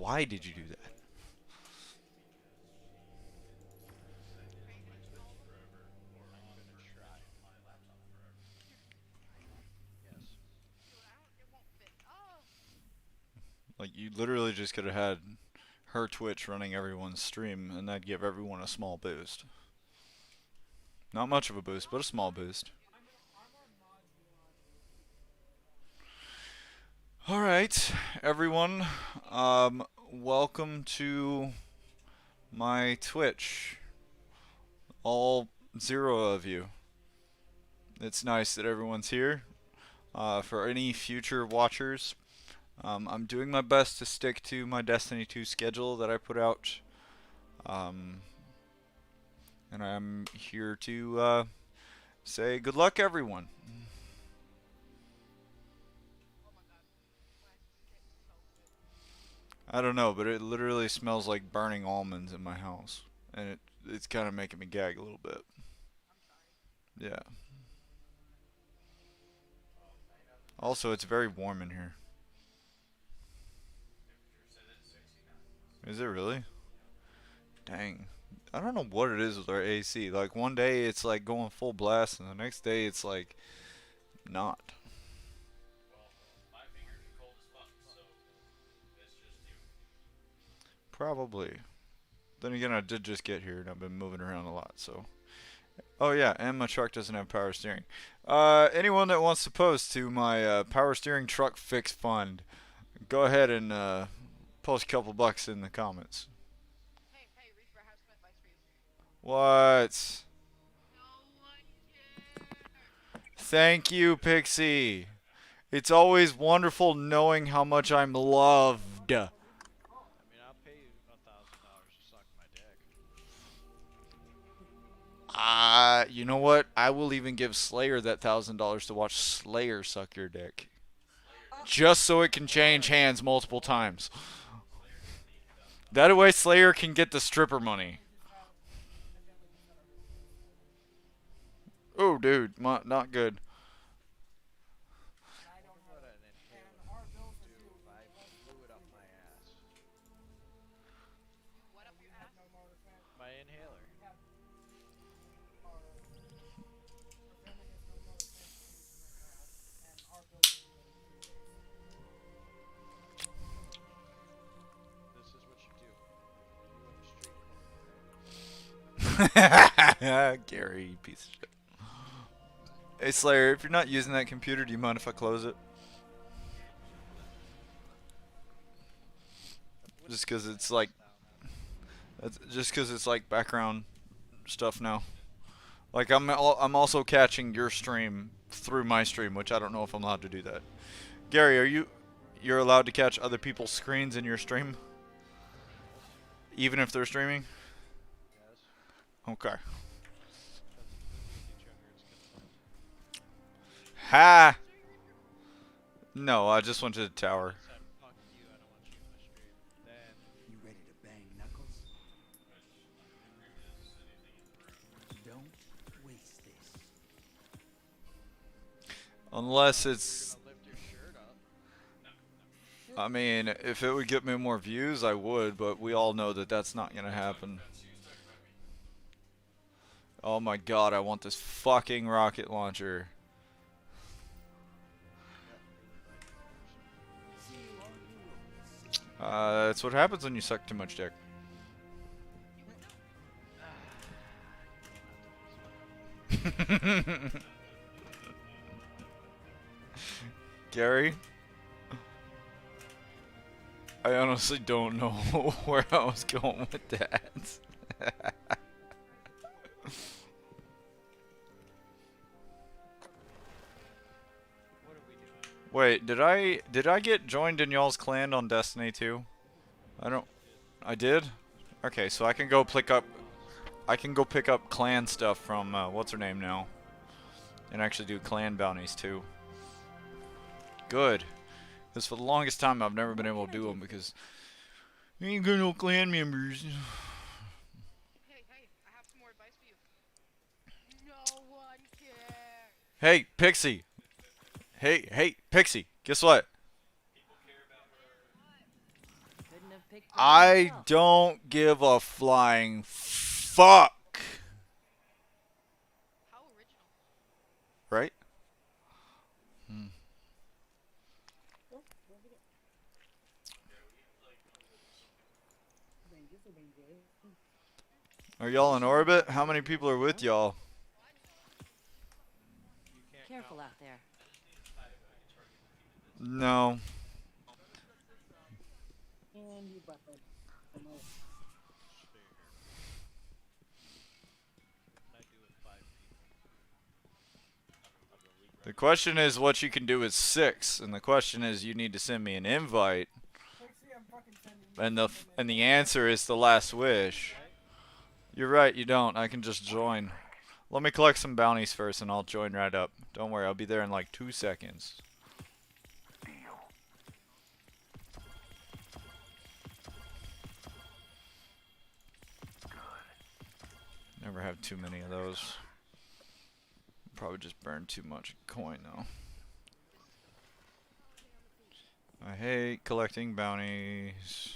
Why did you do that? Like, you literally just could have had her Twitch running everyone's stream, and that'd give everyone a small boost. Not much of a boost, but a small boost. Alright, everyone. Welcome to my Twitch. All 0 of you. It's nice that everyone's here. For any future watchers, I'm doing my best to stick to my Destiny 2 schedule that I put out. And I'm here to say good luck, everyone. I don't know, but it literally smells like burning almonds in my house, and it's kind of making me gag a little bit. Yeah. Also, it's very warm in here. Is it really? Dang. I don't know what it is with our AC. Like, one day it's like going full blast, and the next day it's like not. Probably. Then again, I did just get here and I've been moving around a lot, so. Oh yeah, and my truck doesn't have power steering. Anyone that wants to post to my power steering truck fix fund, go ahead and post a couple bucks in the comments. What? Thank you, Pixie. It's always wonderful knowing how much I'm loved. You know what? I will even give Slayer that $1,000 to watch Slayer suck your dick. Just so it can change hands multiple times. That way Slayer can get the stripper money. Oh, dude, not good. Gary, you piece of shit. Hey Slayer, if you're not using that computer, do you mind if I close it? Just because it's like, just because it's like background stuff now. Like I'm also catching your stream through my stream, which I don't know if I'm allowed to do that. Gary, you're allowed to catch other people's screens in your stream, even if they're streaming? Okay. Ha! No, I just went to the tower. You ready to bang knuckles? Don't waste this. Unless it's... I mean, if it would get me more views, I would, but we all know that that's not gonna happen. Oh my god, I want this fucking rocket launcher. That's what happens when you suck too much dick. Gary? I honestly don't know where I was going with that. Wait, did I get joined in y'all's clan on Destiny 2? I did? Okay, so I can go pick up clan stuff from what's her name now. And actually do clan bounties too. Good. Because for the longest time I've never been able to do them because you ain't got no clan members. Hey, I have some more advice for you. No one cares. Hey, Pixie. Hey, Pixie. Guess what? picked Granny I myself. don't give a flying fuck. How original. Right? Hmm. Are y'all in orbit? How many people are with y'all? Careful out there. No. The question is what you can do with 6, and the question is you need to send me an invite, and the answer is the last wish. You're right, you don't. I can just join. Let me collect some bounties first, and I'll join right up. Don't worry, I'll be there in like 2 seconds. Never have too many of those. Probably just burn too much coin though. I hate collecting bounties.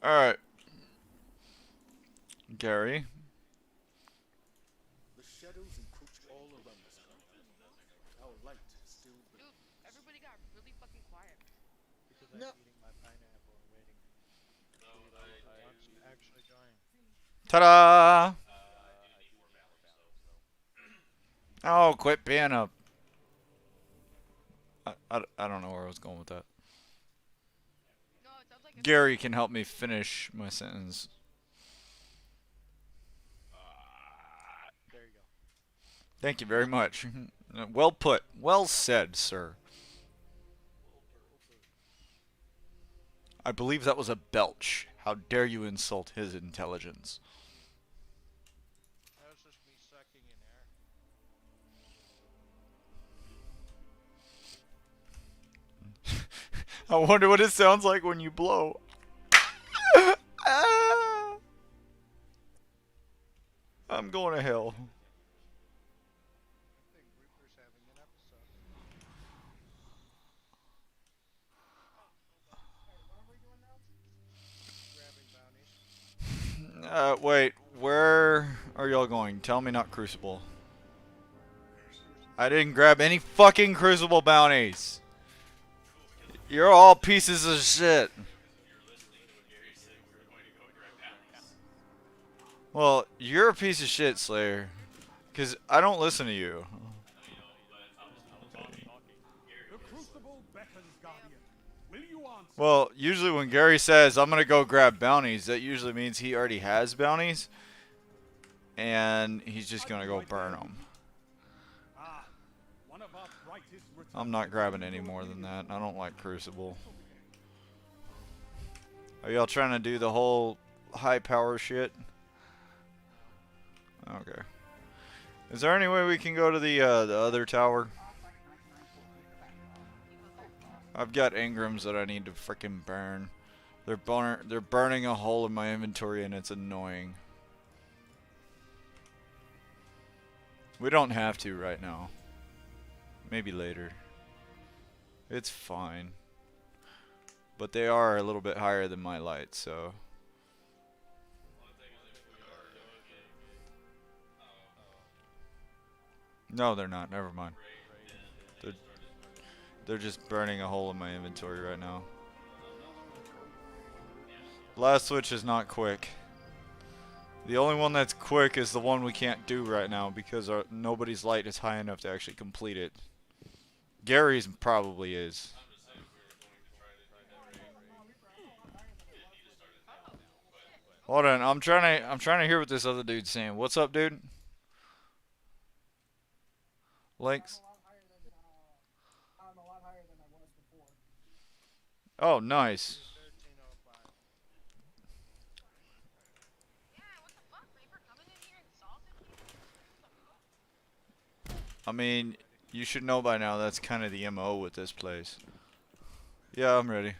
Alright. Gary. The shadows encroach all around us. Our light still Dude, everybody got really fucking quiet. Because I'm eating my pineapple and waiting for you people who wants to actually join. Ta-da! Oh, quit being a... I don't know where I was going with that. No, it sounds like it's Gary can help me finish my sentence. There you go. Thank you very much. Well put. Well said, sir. I believe that was a belch. How dare you insult his intelligence? That was just me sucking in air. I wonder what it sounds like when you blow. Ah! I'm going to hell. I think Reaper's having an episode. Grabbing bounties. Wait. Where are y'all going? Tell me not Crucible. I didn't grab any fucking Crucible bounties. You're all pieces of shit. Well, you're a piece of shit, Slayer. Because I don't listen to you. The crucible beckons, Guardian. Will you answer? Well, usually when Gary says, I'm going to go grab bounties, that usually means he already has bounties. And he's just going to go burn them. Ah, one of our brightest I'm not grabbing any more than that. I don't like Crucible. Are y'all trying to do the whole high power shit? Okay. Is there any way we can go to the other tower? I've got engrams that I need to frickin' burn. They're burning a hole in my inventory and it's annoying. We don't have to right now. Maybe later. It's fine. But they are a little bit higher than my light, so... No, they're not. Never mind. They're just burning a hole in my inventory right now. Last switch is not quick. The only one that's quick is the one we can't do right now because nobody's light is high enough to actually complete it. Gary's probably is. Hold on, I'm trying to hear what this other dude's saying. What's up, dude? Links. Oh, nice. 1305. Yeah, what the fuck? Reaper coming in here insulting people? I mean, you should know by now that's kind of the MO with this place. Yeah, I'm ready.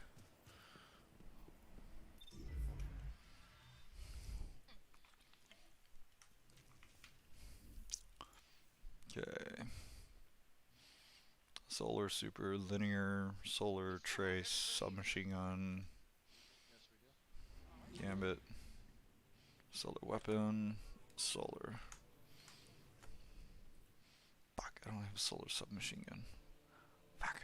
Solar super linear, solar trace, submachine gun, Yes, we do. gambit, solar weapon, solar. Fuck, I don't have a solar submachine gun. Fuck.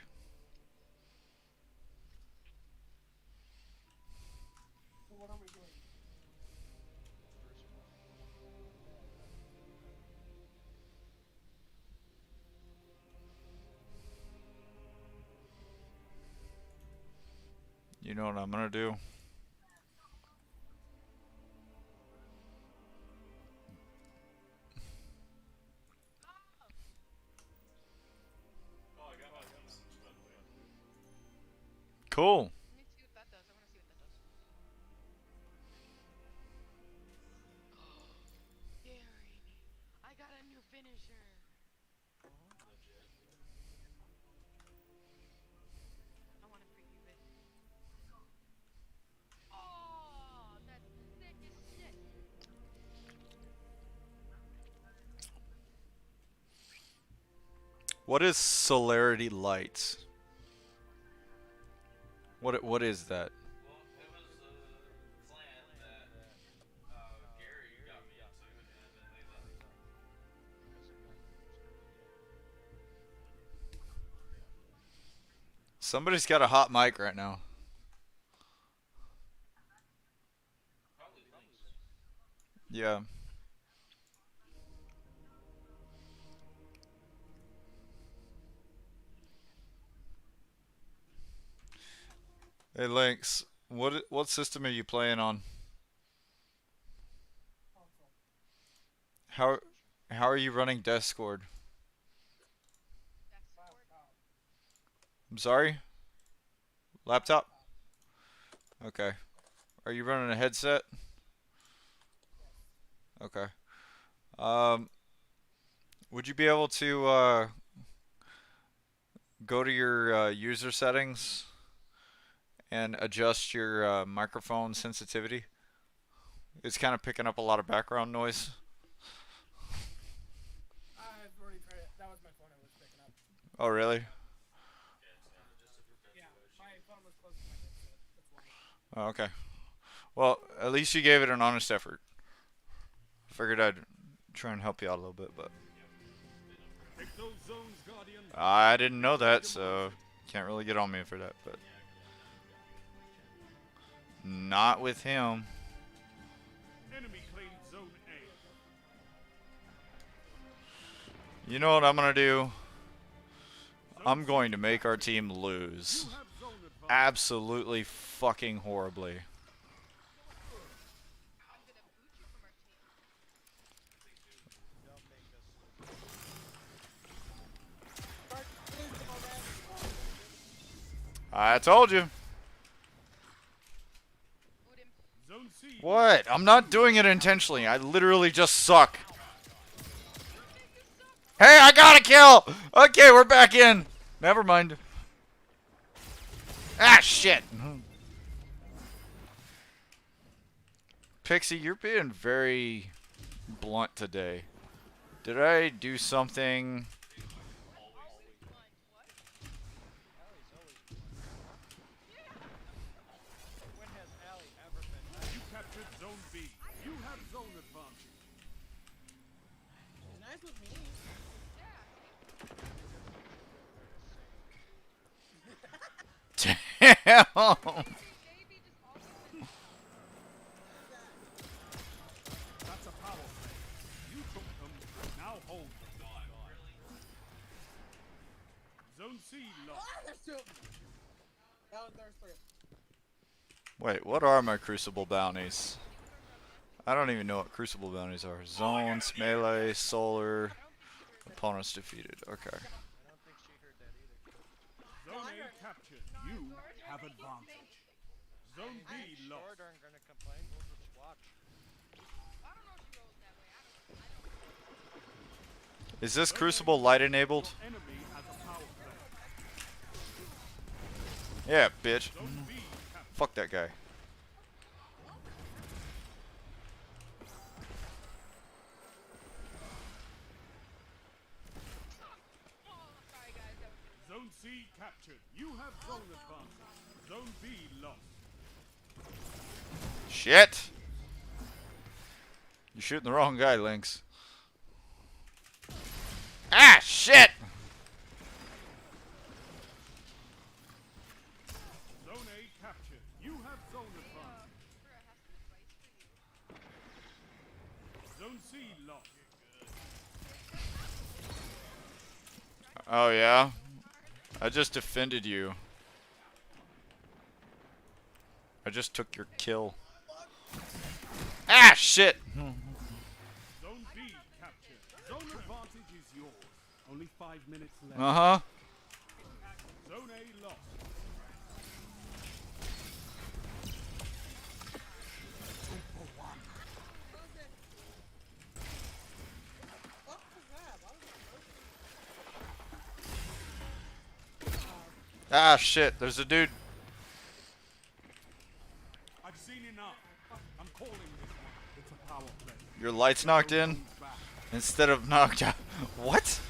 You know what I'm gonna do? Cool. Let me see what that does. I want to see what that does. Gary, I got a new finisher. I want to preview it. Oh, that's sick as shit. What is Solarity Lights? What is that? Somebody's got a hot mic right now. Yeah. Hey Lynx, what system are you playing on? How how are you running Discord? That's scored. I'm sorry? Laptop? Okay. Are you running a headset? Okay. Um, would you be able to go to your user settings and adjust your microphone sensitivity? It's kind of picking up a lot of background noise. I've already tried it. That was my phone I was picking up. Oh, really? Yeah, my phone was close to my headset. That's why. Oh, okay. Well, at least you gave it an honest effort. Figured I'd try and help you out a little bit, but Take those zones, Guardian. I didn't know that, so can't really get on me for that. But not with him. Enemy claimed zone A. You know what I'm gonna do? I'm going to make our team lose. You have zone advantage. Absolutely fucking horribly. I'm gonna boot you from our team. Don't make us I told you. Boot him. Zone C. What? I'm not doing it intentionally. I literally just suck. Hey, I got a kill! Okay, we're back in. Never mind. Ah, shit. Pixie, you're being very blunt today. Did I do something? Always blunt. What? Allie's always When has Allie ever been nice? You captured zone B. You have zone advantage. She's nice with me. Damn. Baby just always That's a power play. You took them. Now hold them. Zone C lost. There's two. There's three. Wait, what are my Crucible bounties? I don't even know what Crucible bounties are. Zones, melee, solar, opponents defeated. Okay. I don't think she heard that either. Zone A captured. You have advantage. Zone B Sure lost. aren't gonna complain. We'll just watch. I don't know if she rolls that way. I don't. Is this Crucible light enabled? Enemy has a power play. Yeah, bitch. Zone B captured. Fuck that guy. Oh, sorry guys. That was Zone C captured. You have zone advantage. Zone B lost. Shit! You're shooting the wrong guy, Lynx. Ah, shit! Zone A captured. You have zone advantage. Bro, I have some advice for you. Zone C lost. Oh, yeah? I just defended you. I just took your kill. Ah, shit! Zone B captured. Zone advantage is yours. Only 5 minutes left. Uh-huh. Zone A lost. What was that? Why was that? Ah, shit. There's a dude. I've seen enough. I'm calling this one. It's a power play. Your light's knocked in instead of knocked out. What?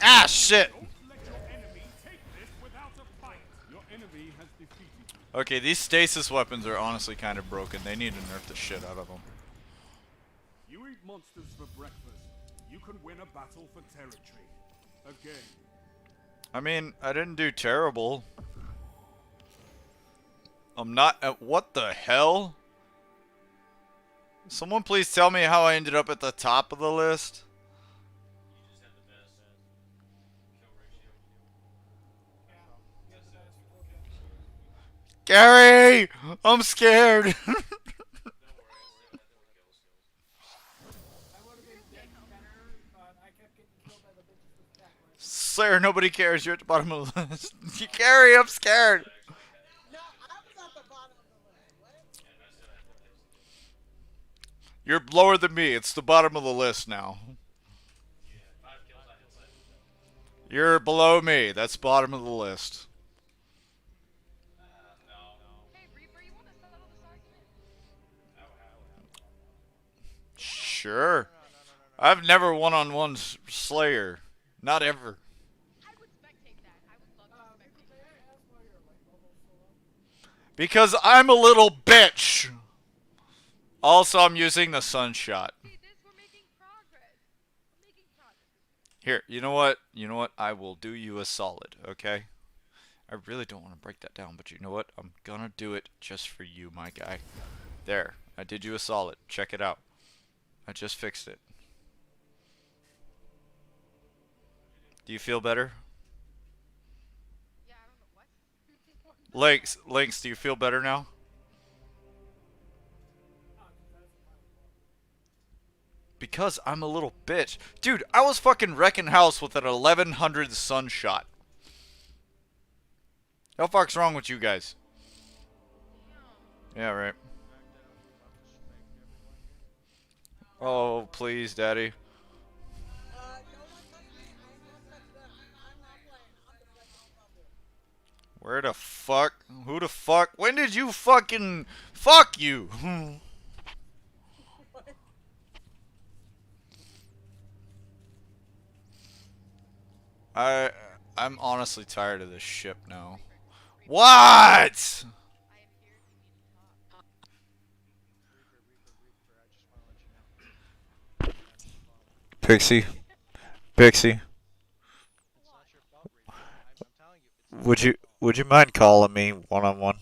Ah, shit! Don't let your enemy take this without a fight. Your enemy has defeated you. Okay, these stasis weapons are honestly kind of broken. They need to nerf the shit out of them. You eat monsters for breakfast. You can win a battle for territory. Again. I mean, I didn't do terrible. I'm not. What the hell? Someone please tell me how I ended up at the top of the list. Gary! I'm scared! I would have been better, but I kept getting killed by the bitches with the backwards. Sir, nobody cares. You're at the bottom of the list. Gary, I'm scared. No, I was at the bottom of the list. What? You're lower than me. It's the bottom of the list now. You're below me. That's bottom of the list. Hey, Reaper, you want to settle this argument? Sure. I've never one-on-one Slayer. Not ever. I would spectate that. I would love to spectate May that. I ask why your light level's so low? Because I'm a little bitch. Also, I'm using the sunshot. See, this, we're making progress. We're making progress. Here, you know what? You know what? I will do you a solid, okay? I really don't want to break that down, but you know what? I'm gonna do it just for you, my guy. There. I did you a solid. Check it out. I just fixed it. Do you feel better? Yeah, I don't know what. Lynx, do you feel better now? Because I'm a little bitch. Dude, I was fucking wrecking house with an 1100 sunshot. How the fuck's wrong with you guys? Yeah, right. Oh, please, daddy. No one touch me. I am not touching that. I'm not playing. I'm gonna play my own level. Where the fuck? Who the fuck? When did you fucking... Fuck you! I'm honestly tired of this ship now. What? I am here if you need to talk. Pixie. Pixie. It's not your fault, Reaper. I'm telling you, it's not your fault. Would you mind calling me one-on-one?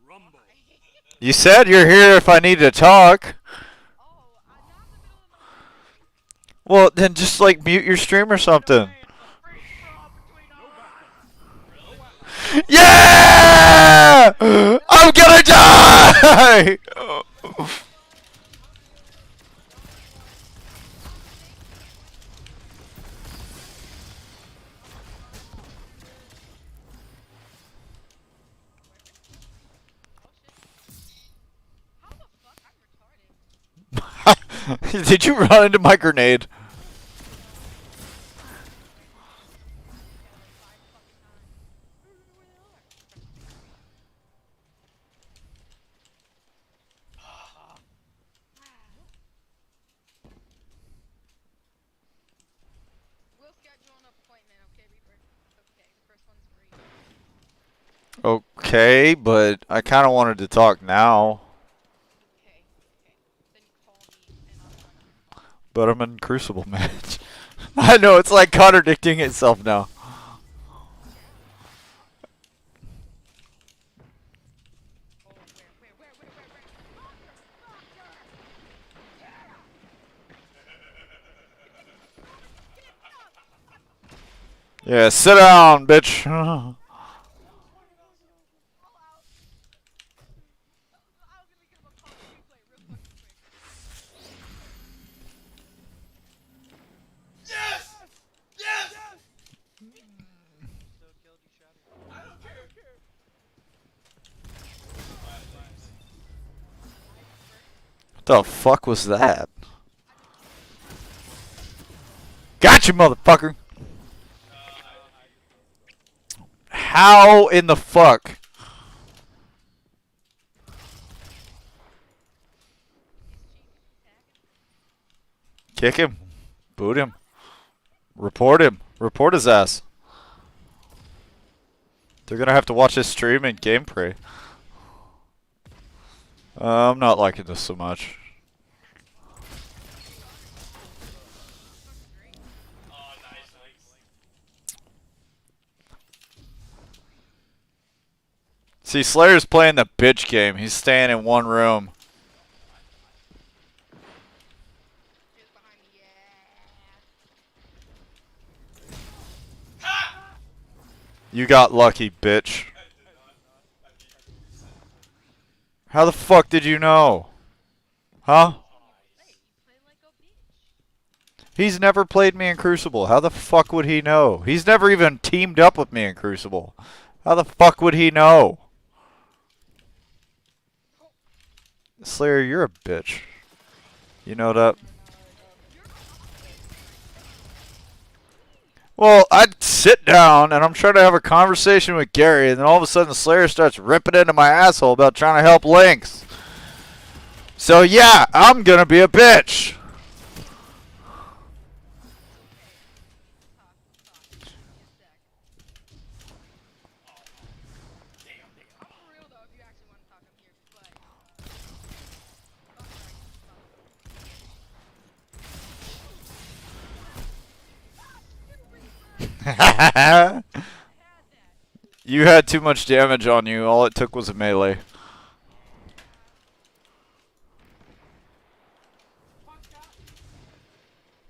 Rumble. You said you're here if I need to talk. Oh, I'm not in the middle of my stream. Well, then just like mute your stream or something. Yeah! I'm gonna die! How the fuck? I'm retarded. Did you run into my grenade? We'll schedule an Okay, but I kind of wanted to talk now. Okay, okay. Then you call me and I'll talk to you. But I'm in Crucible match. I know, it's like contradicting itself now. Oh, where? Motherfucker! Yeah! Yeah, sit down, bitch. All out. I'm gonna give him a call replay real fucking quick. Yes! Yes! Still killed you, Shadow? I don't care. What the fuck was that? Got you, motherfucker. How in the fuck? Kick him. Boot him. Report him. Report his ass. They're gonna have to watch this stream and gameplay. I'm not liking this so much. See, Slayer's playing the bitch game. He's staying in one room. Just behind me, yeah. Ha! You got lucky, bitch. I did not. I beat you. How the fuck did you know? Huh? Hey, you play like a bitch. He's never played me in Crucible. How the fuck would he know? He's never even teamed up with me in Crucible. How the fuck would he know? Slayer, you're a bitch. You know that? Well, I'd sit down and I'm trying to have a conversation with Gary, and then all of a sudden Slayer starts ripping into my asshole about trying to help Lynx. So yeah, I'm gonna be a bitch. I'm for real though, if you actually want to talk, I'm here, but, You had too much damage on you. All it took was a melee.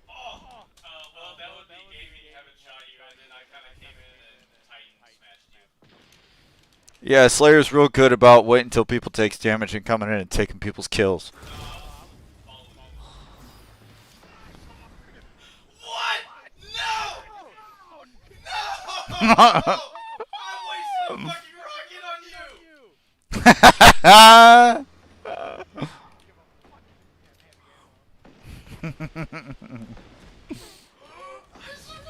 Oh! Well, that would be gaming haven't shot you, and then I kind of came in and Titan smashed you. Yeah, Slayer's real good about waiting until people take damage and coming in and taking people's kills. What? No! No! I wasted a fucking rocket on you! I survived!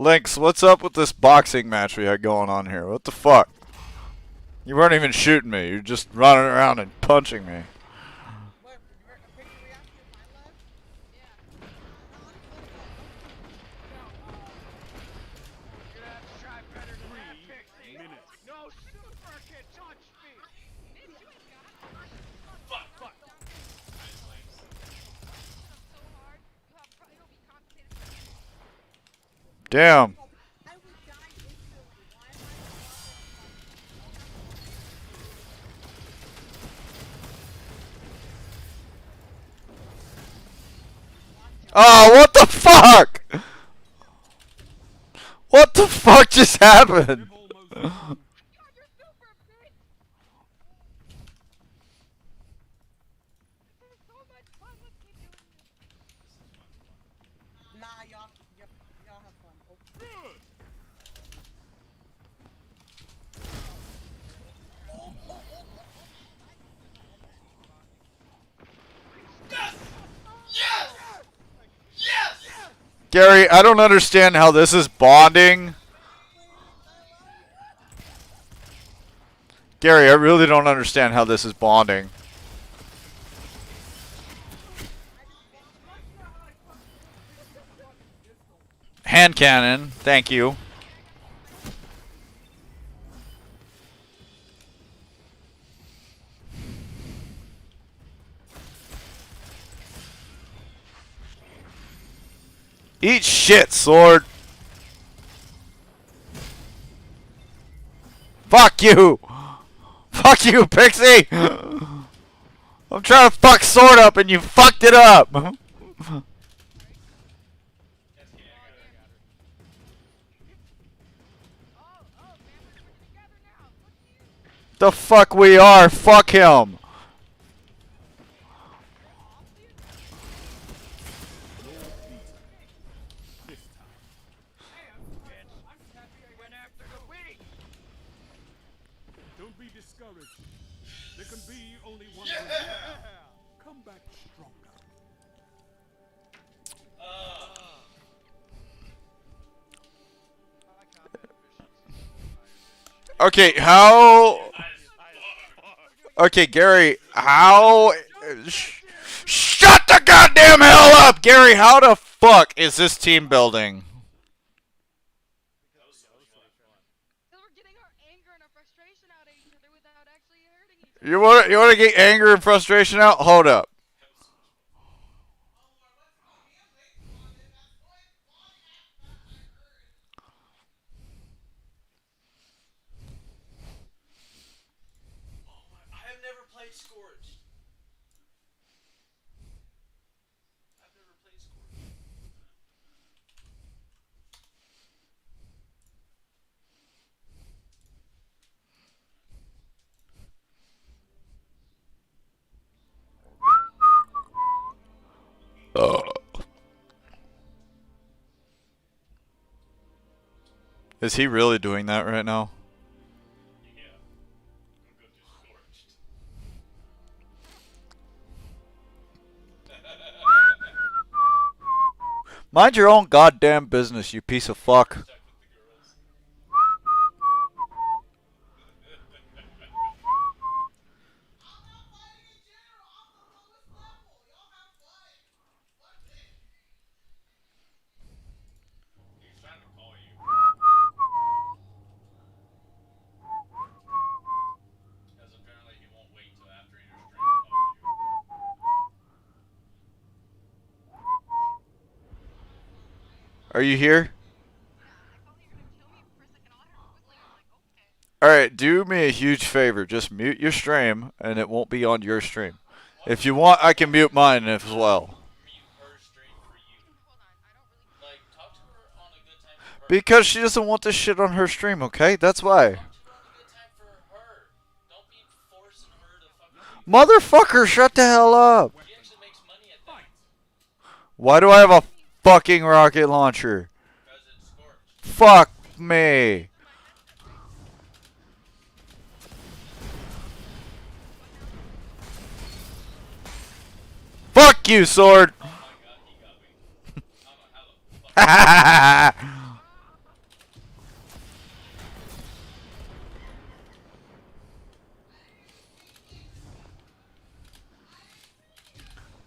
Lynx, what's up with this boxing match we had going on here? What the fuck? You weren't even shooting me. You're just running around and punching me. What, opinion reaction to my life? yeah. You're gonna have to try better than that, 3 Pixie. minutes. No super can touch me. Bitch, you ain't got it. Fuck! So hard, it'll be compensated for you. Damn. I would die instantly. Why am I Oh, what the fuck? What the fuck just happened? You've almost won. God, you're super bitch! This is so much fun, let's keep doing this. Nah, y'all have fun. Oh. Good! Gary, I don't understand how this is bonding. Gary, I really don't understand how this is bonding. Hand cannon, thank you. Eat shit, sword. Fuck you. Fuck you, Pixie. I'm trying to fuck sword up and you fucked it up. That's okay, I got her. Oh, man, we're working together now. Look here. The fuck we are. Fuck him. This time. Don't be discouraged. There can be only one way. Come back stronger. My combat efficiency is higher. Okay, how... Okay, Gary, how... Shut the goddamn hell up! Gary, how the fuck is this team building? Because we're getting our anger and our frustration out at each other without actually hurting each other. You want to get anger and frustration out? Hold up. I have never played Scorched. I've never played Scorched. Is he really doing that right now? Yeah. I'm good to Scorched. Mind your own goddamn business, you piece of fuck. Check with the girls. He's trying to call you. Because apparently he won't wait till after your stream to call you. Are you here? I thought you were gonna kill me for a second. I heard whistling. I'm like, okay. Alright, do me a huge favor. Just mute your stream, and it won't be on your stream. If you want, I can mute mine as well. Mute her stream for you. Hold on. I don't really. Like, talk to her on a good time for her. Because she doesn't want this shit on her stream, okay? That's why. Talk to her on a good time for her. Don't be forcing her to fucking Motherfucker, shut the hell up. She actually makes money at that. Why do I have a fucking rocket launcher? Because it's Scorched. Fuck me. Fuck you, sword. Oh my god, he got me. I'm a hella fuck.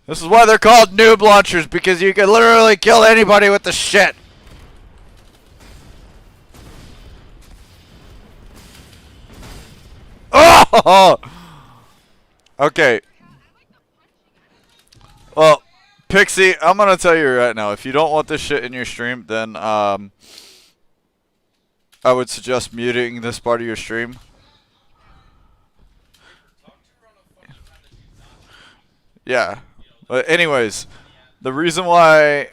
This is why they're called noob launchers, because you can literally kill anybody with the shit. Oh! Okay. Well, Pixie, I'm gonna tell you right now, if you don't want this shit in your stream, then I would suggest muting this part of your stream. Talk to her on a fucking time that she's not. Yeah. But anyways, the reason why,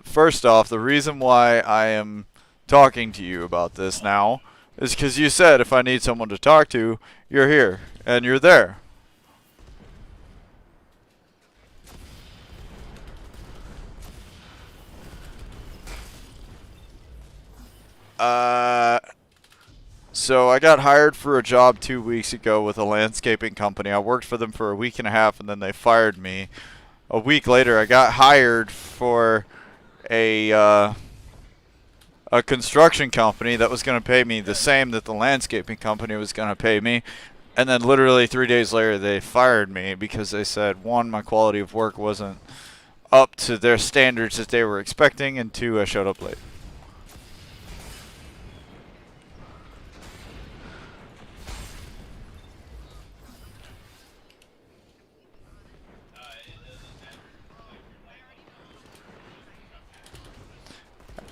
first off, the reason why I am talking to you about this now is because you said if I need someone to talk to, you're here and you're there. So I got hired for a job 2 weeks ago with a landscaping company. I worked for them for a week and a half and then they fired me. A week later I got hired for a construction company that was going to pay me the same that the landscaping company was going to pay me. And then literally 3 days later, they fired me because they said, one, my quality of work wasn't up to their standards that they were expecting, and two, I showed up late.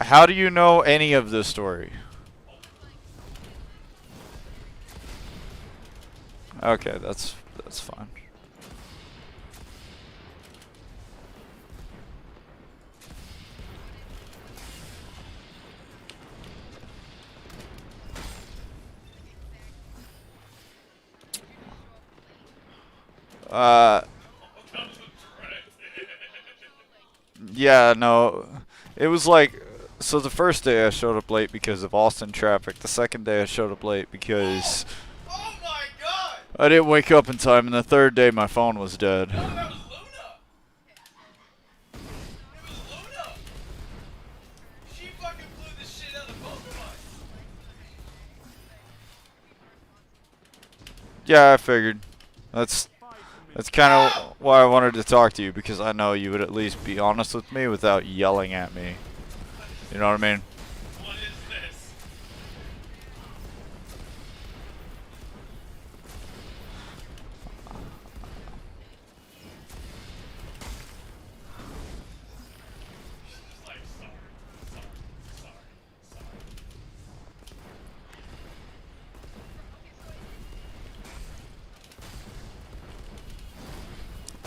How do you know any of this story? Okay, that's fine. Yeah, no. It was like, so the first day I showed up late because of Austin traffic. The second day I showed up late because Oh my god! I didn't wake up in time, and the third day my phone was dead. No, that was Luna! It was Luna! She fucking blew the shit out of both of us! Yeah, I figured. That's kind of why I wanted to talk to you, because I know you would at least be honest with me without yelling at me. You know what I mean? What is this? She's like, sorry, sorry,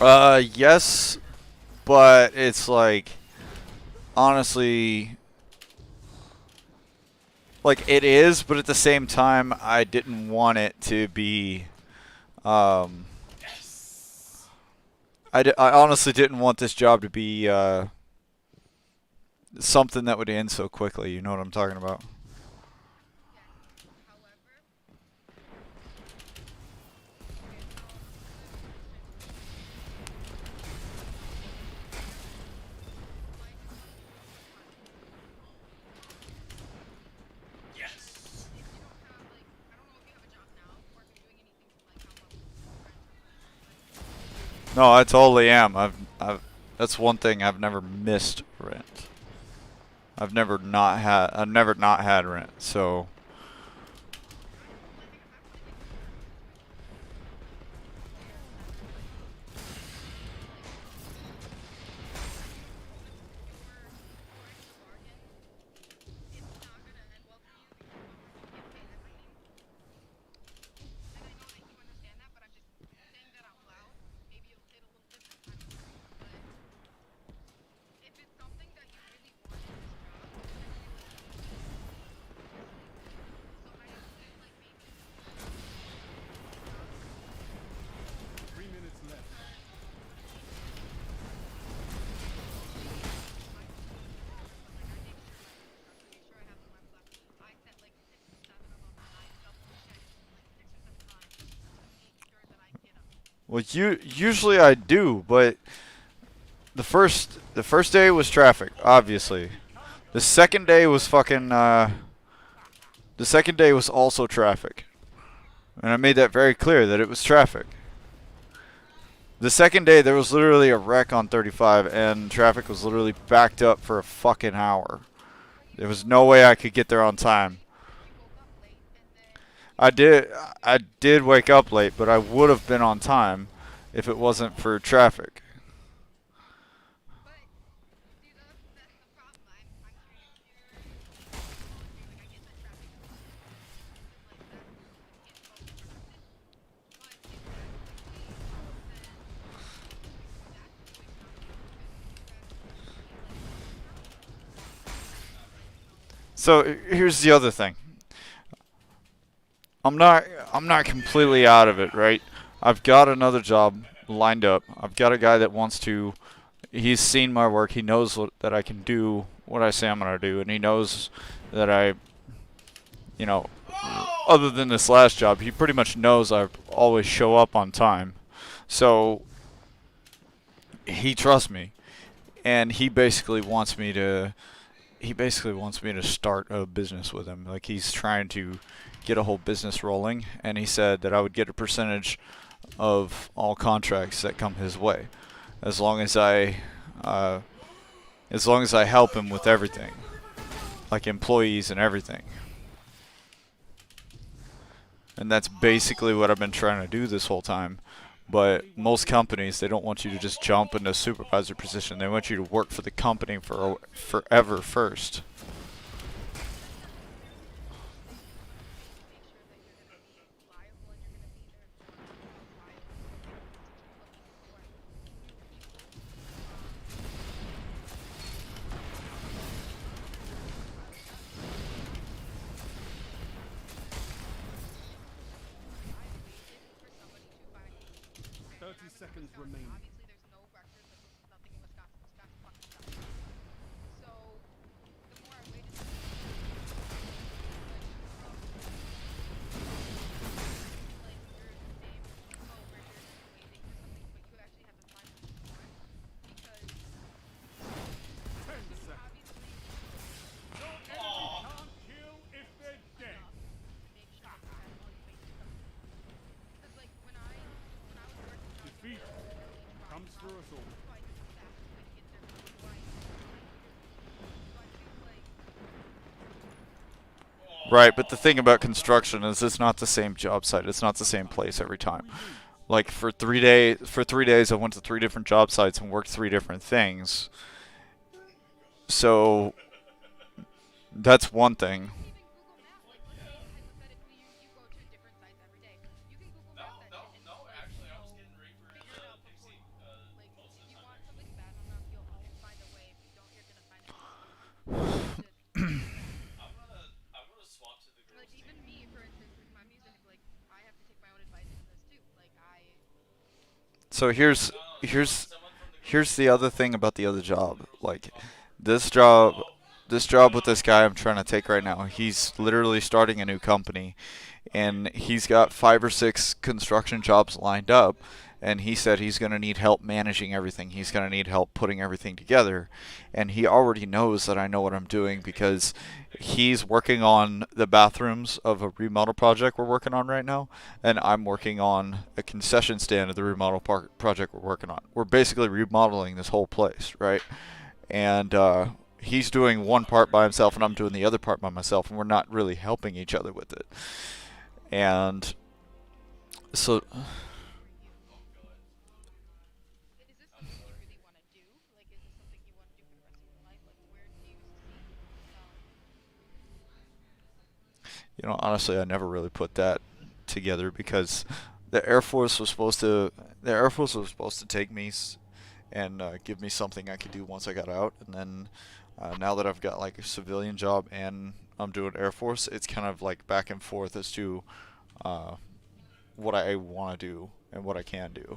sorry, sorry. Yes, but it's like, honestly, like it is, but at the same time, I didn't want it to be, Yes! I honestly didn't want this job to be, something that would end so quickly. You know what I'm talking about? Yes! No, I totally am. That's one thing I've never missed rent. I've never not had rent. So well, usually I do, but the first day was traffic, obviously. The second day was fucking the second day was also traffic. And I made that very clear that it was traffic. The second day there was literally a wreck on 35 and traffic was literally backed up for a fucking hour. There was no way I could get there on time. I did wake up late, but I would have been on time if it wasn't for traffic. So here's the other thing. I'm not completely out of it, right? I've got another job lined up. I've got a guy that wants to. He's seen my work. He knows that I can do what I say I'm gonna do, and he knows that I, you know, other than this last job, he pretty much knows I always show up on time. So he trusts me. and he basically wants me to start a business with him. Like, he's trying to get a whole business rolling, and he said that I would get a percentage of all contracts that come his way, as long as I help him with everything, like employees and everything. And that's basically what I've been trying to do this whole time. But most companies, they don't want you to just jump into a supervisor position. They want you to work for the company for forever first. Seconds remaining. Obviously, there's no records, like there's nothing in Wisconsin. Wisconsin fucking sucks. So the more I waited, like you're the same. Oh, where you're just waiting for something, but you actually have to find what you want because 10 seconds. obviously Your enemy can't kill if they're dead. make sure that you have all your bases covered. Because like when I was working, when I was Defeat younger, I would literally try comes for us all. so I knew the fastest way to get there was right. So I feel like Right, but the thing about construction is it's not the same job site. It's not the same place every time. Like for 3 days, I went to 3 different job sites and worked 3 different things. So that's one thing. even Google Map, like let's say hypothetically you go to different sites every day. You can Google Map that shit and like actually, I was you know, getting ready for figure it out before. Pixie. Like Most of if the you time, want actually. something bad enough, you'll always find a way. If you don't, you're gonna find an excuse. I'm gonna swap to the girls' Like team. even me, for instance, with my music, like I have to take my own advice in this too. Like So here's Someone from the here's the other thing about the other job. Like this job with this guy I'm trying to take right now. He's literally starting a new company, and he's got 5 or 6 construction jobs lined up, and he said he's going to need help managing everything. He's going to need help putting everything together, and he already knows that I know what I'm doing because he's working on the bathrooms of a remodel project we're working on right now, and I'm working on a concession stand of the remodel project we're working on. We're basically remodeling this whole place, right? And he's doing one part by himself, and I'm doing the other part by myself, and we're not really helping each other with it. And so is this something you really want to do? Like is this something you want to do for the rest of your life? Like where do you see yourself? honestly, I never really put that together because the Air Force was supposed to take me and give me something I could do once I got out, and then now that I've got like a civilian job and I'm doing Air Force, it's kind of like back and forth as to what I want to do and what I can do. I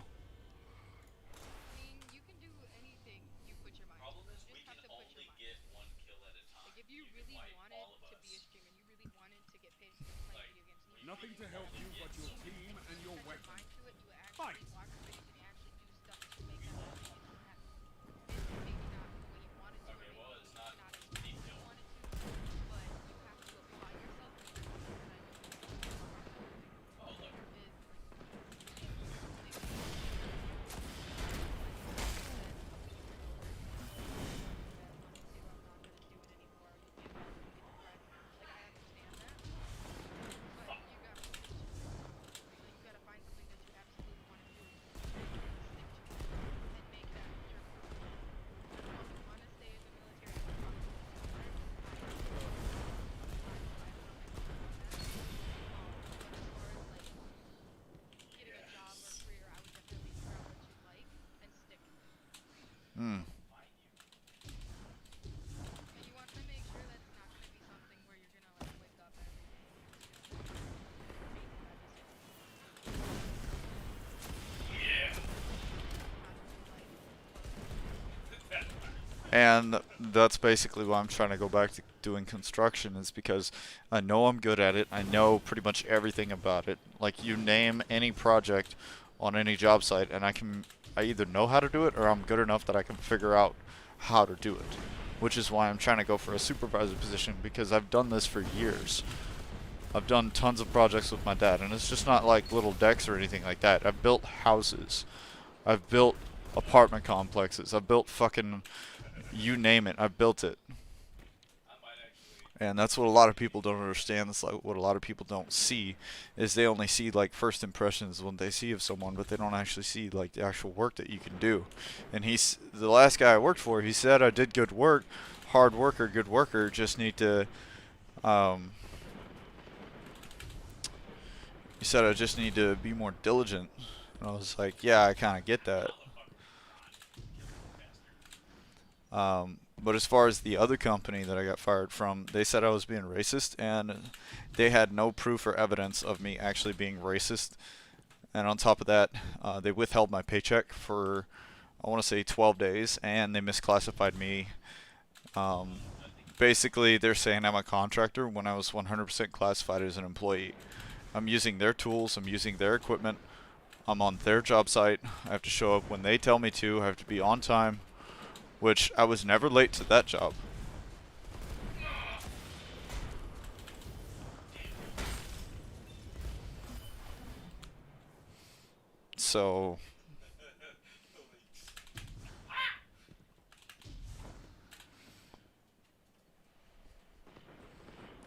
mean, you can do anything you put your mind to. Problem is, You we just have can to put your only mind. get 1 kill at a time. Like if you can really wipe wanted all of to be a us. streamer, you really wanted to get paid for playing video games, and you Nothing to really help wanted you but your team and your set your weapon. mind to it, you would Fight! actually watch videos and you actually do stuff to make that happen. Make it happen. And maybe not the way you wanted to, or Okay, maybe well, it's not not as much as you wanted to, but you have to apply yourself, and that's something that I know you do across everything. Oh, look. Is like you really like getting a job or career, I would definitely figure out what you like and stick with it. Hmm. And you want to make sure that it's not going to be something where you're going to like wake up every day and you're just going to be made that decision. Yeah. And that's basically why I'm trying to go back to doing construction, is because I know I'm good at it. I know pretty much everything about it. Like, you name any project on any job site, and I either know how to do it or I'm good enough that I can figure out how to do it, which is why I'm trying to go for a supervisor position, because I've done this for years. I've done tons of projects with my dad, and it's just not like little decks or anything like that. I've built houses. I've built apartment complexes. I've built fucking, you name it, I've built it. And that's what a lot of people don't understand. That's like what a lot of people don't see, is they only see like first impressions when they see of someone, but they don't actually see like the actual work that you can do. And the last guy I worked for, he said I did good work, hard worker, good worker, just need to, he said I just need to be more diligent. And I was like, yeah, I kind of get that. But as far as the other company that I got fired from, they said I was being racist, and they had no proof or evidence of me actually being racist. And on top of that, they withheld my paycheck for, I want to say 12 days, and they misclassified me. Basically, they're saying I'm a contractor when I was 100% classified as an employee. I'm using their tools, I'm using their equipment, I'm on their job site, I have to show up when they tell me to, I have to be on time. Which I was never late to that job. So,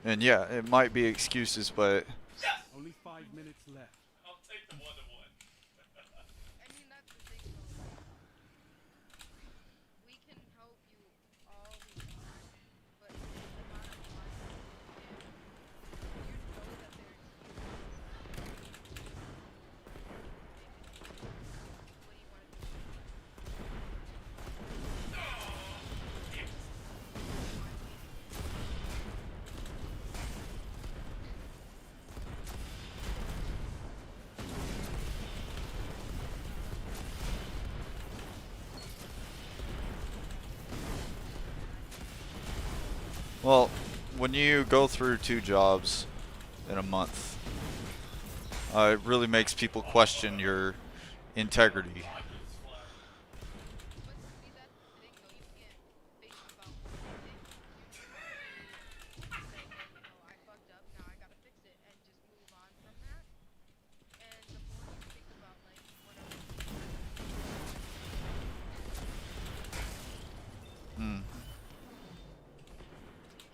and yeah, it might be excuses, but Only 5 minutes left. I'll take the 1-to-1. I mean, that's the thing, though. Like, we can help you all we want, but the amount of time that you give, you know that there's what do you want to do? well, when you go through 2 jobs in a month, it really makes people question your integrity. But see, that's the thing, though. You can't think about one thing. You just have to say, hey, I fucked up. Now I gotta fix it, and just move on from that. And the more you think about, like, what are Hmm. you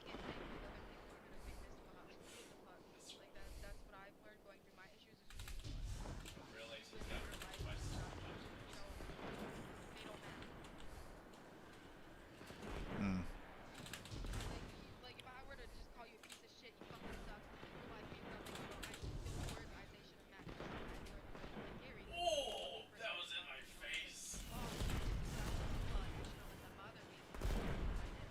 can't think because other people are gonna think this is how what the fuck. Like that's what I've learned going through my issues is who you Really? She's live got your life my and sister. stuff. They don't matter. Hmm. Like if I were to just call you a piece of shit, you fucking suck, like ain't nothing, I just those organization of matches. I learned with Gary. Oh, that was in my face. Oh, I shouldn't let that bother me. I did.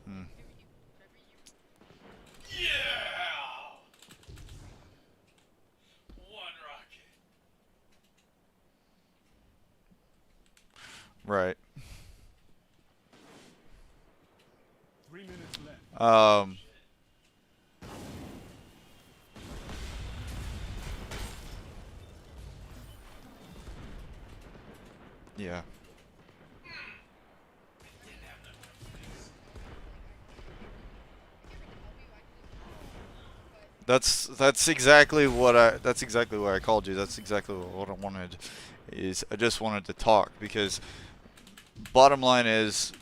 Hmm. Whatever you Yeah! One rocket. Right. 3 minutes left. Yeah. That's exactly what I called you. That's exactly what I wanted. Is I just wanted to talk, because bottom line is,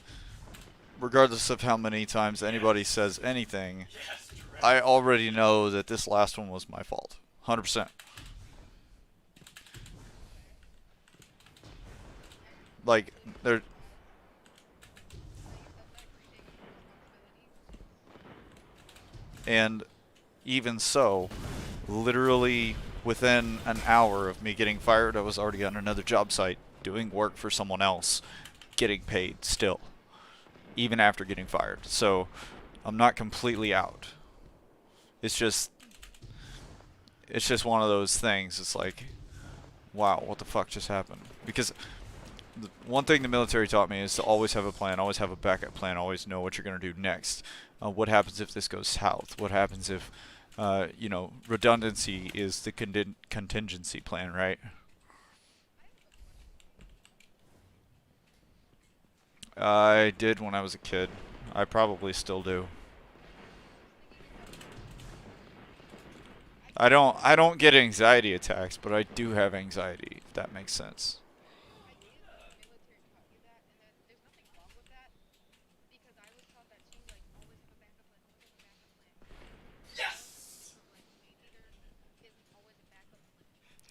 regardless of how many times anybody says anything, Yes, direct. I already know that this last one was my fault. 100%. Like, there. And even so, literally within an hour of me getting fired, I was already on another job site doing work for someone else, getting paid still, even after getting fired. So I'm not completely out. It's just one of those things. It's like, wow, what the fuck just happened? Because one thing the military taught me is to always have a plan, always have a backup plan, always know what you're going to do next. What happens if this goes south? What happens if you know, redundancy is the contingency plan, right? I did when I was a kid. I probably still do. I don't get anxiety attacks, but I do have anxiety, if that makes sense. I think it's like the military taught you that, and that there's nothing wrong with that because I was taught that too. Like always have a backup plan, always have a backup plan. But the thing is, like maybe there isn't always a backup plan.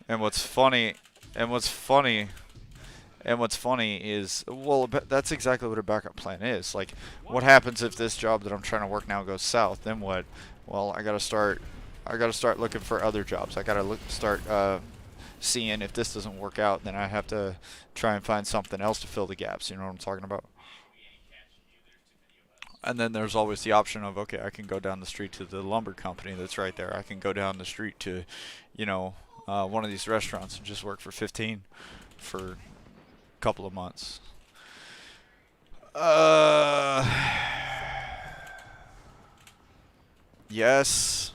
And what's funny, and what's funny, and what's funny is, well, that's exactly what a backup plan is. Like, what happens if this job that I'm trying to work now goes south? Then what? Well, I gotta start looking for other jobs. I gotta start seeing if this doesn't work out. Then I have to try and find something else to fill the gaps. You know what I'm talking about? And then there's always the option of, okay, I can go down the street to the lumber company that's right there. I can go down the street to, you know, one of these restaurants and just work for 15 for a couple of months. Yes.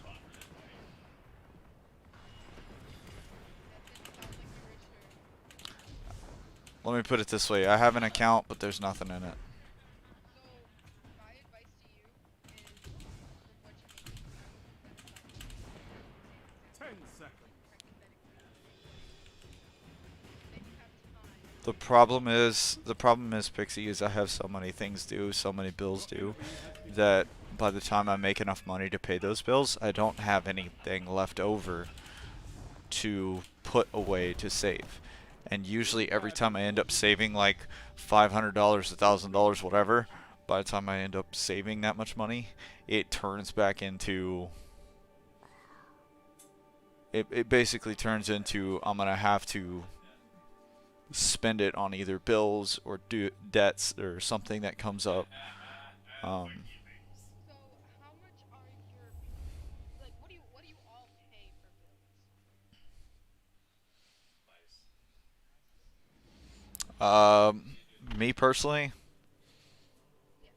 That didn't sound like a rich shirt. Let me put it this way. I have an account, but there's nothing in it. So my advice to you is, from what you make it sound, that it sounds like you need to save 10 exactly seconds. hypothetically. Then you have time. The problem is, Pixie, is I have so many things due, so many bills due, that by the time I make enough money to pay those bills, I don't have anything left over to put away to save. And usually every time I end up saving like $500, $1,000, whatever, by the time I end up saving that much money, it turns back into it basically turns into I'm gonna have to spend it on either bills or debts or something that comes up. Um, So how much are your like what do you all pay for bills? um, Me personally, Yeah.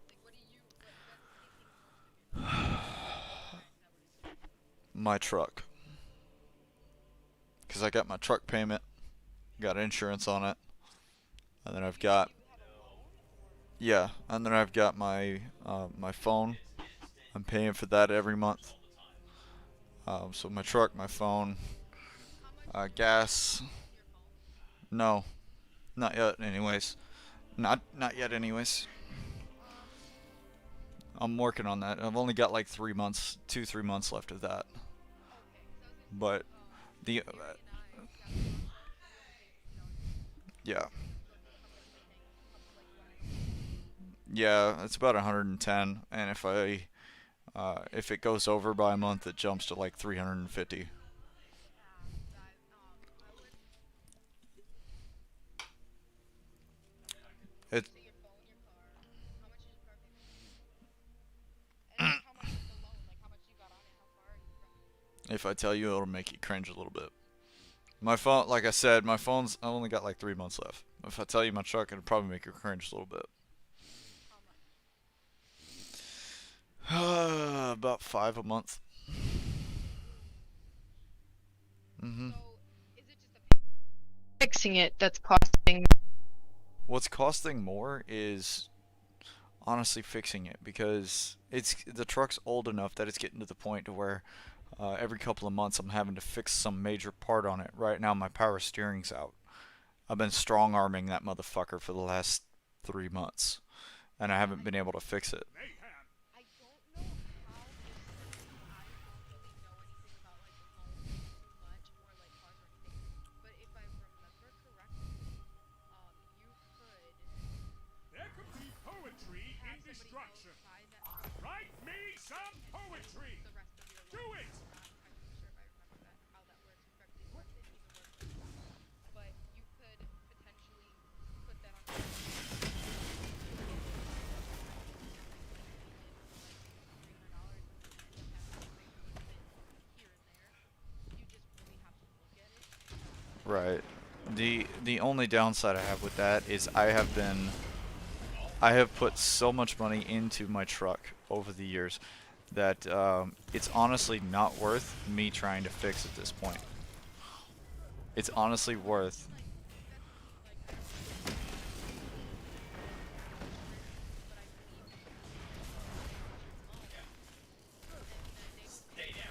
Like what's taking the most of your time, I would assume. my truck, because I got my truck payment, got insurance on it, and then I've got, Do you have a loan or yeah, and then I've got my phone. I'm paying for that every month. So my truck, my phone, how much do you gas. use your phone? No, not yet. Anyways, not yet. Anyways, Um I'm working on that. I've only got like 3 months, 3 months left of that. okay, cuz I was gonna say But the Gary and I got a phone. We only pay $50 a month. yeah, So how much am I paying? Like what I owe? yeah, it's about 110, and if it goes over by a month, it jumps to like 350. Yeah, that I would It so your phone, your car. How much is your car payment? And how much is the loan? Like how much you got on it? How far are you from it? If I tell you, it'll make you cringe a little bit. My phone, like I said, my phone's I only got like 3 months left. If I tell you my truck, it'll probably make you cringe a little bit. How much? About 5 a month. Mhm. So is it just a fixing it that's costing? What's costing more is honestly fixing it, because the truck's old enough that it's getting to the point to where every couple of months I'm having to fix some major part on it. Right now my power steering's out. I've been strong arming that motherfucker for the last 3 months, and I haven't been able to fix it. Mayhem. I don't know how this works because I don't really know anything about like loans too much or like cars or anything. But if I remember correctly, you could There could be poetry have in somebody else destruction. buy that Write me some and poetry. the rest of your Do loan. it. I'm not entirely sure if I remember that how that works correctly or if it even works like that. But you could potentially put that on your loan and get it every payment for like $300 and then end up having to make a little bit here and there. You just really have to look at it and Right. The only downside I have with that is I have put so much money into my truck over the years that it's honestly not worth me trying to fix at this point. It's honestly worth. Stay down.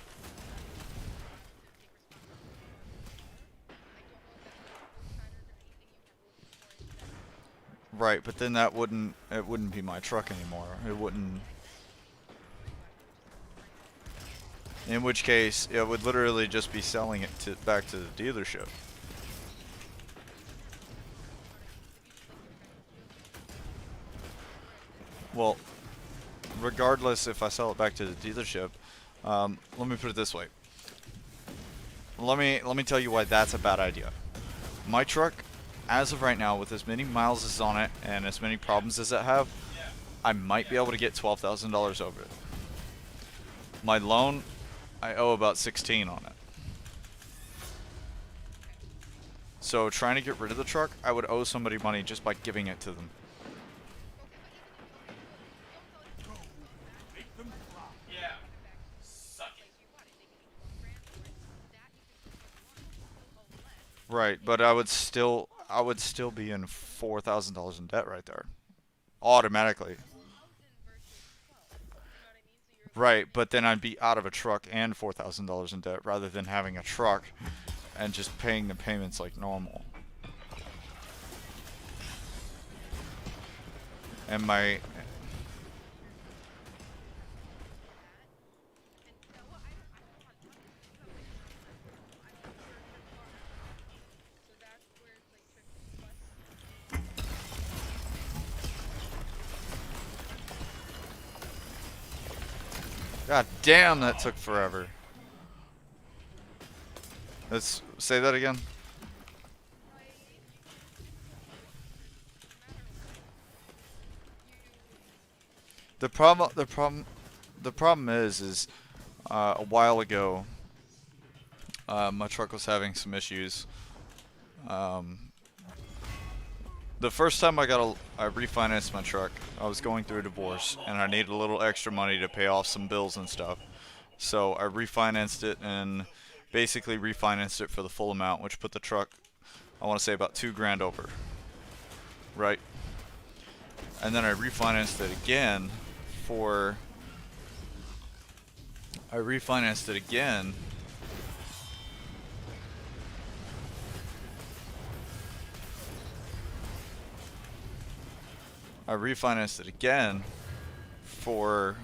Right, but then it wouldn't be my truck anymore. It wouldn't. In which case, it would literally just be selling it back to the dealership. Well, regardless if I sell it back to the dealership, let me put it this way. Let me tell you why that's a bad idea. My truck, as of right now, with as many miles as on it and as many problems as it have, I might be able to get $12,000 over it. My loan, I owe about 16 on it. So trying to get rid of the truck, I would owe somebody money just by giving it to them. Yeah. Suck it. Right, but I would still be in $4,000 in debt right there, automatically. Right, but then I'd be out of a truck and $4,000 in debt rather than having a truck and just paying the payments like normal. And my God damn, that took forever. Let's say that again. The problem is a while ago, my truck was having some issues. The first time I refinanced my truck, I was going through a divorce and I needed a little extra money to pay off some bills and stuff. So I refinanced it and basically refinanced it for the full amount, which put the truck, I want to say, about $2,000 over. Right? And then I refinanced it again for I refinanced it again for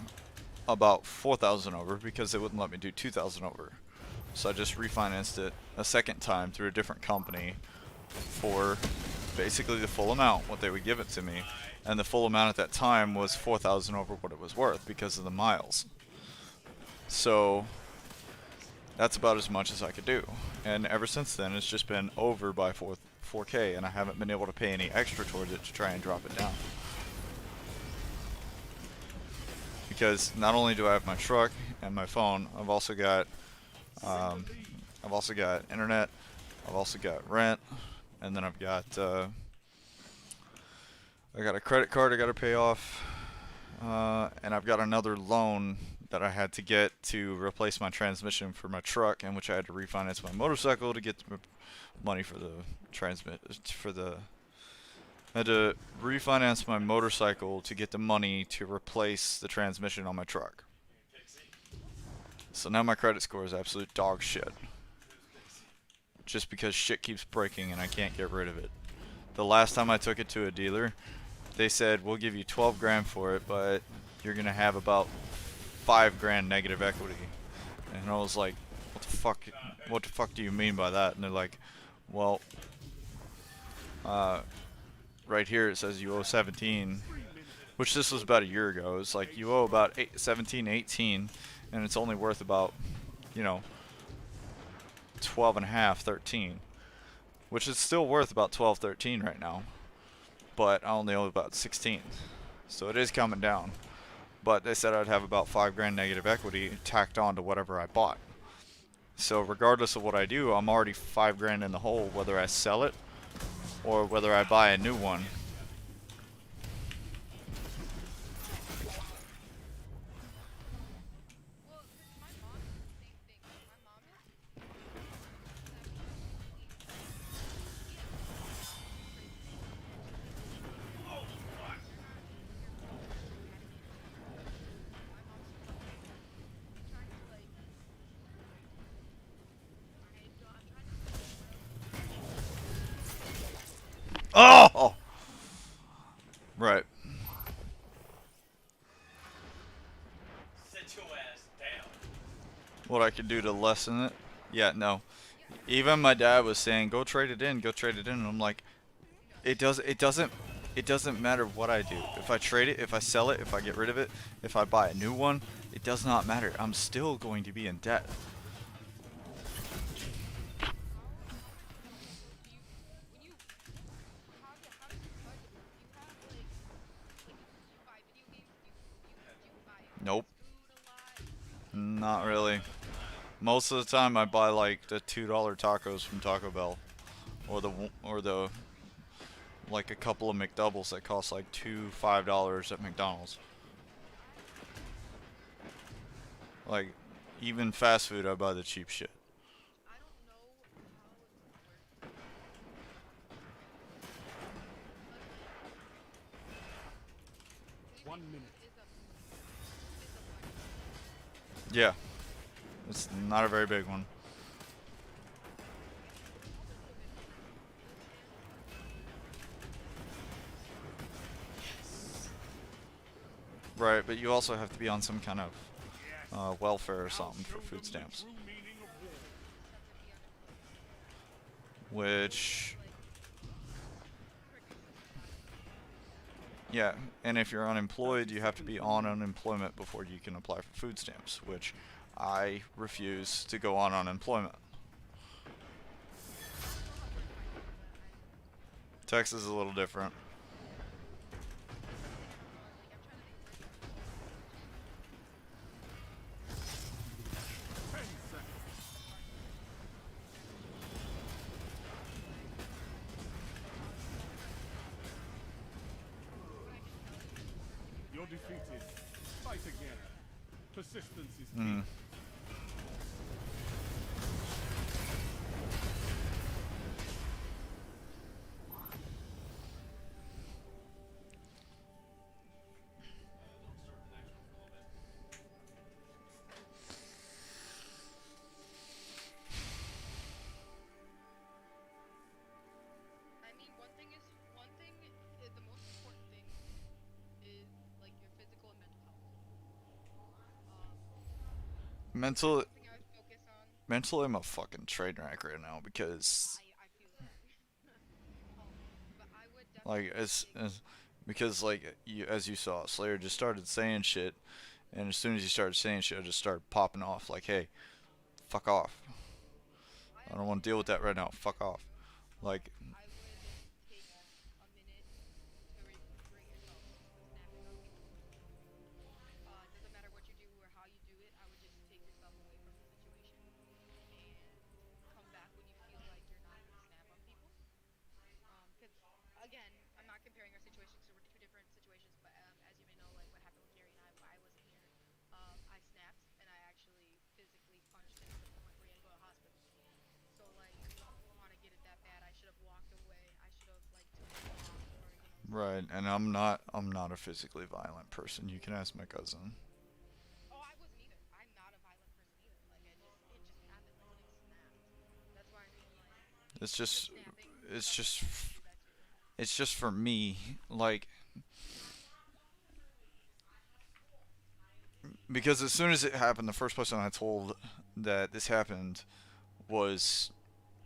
about 4,000 over because they wouldn't let me do 2,000 over. So I just refinanced it a second time through a different company for basically the full amount, what they would give it to me. And the full amount at that time was 4,000 over what it was worth because of the miles. So that's about as much as I could do. And ever since then, it's just been over by 4K, and I haven't been able to pay any extra towards it to try and drop it down. Because not only do I have my truck and my phone, I've also got internet, I've also got rent, and then I got a credit card I got to pay off, and I've got another loan that I had to get to replace my transmission for my truck, and which I had to refinance my motorcycle to get the money for the I had to refinance my motorcycle to get the money to replace the transmission on my truck. So now my credit score is absolute dog shit. Just because shit keeps breaking and I can't get rid of it. The last time I took it to a dealer, they said, we'll give you 12 grand for it, but you're gonna have about 5 grand negative equity. And I was like, what the fuck do you mean by that? And they're like, well, right here it says you owe 17, which this was about a year ago. It's like you owe about 17, 18, and it's only worth about, 12 and a half, 13, which is still worth about 12, 13 right now, but I only owe about 16, so it is coming down. But they said I'd have about 5 grand negative equity tacked on to whatever I bought. So regardless of what I do, I'm already 5 grand in the hole, whether I sell it or whether I buy a new one. Oh! Right. Sit your ass down. What I could do to lessen it? Yeah, no. Yeah. Even my dad was saying, "Go trade it in, go trade it in," and I'm like, No. it doesn't matter what I do. If I trade it, if I sell it, if I get rid of it, if I buy a new one, it does not matter. I'm still going to be in debt. How much money? So do you when you how does your budget work? Do you have like do you buy video games? Do you buy Nope, fast food a lot? not really. Most of the time, I buy like the $2 tacos from Taco Bell, or the like a couple of McDoubles that cost like $5 at McDonald's. Like even fast food, I buy the cheap shit. I don't know how it's gonna work because like1 gaming minute. is a budget. Yeah, it's not a very big one. It's a little bit of a budget. Food stamps Right, but you also have to be on some kind of Yes. welfare or Now something show for food them the stamps. true meaning of war. you just have to be unemployed. Which, Like crickets doesn't fly in the sky. yeah, and if you're unemployed, you have to be on unemployment before you can apply for food stamps, which I refuse to go on unemployment. I don't know how it works by you, but Texas is a little different. I don't know. Like I'm trying to think. Where's my budget? Like 10 seconds. the part that I don't know exactly what it is. Like I'll try to think. What I can tell you to give you an You're idea. defeated. Fight again. Persistence is key. Mm. I mean, the most important thing is like your physical and mental health. Um, that's Mental, something I would focus on. mentally, I'm a fucking train wreck right now because, I feel that. But I would like, definitely take. because like you, as you saw, Slayer just started saying shit, and as soon as he started saying shit, I just started popping off. Like, hey, fuck off. I I don't want to understand deal with that. that right now. I Fuck really off. do. Like, I would take a minute to bring yourself to snapping on people. It doesn't matter what you do or how you do it. I would just take yourself away from the situation and come back when you feel like you're not gonna snap on people. Because again, I'm not comparing our situations because we're two different situations. But as you may know, like what happened with Gary and I wasn't here. I snapped and I actually physically punched him to the point where he had to go to the hospital. So like, I don't want to get it that bad. I should have walked away. I should have like took him off or something right, like and that. I'm not a physically violent person. You can ask my cousin. Oh, I wasn't either. I'm not a violent person either. Like it just happened. Like when I snapped. That's why I mean like It's the just, snapping. it's Other just, people can do that too. it's just for me. Like, because as soon as it happened, the first person I told that this happened was,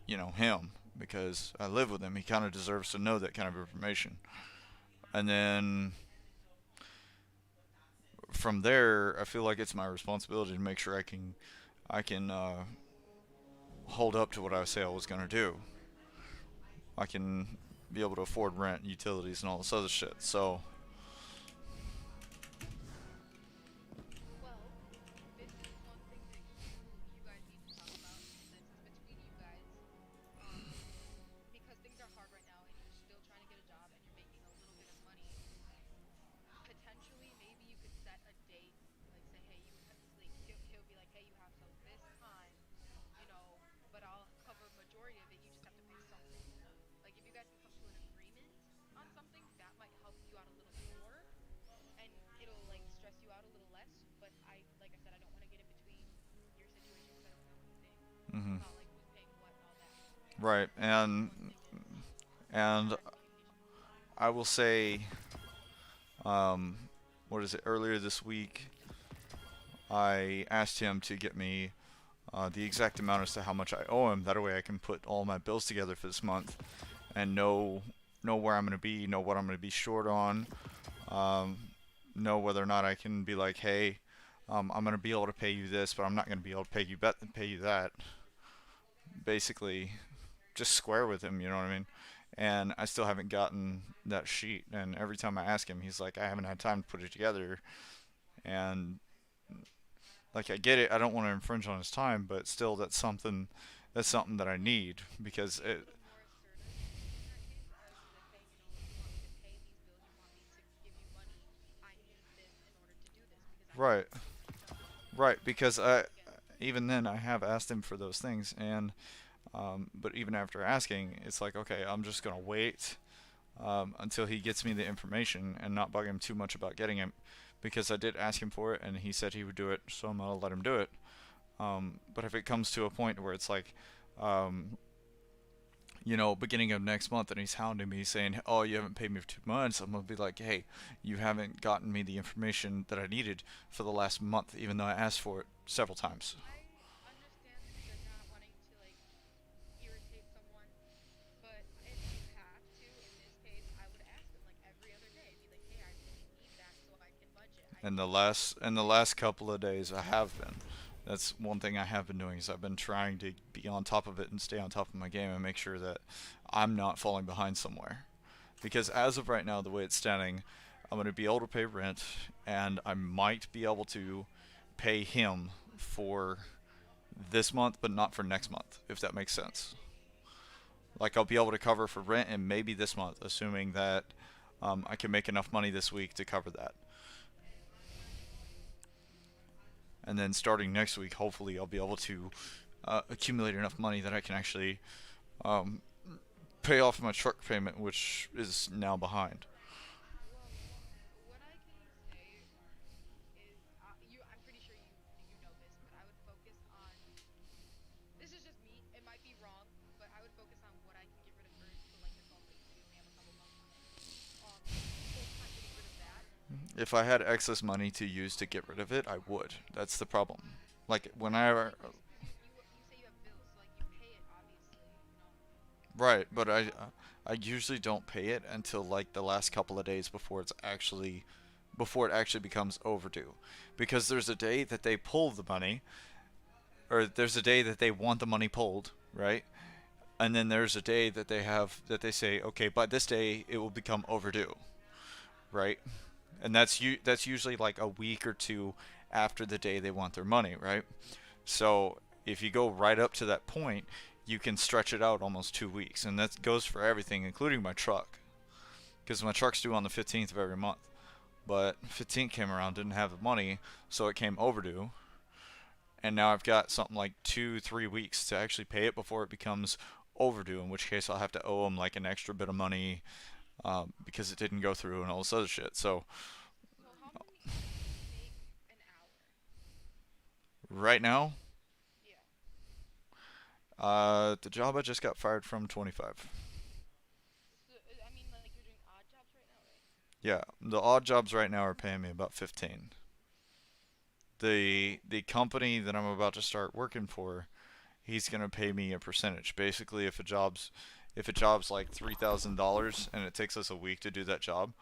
him, because I live with him. He kind of deserves to know that kind of information. And then from there, I feel like it's my responsibility to make sure I can hold up to what I say I was gonna do. I can be able to afford rent, utilities, and all this other shit. So, Well, this is one thing that you guys need to talk about, and this is between you guys. Um, because things are hard right now, and you're still trying to get a job, and you're making a little bit of money. Potentially, maybe you could set a date, like say, hey, like he'll be like, hey, you have till this time, but I'll cover majority of it. You just have to pay something. Like if you guys can come to an agreement on something, that might help you out a little more, and it'll like stress you out a little less. But like I said, I don't want to get in between your situation because I don't know anything hmm about like who's paying what and all that. right, So I just want to make sure that and you guys have communication. I will say, um, what is it? Earlier this week, I asked him to get me the exact amount as to how much I owe him. That way, I can put all my bills together for this month and know where I'm gonna be, know what I'm gonna be short on, um, know whether or not I can be like, hey, I'm gonna be able to pay you this, but I'm not gonna be able to pay you that. Basically, just square with him. You know what I mean? And I still haven't gotten that sheet. And every time I ask him, he's like, I haven't had time to put it together. And like, I get it. I don't want to infringe on his time, but still, that's something that I need because A it. little more assertive in that case, be like, hey, you want me to pay these bills, you want me to give you money. I need this in order to do this because I need Right, to get this done. right. Because I Again, even then I have asked him for those things, and but even after asking, it's like, okay, I'm just gonna wait until he gets me the information and not bug him too much about getting it, because I did ask him for it and he said he would do it, so I'm gonna let him do it. But if it comes to a point where it's like, um, beginning of next month, and he's hounding me saying, "Oh, you haven't paid me for 2 months," I'm gonna be like, "Hey, you haven't gotten me the information that I needed for the last month, even though I asked for it several times." I understand like not wanting to like irritate someone, but if you have to, in this case, I would ask them like every other day, be like, hey, I really need that so I can budget. I And the need that last and the last couple of days, I have been. That's one thing I have been doing is I've been trying to be on top of it and stay on top of my game and make sure that I'm not falling behind somewhere. Because as of right now, the way it's standing, I'm going to be able to pay rent, and I might be able to pay him for this month, but not for next month, if that makes sense. Like, I'll be able to cover for rent and maybe this month, assuming that I can make enough money this week to cover that. And then starting next week, hopefully, I'll be able to accumulate enough money that I can actually um, pay off my truck payment, which is now behind. well, what I can say is I'm pretty sure you know this, but I would focus on this is just me. It might be wrong, but I would focus on what I can get rid of first. So like this home lease, we only have a couple months on it. Focus on getting rid of that. If I had excess money to use to get rid of it, I would. That's the problem. Like when I Like you say you have bills, so like you pay it obviously. right, but I usually don't pay it until like the last couple of days before it actually becomes overdue, because there's a day that they pull the money, or there's a day that they want the money pulled, right? And then there's a day that they say, okay, by this day it will become overdue, right? And that's usually like a week or two after the day they want their money, right? So if you go right up to that point, you can stretch it out almost 2 weeks, and that goes for everything, including my truck, because my truck's due on the 15th of every month. But 15th came around, didn't have the money, so it came overdue, and now I've got something like 2, 3 weeks to actually pay it before it becomes overdue. In which case, I'll have to owe them like an extra bit of money because it didn't go through and all this other shit. So So how much do you make an hour? right now, Yeah. the job I just got fired from, 25. So I mean, like you're doing odd jobs right now, right? Yeah, the odd jobs right now are paying me about 15. The company that I'm about to start working for, he's gonna pay me a percentage. Basically, if a job's like $3,000 and it takes us a week to do that job,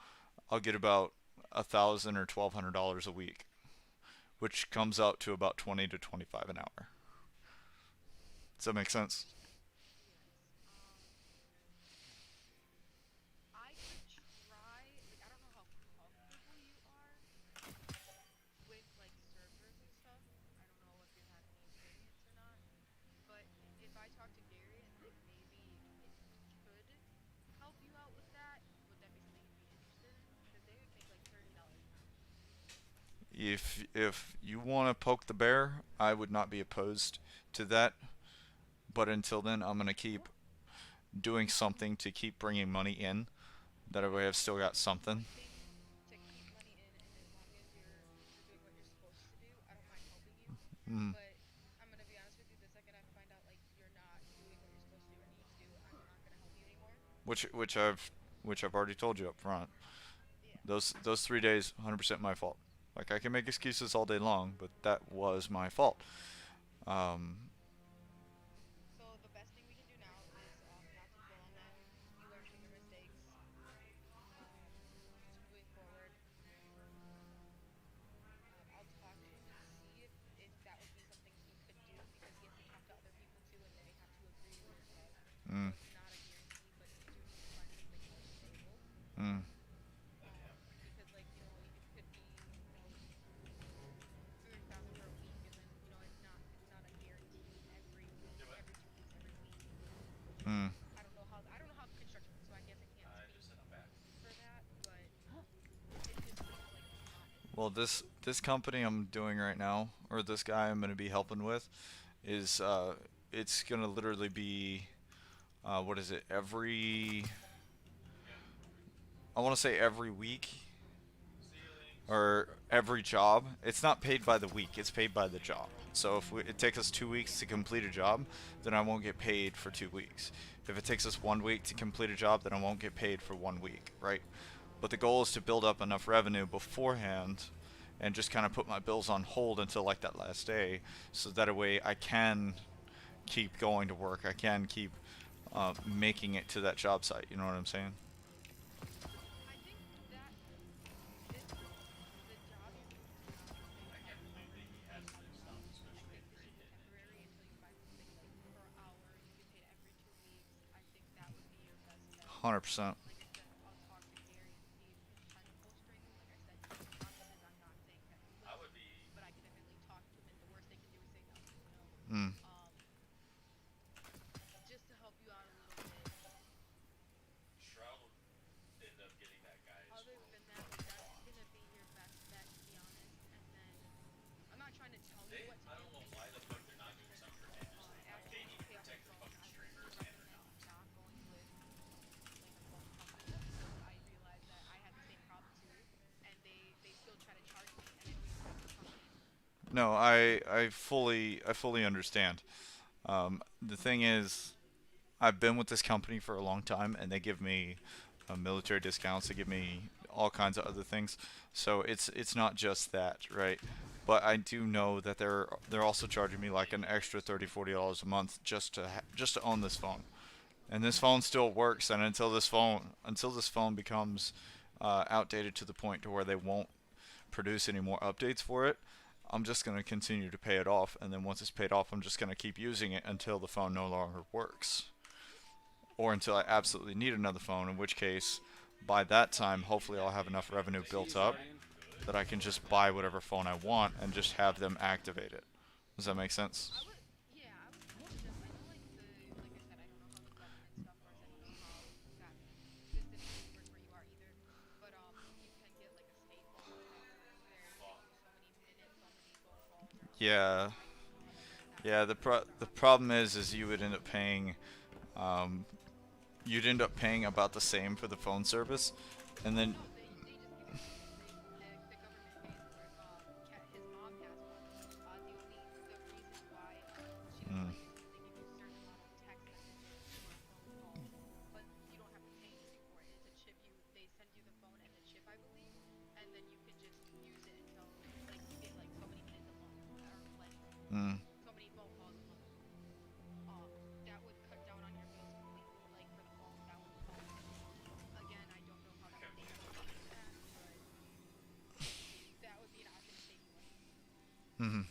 I'll get about 1,000 or $1,200 a week, which comes out to about 20 to 25 an hour. Does that make sense? Yes. I could try. Like, I don't know how comfortable you are with like servers and stuff. I don't know if you've had any experience or not. But if I talk to Gary and like maybe it could help you out with that, would that be something you'd be interested in? Because they would make like $30 an hour. If you want to poke the bear, I would not be opposed to that. But until then, I'm gonna keep doing something to keep bringing money in. That way, I've still got something. Something to keep money in, and as long as you're doing what you're supposed to do, I don't mind helping you. Mm. But I'm gonna be honest with you, the second I find out like you're not doing what you're supposed to or need to do, I'm not gonna help you anymore. Which I've which I've already told you up front. Yeah. Those 3 days, 100% my fault. Like I can make excuses all day long, but that was my fault. Um, So the best thing we can do now is not to dwell on that. You learn from your mistakes. Moving forward, I'll talk to him and see if that would be something he could do because he has to talk to other people too and they have to agree with it. Okay, so mm, it's not a guarantee, but you do need to find something more stable. mm, Because like it could be 3,000 for a week, and then it's not a guaranteed every week, every 2 weeks, every week. mm. I don't know how the construction works, so I guess I can't I speak just said I'm back. for that, but it just seems like monotonous. Well, this company I'm doing right now, or this guy I'm gonna be helping with, is it's gonna literally be what is it? I want to say every week Ceilings. or every job. It's not paid by the week; it's paid by the job. So if it takes us 2 weeks to complete a job, then I won't get paid for 2 weeks. If it takes us 1 week to complete a job, then I won't get paid for 1 week, right? But the goal is to build up enough revenue beforehand and just kind of put my bills on hold until like that last day so that way I can keep going to work. I can keep making it to that job site. You know what I'm saying? I think that this the job you're going to now is a I can't believe temporary that he has this stuff, I especially think after this he should be hit me. temporary until you find something like per hour. You get paid every 2 weeks. I think that would be your best bet. 100%. Like I said, I'll talk to Gary and see if we can try to pull strings. Like I said, no promises. I'm not saying that we I will, would be but I can definitely talk to him, and the worst they can do is say no. Mm. Um, just to help you out a little bit. Shroud would end up getting that guy's Other world than that, like that's gone. gonna be your best bet, to be honest. And then I'm not trying to tell you They what to I do. don't know why the fuck they're not doing something for ninjas. Like After they you need to pay off the protect their phone, fucking I would streamers and their recommend knobs. not going with like a phone company because I realized that I had the same problem too, and they still try to charge me, and I don't even have the company. No, I fully understand. The thing is, I've been with this company for a long time, and they give me military discounts. They give me all kinds of other things. So it's not just that, right? But I do know that they're also charging me like an extra 30 to $40 a month just to own this phone. And this phone still works. And until this phone becomes outdated to the point to where they won't produce any more updates for it, I'm just going to continue to pay it off. And then once it's paid off, I'm just going to keep using it until the phone no longer works or until I absolutely need another phone, in which case, by that time, hopefully I'll have enough revenue built up that I can just buy whatever phone I want and just have them activate it. Does that make sense? Yeah, I would suggest. I know like I said, I don't know how the government stuff works. I don't know how that specifically works where you are either, but you can get like a state phone plan where it gives you so many minutes, so many phone calls or so much Yeah, data. I don't know if that yeah. works for your The company. problem is you would end up paying, um, you'd end up paying about the same for the phone service, and then No, they just give you the phone. The government pays for it. His mom has one. The reason why she doesn't mm, like it is because they give you a certain amount of text messages or phone calls, but you don't have to pay anything for it. It's a chip. They send you the phone and the chip, I believe, and then you can just use it until like you get like so many minutes a month or like mm, so many phone calls a month. That would cut down on your bills completely. Like for the phone, that would help. Again, I don't know how I that can't would believe affect those you guys in are that, doing this. but that would be an option to save you money mm,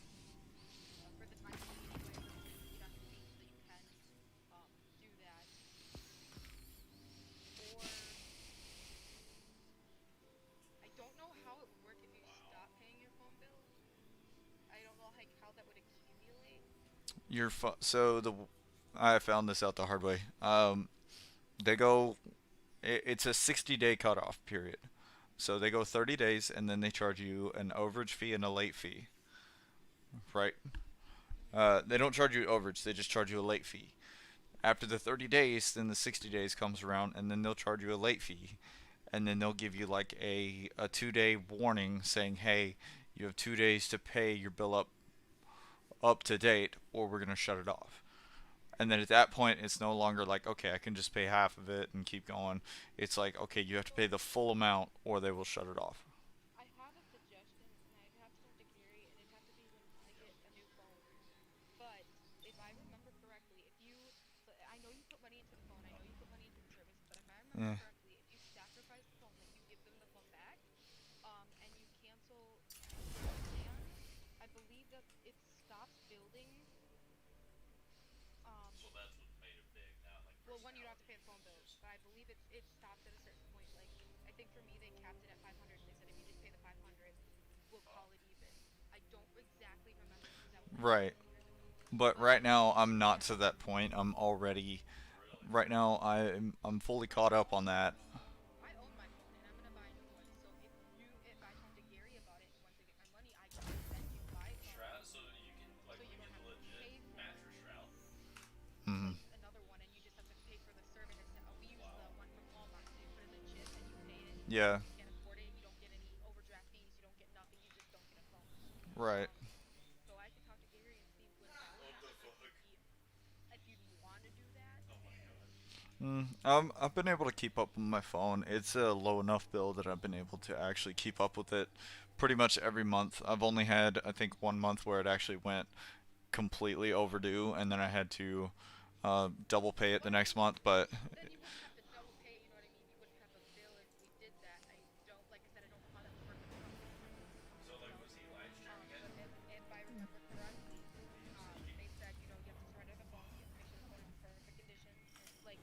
for the time being, anyways, until you get on your feet, so you can do that. Or I don't know how it would work if you stop paying your phone bills. I don't know like how that would accumulate. so the I found this out the hard way. They go. It's a 60-day cutoff period. So they go 30 days and then they charge you an overage fee and a late fee, right? They don't charge you overage, they just charge you a late fee. After the 30 days, then the 60 days comes around and then they'll charge you a late fee. And then they'll give you like a 2 day warning saying, hey, you have 2 days to pay your bill up to date or we're going to shut it off. And then at that point, it's no longer like, okay, I can just pay half of it and keep going. It's like, okay, you have to pay the full amount or they will shut it off. I have a suggestion, and I'd have to talk to Gary, and it'd have to be when I get a new phone. But if I remember correctly, if you, so I know you put money into the phone, I know you put money into the service, but if I remember Yeah. correctly, if you sacrifice the phone, like you give them the phone back, and you cancel your plan, I believe that it stops building. Um, So that's what made it big, not like well, one, you don't have to personality pay the phone bill, issues. but I believe it stops at a certain point. Like I think for me, they capped it at 500, and they said if you just pay the 500, we'll call it even. I don't exactly remember because that was like Right. 2 years ago. But But right now, I'm not yeah, to that point. I'm already. Really? Right now, I'm fully caught up on that. I own my phone and I'm gonna buy a new one. So if I talk to Gary about it and once I get my money, I can send you my phone Shroud, so you can, like, so we you don't get have the to legit pay for it. mattress shroud. Hmm. Like another one, and you just have to pay for the service. We use the Wow. one from Walmart, so you put in the chip and you pay it. And Yeah. if you can't afford it, you don't get any overdraft fees. You don't get nothing. You just don't get a phone. Right. Um, so I could talk to Gary and see what that would What have the to be fuck? if you'd want to do that. Oh my god. I've been able to keep up with my phone. It's a low enough bill that I've been able to actually keep up with it pretty much every month. I've only had, I think, 1 month where it actually went completely overdue, and then I had to double pay it the Well, next month. But then you wouldn't have to double pay. You know what I mean? You wouldn't have a bill if we did that. I don't, like I said, I don't know how that would work with the company. So, You like, know, was he live streaming it? but if I remember correctly, He can, they said, you know, you have to surrender the phone. You have to make sure the phone is in perfect condition, like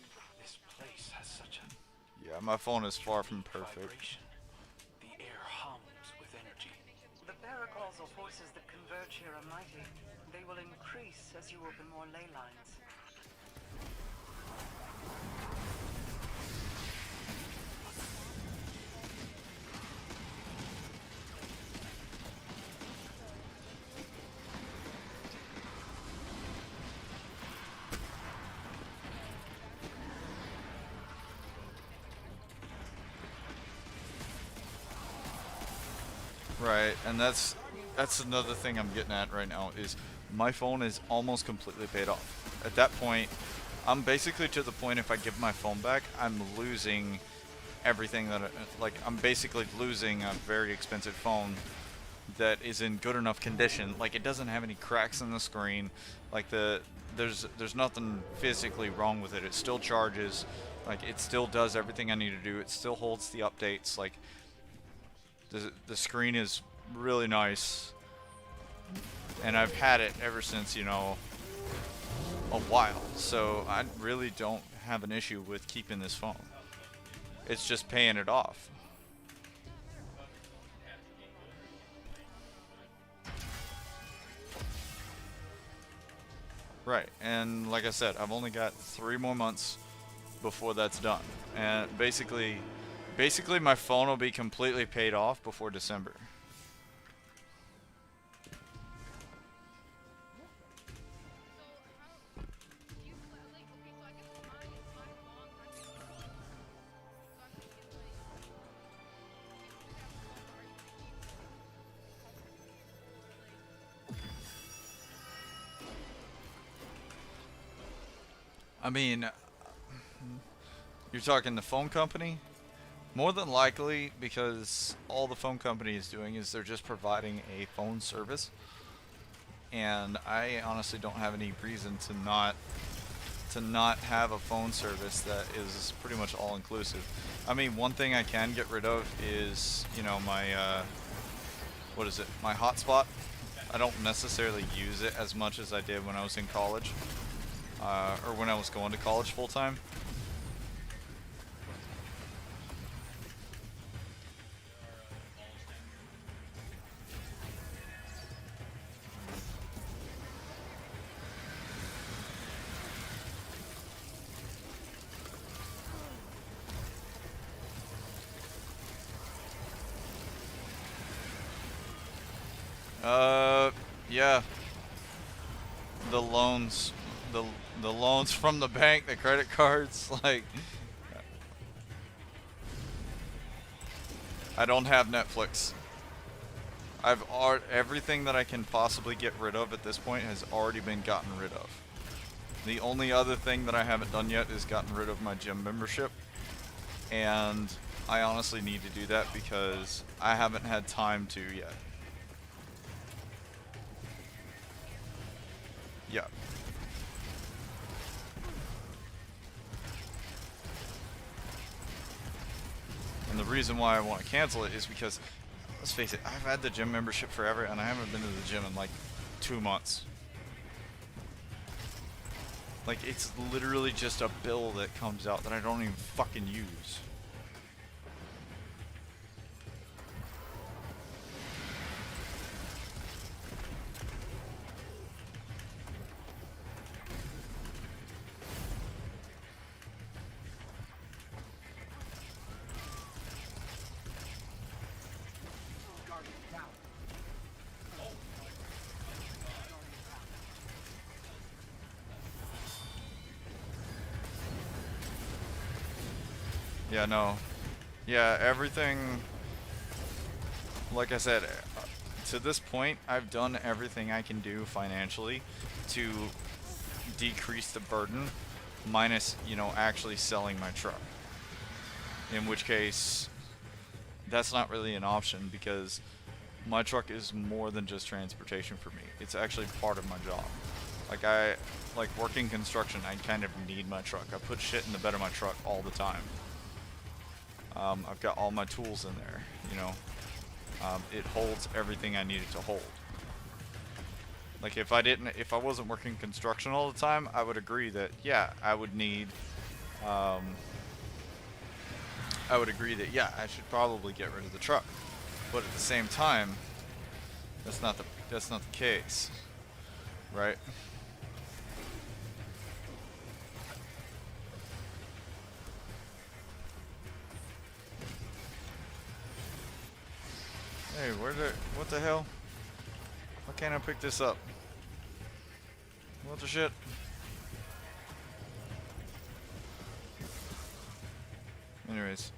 usable, This not place broken, has whatever. such a yeah, my phone is far from unique perfect. vibration. The I air know, hums with but they energy. have to make sure the The screen's in perfect paracausal condition. forces that converge here are mighty. They will increase as you open more ley It's not lines. cracked. So I went through it and I fixed it. So that's what I'm gonna do. If I get my phone back, Right, and that's another thing I'm getting at right now is my phone is almost completely paid off. At that point, I'm basically to the point if I give my phone back, I'm losing everything that like I'm basically losing a very expensive phone that is in good enough condition. Like it doesn't have any cracks in the screen. Like there's nothing physically wrong with it. It still charges. Like it still does everything I need to do. It still holds the updates. Like the screen is really nice, and I've had it ever since a while. So I really don't have an issue with keeping this phone. It's just paying it off. it's not a matter of keeping the phone. I want it to be phenomenal. Like Right, and like I said, I've only got 3 more months before that's done, and basically my phone will be completely paid off before December. so how do you like? Okay, so I guess my long I'm getting older, so I'm thinking like if you have a phone, are you gonna keep like covering it or like? I mean, you're talking the phone company? More than likely, because all the phone company is doing is they're just providing a phone service, and I honestly don't have any reason to not have a phone service that is pretty much all inclusive. I mean, one thing I can get rid of is my what is it? My hotspot. I don't necessarily use it as much as I did when I was in college, or when I was going to college full time. Yeah, the loans, the the loans from the bank, the credit cards, like I don't have Netflix. Everything that I can possibly get rid of at this point has already been gotten rid of. The only other thing that I haven't done yet is gotten rid of my gym membership. And I honestly need to do that because I haven't had time to yet. Yeah. And the reason why I want to cancel it is because, let's face it, I've had the gym membership forever and I haven't been to the gym in like 2 months. Like, it's literally just a bill that comes out that I don't even fucking use. Yeah, no. Yeah, everything, like I said, to this point, I've done everything I can do financially to decrease the burden, minus, you know, actually selling my truck. In which case, that's not really an option because my truck is more than just transportation for me. It's actually part of my job. Like working construction, I kind of need my truck. I put shit in the bed of my truck all the time. I've got all my tools in there, you know. It holds everything I need it to hold. Like if I wasn't working construction all the time, I would agree that, yeah, I would agree that, yeah, I should probably get rid of the truck. But at the same time, that's not the case, right? Hey, what the hell? Why can't I pick this up? What the shit? Anyways.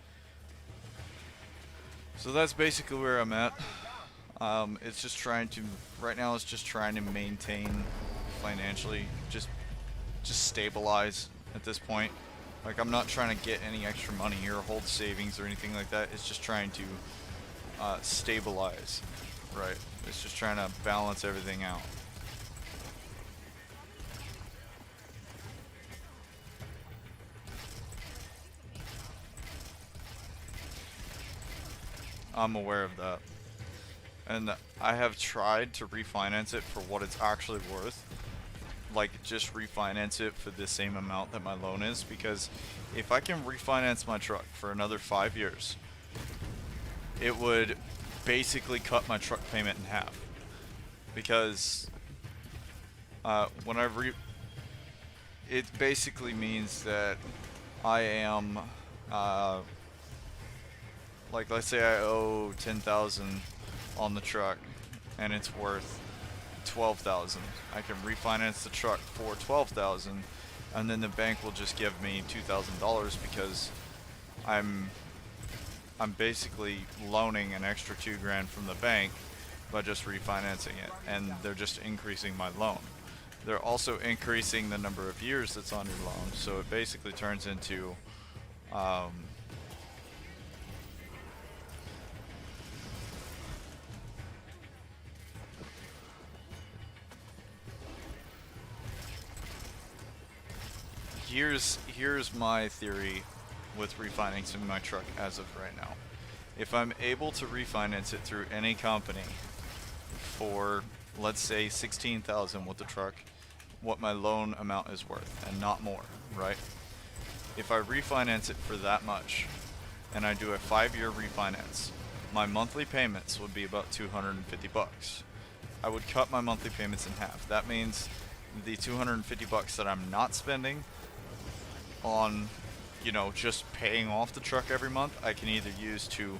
So that's basically where I'm at. It's just right now it's just trying to maintain financially, just stabilize at this point. Like I'm not trying to get any extra money or hold savings or anything like that. It's just trying to stabilize, right? It's just trying to balance everything out. I'm aware of that. And I have tried to refinance it for what it's actually worth. Like, just refinance it for the same amount that my loan is. Because if I can refinance my truck for another 5 years, it would basically cut my truck payment in half. Because when it basically means that I am like, let's say I owe 10,000 on the truck and it's worth 12,000. I can refinance the truck for 12,000 and then the bank will just give me $2,000 because I'm basically loaning an extra $2,000 from the bank by just refinancing it, and they're just increasing my loan. They're also increasing the number of years that's on your loan, so it basically turns into here's my theory with refinancing my truck as of right now. If I'm able to refinance it through any company for, let's say, 16,000 with the truck, what my loan amount is worth, and not more, right? If I refinance it for that much, and I do a 5-year refinance, my monthly payments would be about 250 bucks. I would cut my monthly payments in half. That means the 250 bucks that I'm not spending on, you know, just paying off the truck every month, I can either use to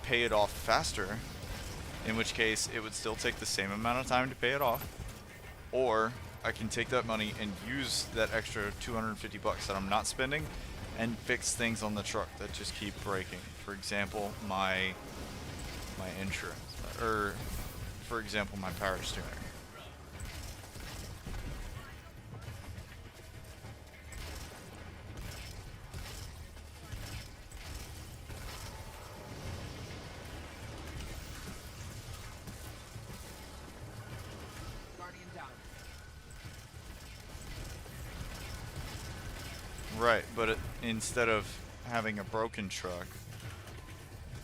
pay it off faster, in which case it would still take the same amount of time to pay it off, or I can take that money and use that extra 250 bucks that I'm not spending and fix things on the truck that just keep breaking. For example, my insurance, or for example, my power steering. Right, but instead of having a broken truck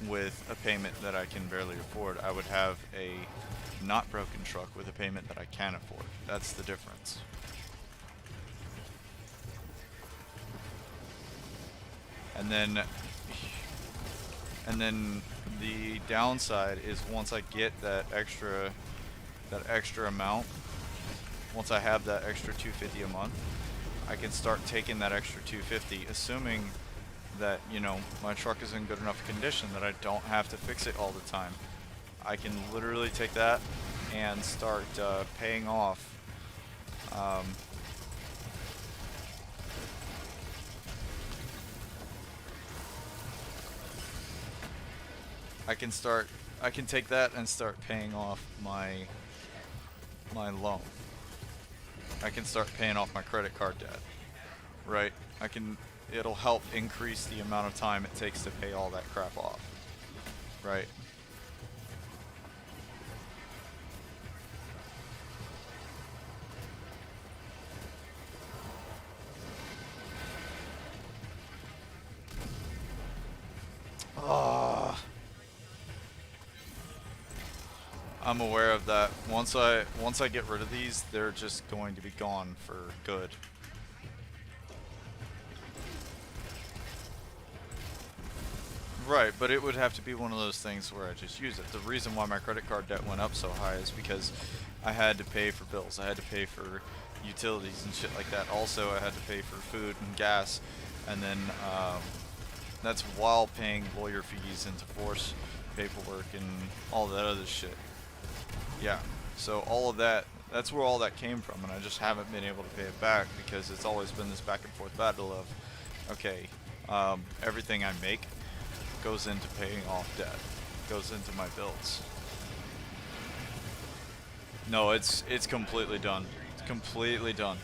with a payment that I can barely afford, I would have a not broken truck with a payment that I can afford. That's the difference. And then the downside is once I get that extra amount, once I have that extra 250 a month, I can start taking that extra 250, assuming that, you know, my truck is in good enough condition that I don't have to fix it all the time. I can literally take that and start paying off I can take that and start paying off my loan. I can start paying off my credit card debt. Right? It'll help increase the amount of time it takes to pay all that crap off. Right? I'm aware of that. Once I get rid of these, they're just going to be gone for good. Right, but it would have to be one of those things where I just use it. The reason why my credit card debt went up so high is because I had to pay for bills. I had to pay for utilities and shit like that. Also, I had to pay for food and gas, and then that's while paying lawyer fees and divorce paperwork and all that other shit. Yeah, so all of that, that's where all that came from, and I just haven't been able to pay it back because it's always been this back and forth battle of, okay, everything I make goes into paying off debt, goes into my bills. No, it's completely done. It's completely done.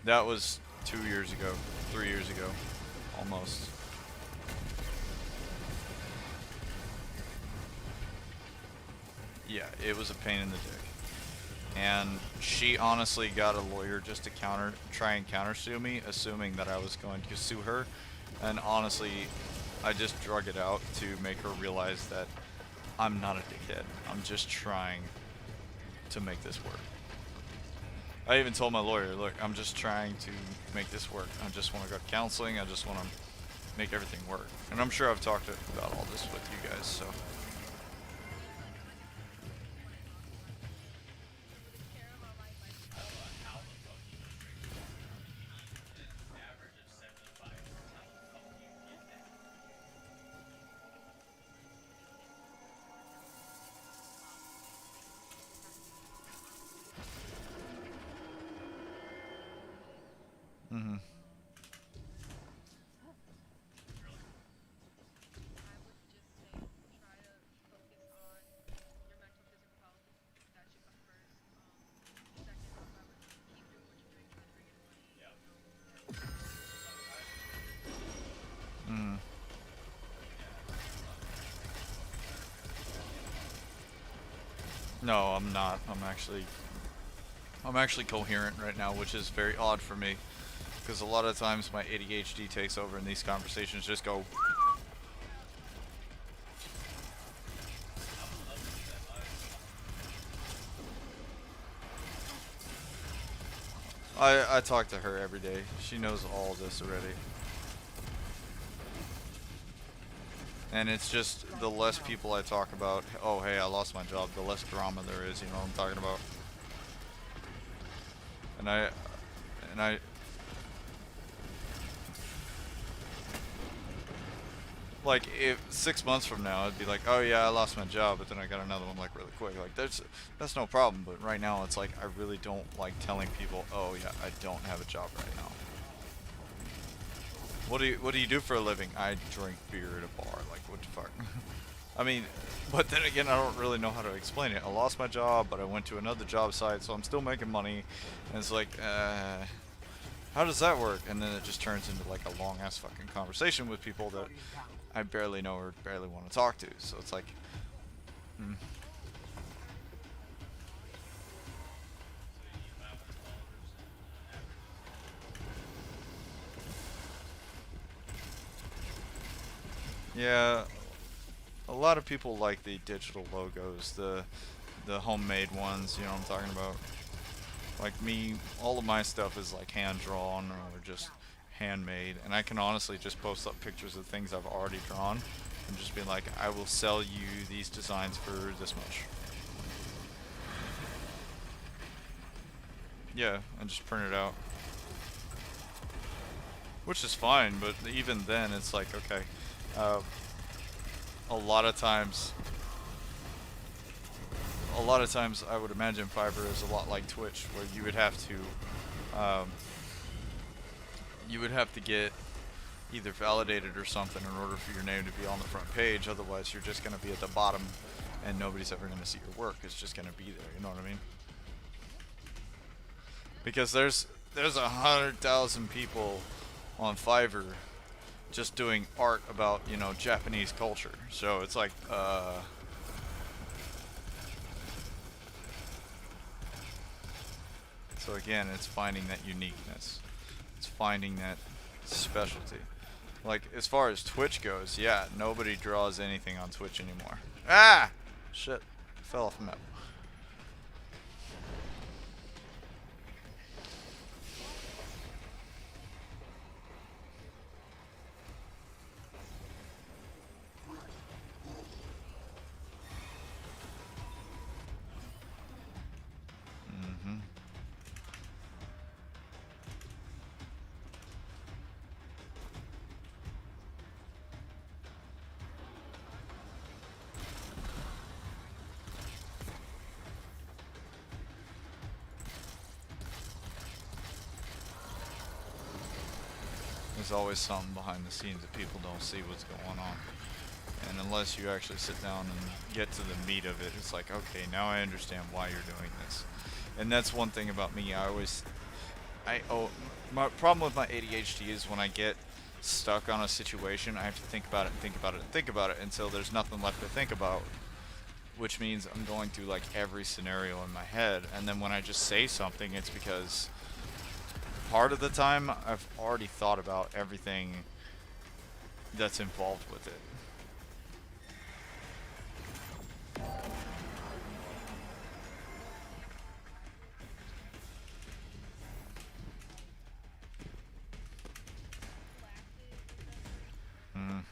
That was 2 years ago, 3 years ago, almost. Yeah, it was a pain in the dick. And she honestly got a lawyer just to try and counter sue me, assuming that I was going to sue her. And honestly, I just drug it out to make her realize that I'm not a dickhead. I'm just trying to make this work. I even told my lawyer, look, I'm just trying to make this work. I just want to go to counseling. I just want to make everything work. And I'm sure I've talked about all this with you guys, so. Average of 75. How the fuck do you get that? Mm-hmm. I would just say try to focus on your mental, physical health. That should come first. Second off, I would keep doing what you're doing, try to bring in money. Yeah. You know, that's Mm. No, I'm not. I'm actually coherent right now, which is very odd for me, because a lot of times my ADHD takes over and these conversations just go. I talk to her every day. She knows all this already. And it's just the less people I talk about, oh hey, I lost my job, the less drama there is, you know what I'm talking about? And I like, if 6 months from now I'd be like, oh yeah, I lost my job, but then I got another one like really quick. Like that's no problem, but right now it's like I really don't like telling people, oh yeah, I don't have a job right now. What do you do for a living? I drink beer at a bar. Like, what the fuck? I mean, but then again, I don't really know how to explain it. I lost my job, but I went to another job site, so I'm still making money. And it's like, how does that work? And then it just turns into like a long ass fucking conversation with people that I barely know or barely want to talk to. So it's like, Yeah, a lot of people like the digital logos, the homemade ones, you know what I'm talking about. Like me, all of my stuff is like hand drawn or just handmade, and I can honestly just post up pictures of things I've already drawn and just be like, I will sell you these designs for this much. Yeah, and just print it out. Which is fine, but even then it's like, okay, uh, a lot of times I would imagine Fiverr is a lot like Twitch, where um, you would have to get either validated or something in order for your name to be on the front page. Otherwise, you're just going to be at the bottom, and nobody's ever going to see your work. It's just going to be there. You know what I mean? Because there's 100,000 people on Fiverr just doing art about, you know, Japanese culture. So it's like, so again, it's finding that uniqueness. It's finding that specialty. Like, as far as Twitch goes, yeah, nobody draws anything on Twitch anymore. Ah! Shit. Fell off the map. Mm-hmm. There's always something behind the scenes that people don't see what's going on. And unless you actually sit down and get to the meat of it, it's like, okay, now I understand why you're doing this. And that's one thing about me. My problem with my ADHD is when I get stuck on a situation, I have to think about it and think about it and think about it until there's nothing left to think about. Which means I'm going through like every scenario in my head. And then when I just say something, it's because part of the time I've already thought about everything that's involved with it. Mm.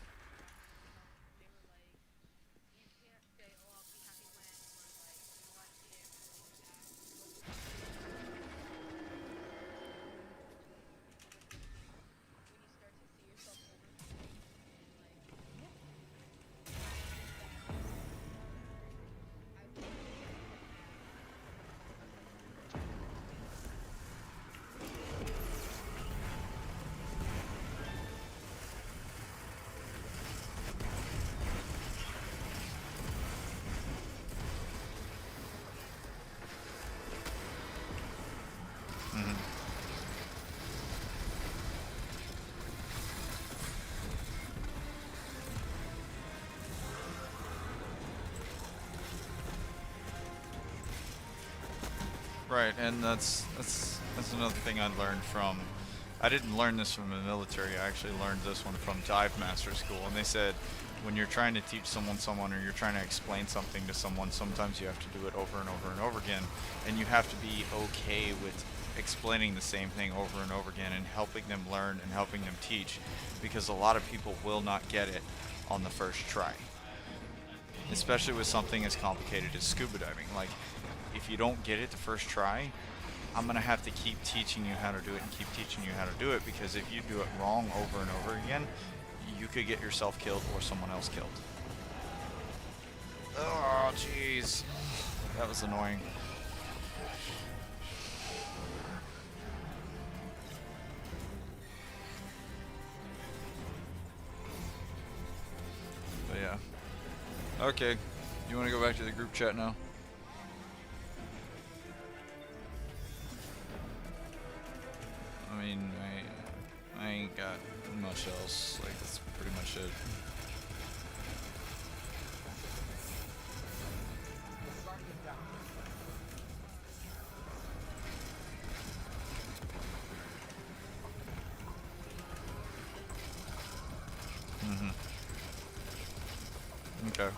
Mhm. Right, and that's another thing I learned from. I didn't learn this from the military. I actually learned this one from Dive Master School, and they said when you're trying to teach someone or you're trying to explain something to someone, sometimes you have to do it over and over and over again, and you have to be okay with explaining the same thing over and over again and helping them learn and helping them teach, because a lot of people will not get it on the first try, especially with something as complicated as scuba diving. Like, if you don't get it the first try, I'm gonna have to keep teaching you how to do it and keep teaching you how to do it, because if you do it wrong over and over again, you could get yourself killed or someone else killed. Oh, jeez. That was annoying. But yeah. Okay. You wanna go back to the group chat now? I mean, I ain't got much else. Like, that's pretty much it. Mhm. Okay.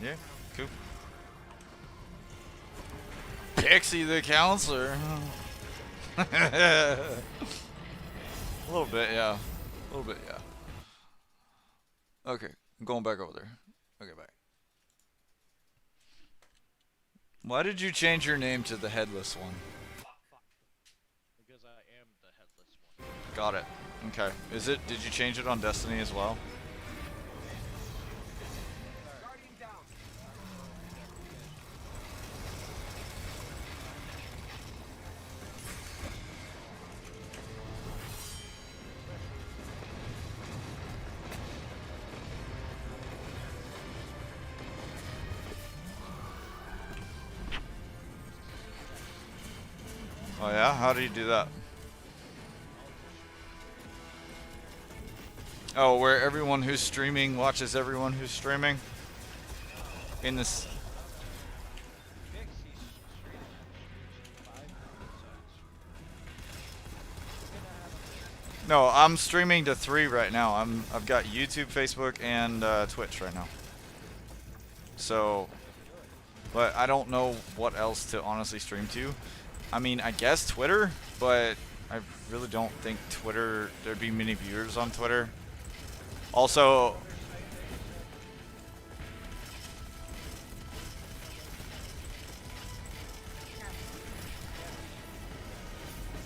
Yeah, cool. Pixie the counselor. A little bit, yeah. A little bit, yeah. Okay, I'm going back over there. Okay, bye. Why did you change your name to the headless one? Because I am the headless one. Got it. Okay. Is it? Did you change it on Destiny as well? Oh yeah? How do you do that? Oh, where everyone who's streaming watches everyone who's streaming? In this. Pixie's streaming at 5 minutes on stream. No, I'm streaming to 3 right now. I've got YouTube, Facebook, and Twitch right now. So, but I don't know what else to honestly stream to. I mean, I guess Twitter, but I really don't think Twitter, there'd be many viewers on Twitter. Also,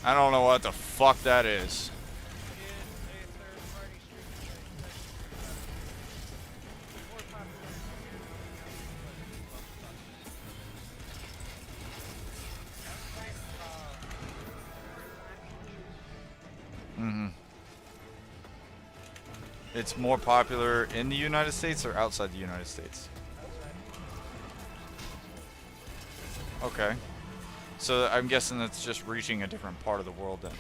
I don't know what the fuck that is. Mm-hmm. It's more popular in the United States or outside the United States? Okay. So I'm guessing that's just reaching a different part of the world then.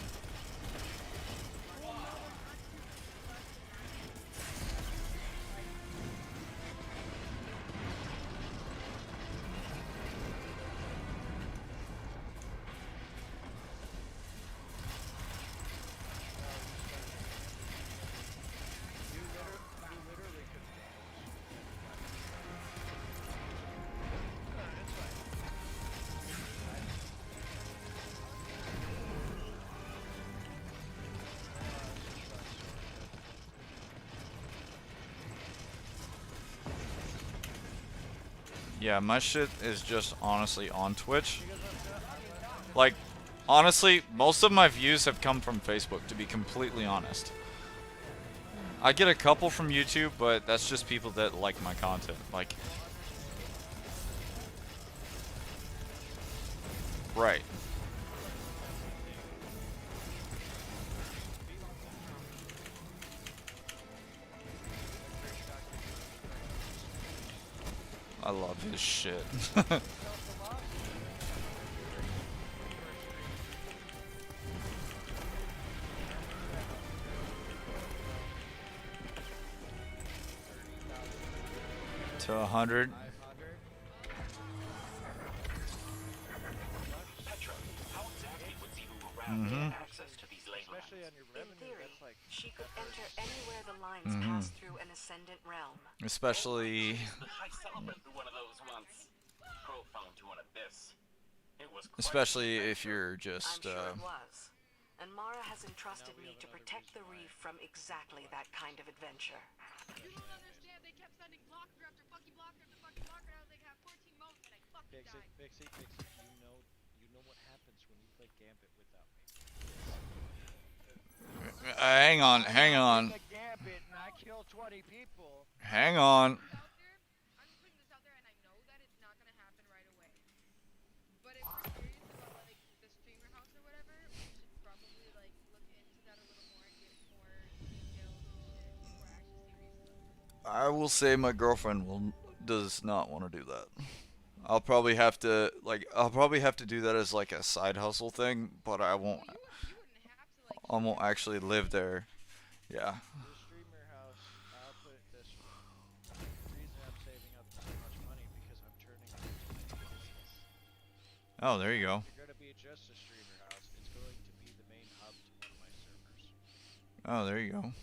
Yeah, my shit is just honestly on Twitch. Like, honestly, most of my views have come from Facebook, to be completely honest. I get a couple from YouTube, but that's just people that like my content. Like, right. I love his shit. To 100. Mm-hmm. Especially on your revenue, that's like She could enter anywhere the lines pass through an ascendant realm. Especially. I celebrated one of those once. Crow found you on abyss. It was quite Especially an if you're just. I'm sure it was. And Mara has entrusted me to protect the reef from exactly that kind of adventure. You don't understand. They kept sending blocker after fucking blocker after fucking blocker. I was like, have 14 modes and I fucking died. Pixie, you know what happens when you play Gambit without me. Hang on, hang on. Gambit and I kill 20 people. Hang on. I'm just putting this out there, and I know that it's not gonna happen right away. But if we're serious about like the streamer house or whatever, we should probably like look into that a little more and get more details and shit before actually serious about it. I will say my girlfriend does not want to do that. I'll probably have to do that as like a side hustle thing, but I won't. You wouldn't have to like. I won't actually live there. Yeah. The streamer house, I'll put it this way. The reason I'm saving up so much money because I'm turning it into my business. Oh, there you go. It's going to be just a streamer house. It's going to be the main hub to one of my servers. Oh, there you go.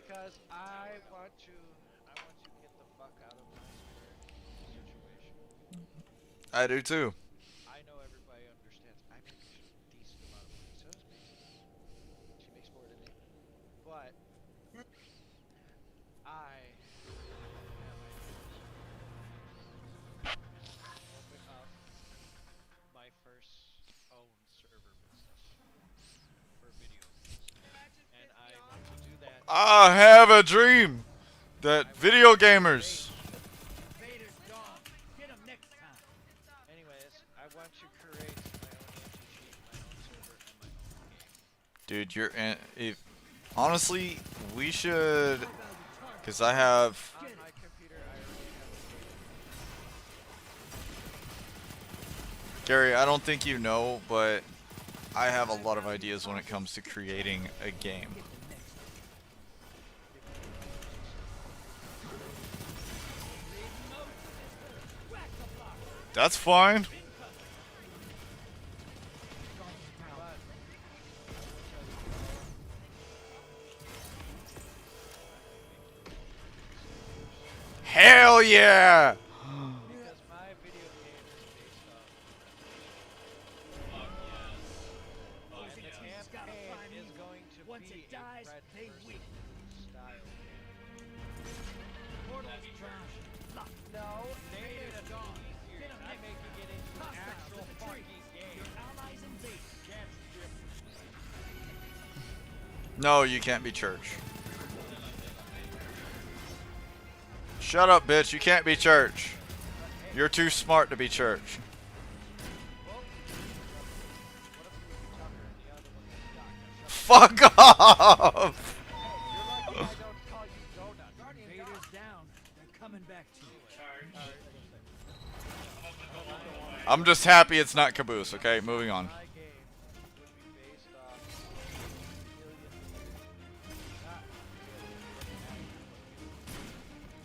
Because I want to get the fuck out of my current situation. I do too. I know everybody understands. I make a decent amount of money. So does Macy. She makes more than me. But I have ideas. Open up my first own server business for video games. And I want to do that. I have a dream that video gamers. Vader's gone. Get him next time. Anyways, I want to create my own anti-cheat, my own server, and my own game. Dude, if honestly, we should, cause I have. On my computer, I already have a game. Gary, I don't think you know, but I have a lot of ideas when it comes to creating a game. That's fine. Hell yeah! Because my video game is based off. And the campaign is going to be a Red Person style game. No, they made it easier. I'm making it into an actual fucking game. No, you can't be church. Shut up, bitch. You can't be church. You're too smart to be church. Fuck off! You're lucky I don't call you Donut. Vader's down. They're coming back to you. I'm just happy it's not Caboose, okay? Moving on. My game would be based off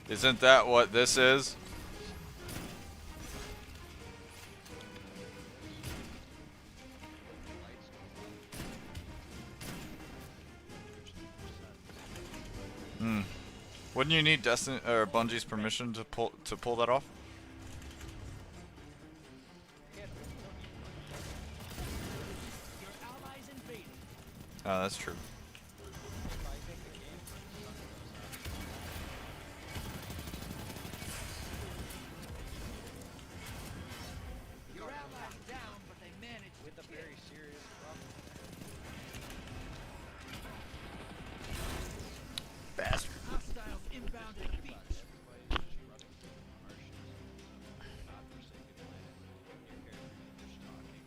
Isn't that what this is? Wouldn't you need Destiny or Bungie's permission to pull that off? Oh, that's true. Your allies down, but they managed with a very serious problem. Bastard. hostiles inbound at the beach. Everybody's just running through the marshes. Not forsaken land. Your character just talking.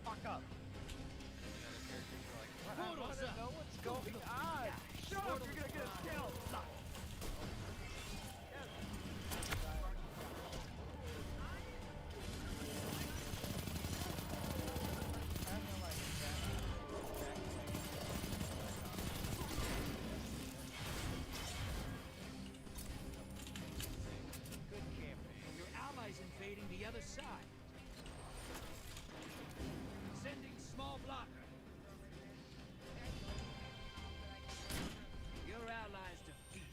Fuck up. And the other characters are like, what? I wanna know what's going on. Shut up, you're gonna get a kill. Good campaign. Your allies invading the other side. Sending small blocker. Your allies defeated.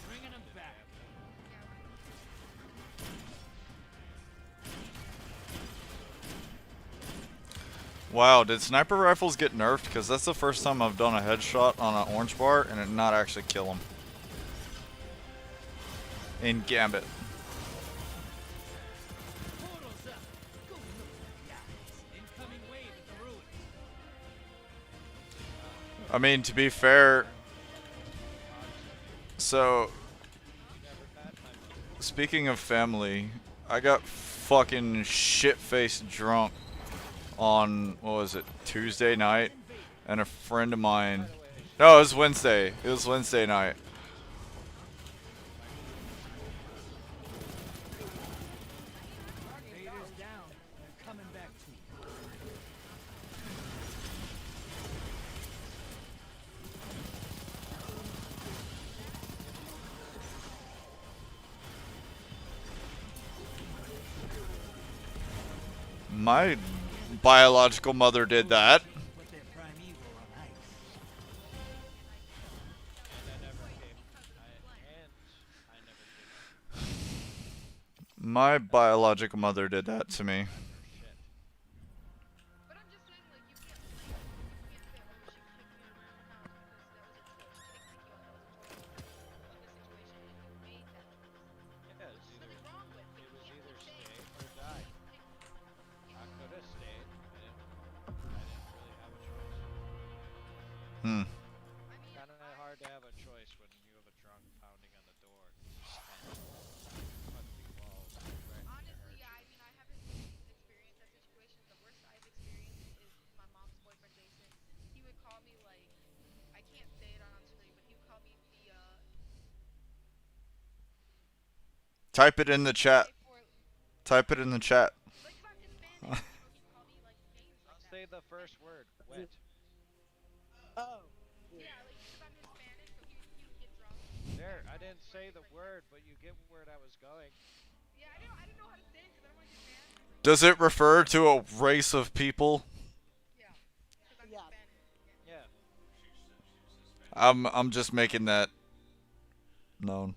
Bringing them back. Wow, did sniper rifles get nerfed? Because that's the first time I've done a headshot on an orange bar and it not actually kill him. In Gambit. Portals up. Go look at the eyes. Incoming wave at the ruins. I mean, to be fair, so speaking of family, I got fucking shit-faced drunk on, what was it, Tuesday night, and a friend of mine, no, it was Wednesday night. Vader's down. They're coming back to you. My biological mother did that. Put their primeval on ice. My biological mother did that to me. Shit. But I'm just saying, like, you can't blame her. You can't say, oh, she kicked me out of her own house because that was a choice. She didn't kick you out, that was a choice of the situation, and you made that choice. Yeah, it's There's either nothing wrong with, but it you was can't either keep saying, stay oh, or she die. kicked me. I could have stayed. I didn't really have a choice. Hmm. I mean, Kind of hard to have a choice when you have a drunk pounding on the door and ugly walls threatening to honestly, hurt yeah, you. I mean, I haven't really experienced that situation. The worst I've experienced is my mom's boyfriend, Jason. He would call me, like, I can't say it on stream, but he would call me the, Type it in the chat. say for, Type it in the chat. like, 'cause I'm Hispanic, you know, he'd call me, like, names like I'll that. say the first word, wet. Oh. Yeah, like, 'cause I'm Hispanic, so he would get drunk. There, I didn't say the word, but you get where I was going. Yeah, I didn't know how to say it because I don't want to get mad. Does it refer to a race of people? Yeah, because I'm Yes. Hispanic. Yeah. Yeah. I'm just making that known.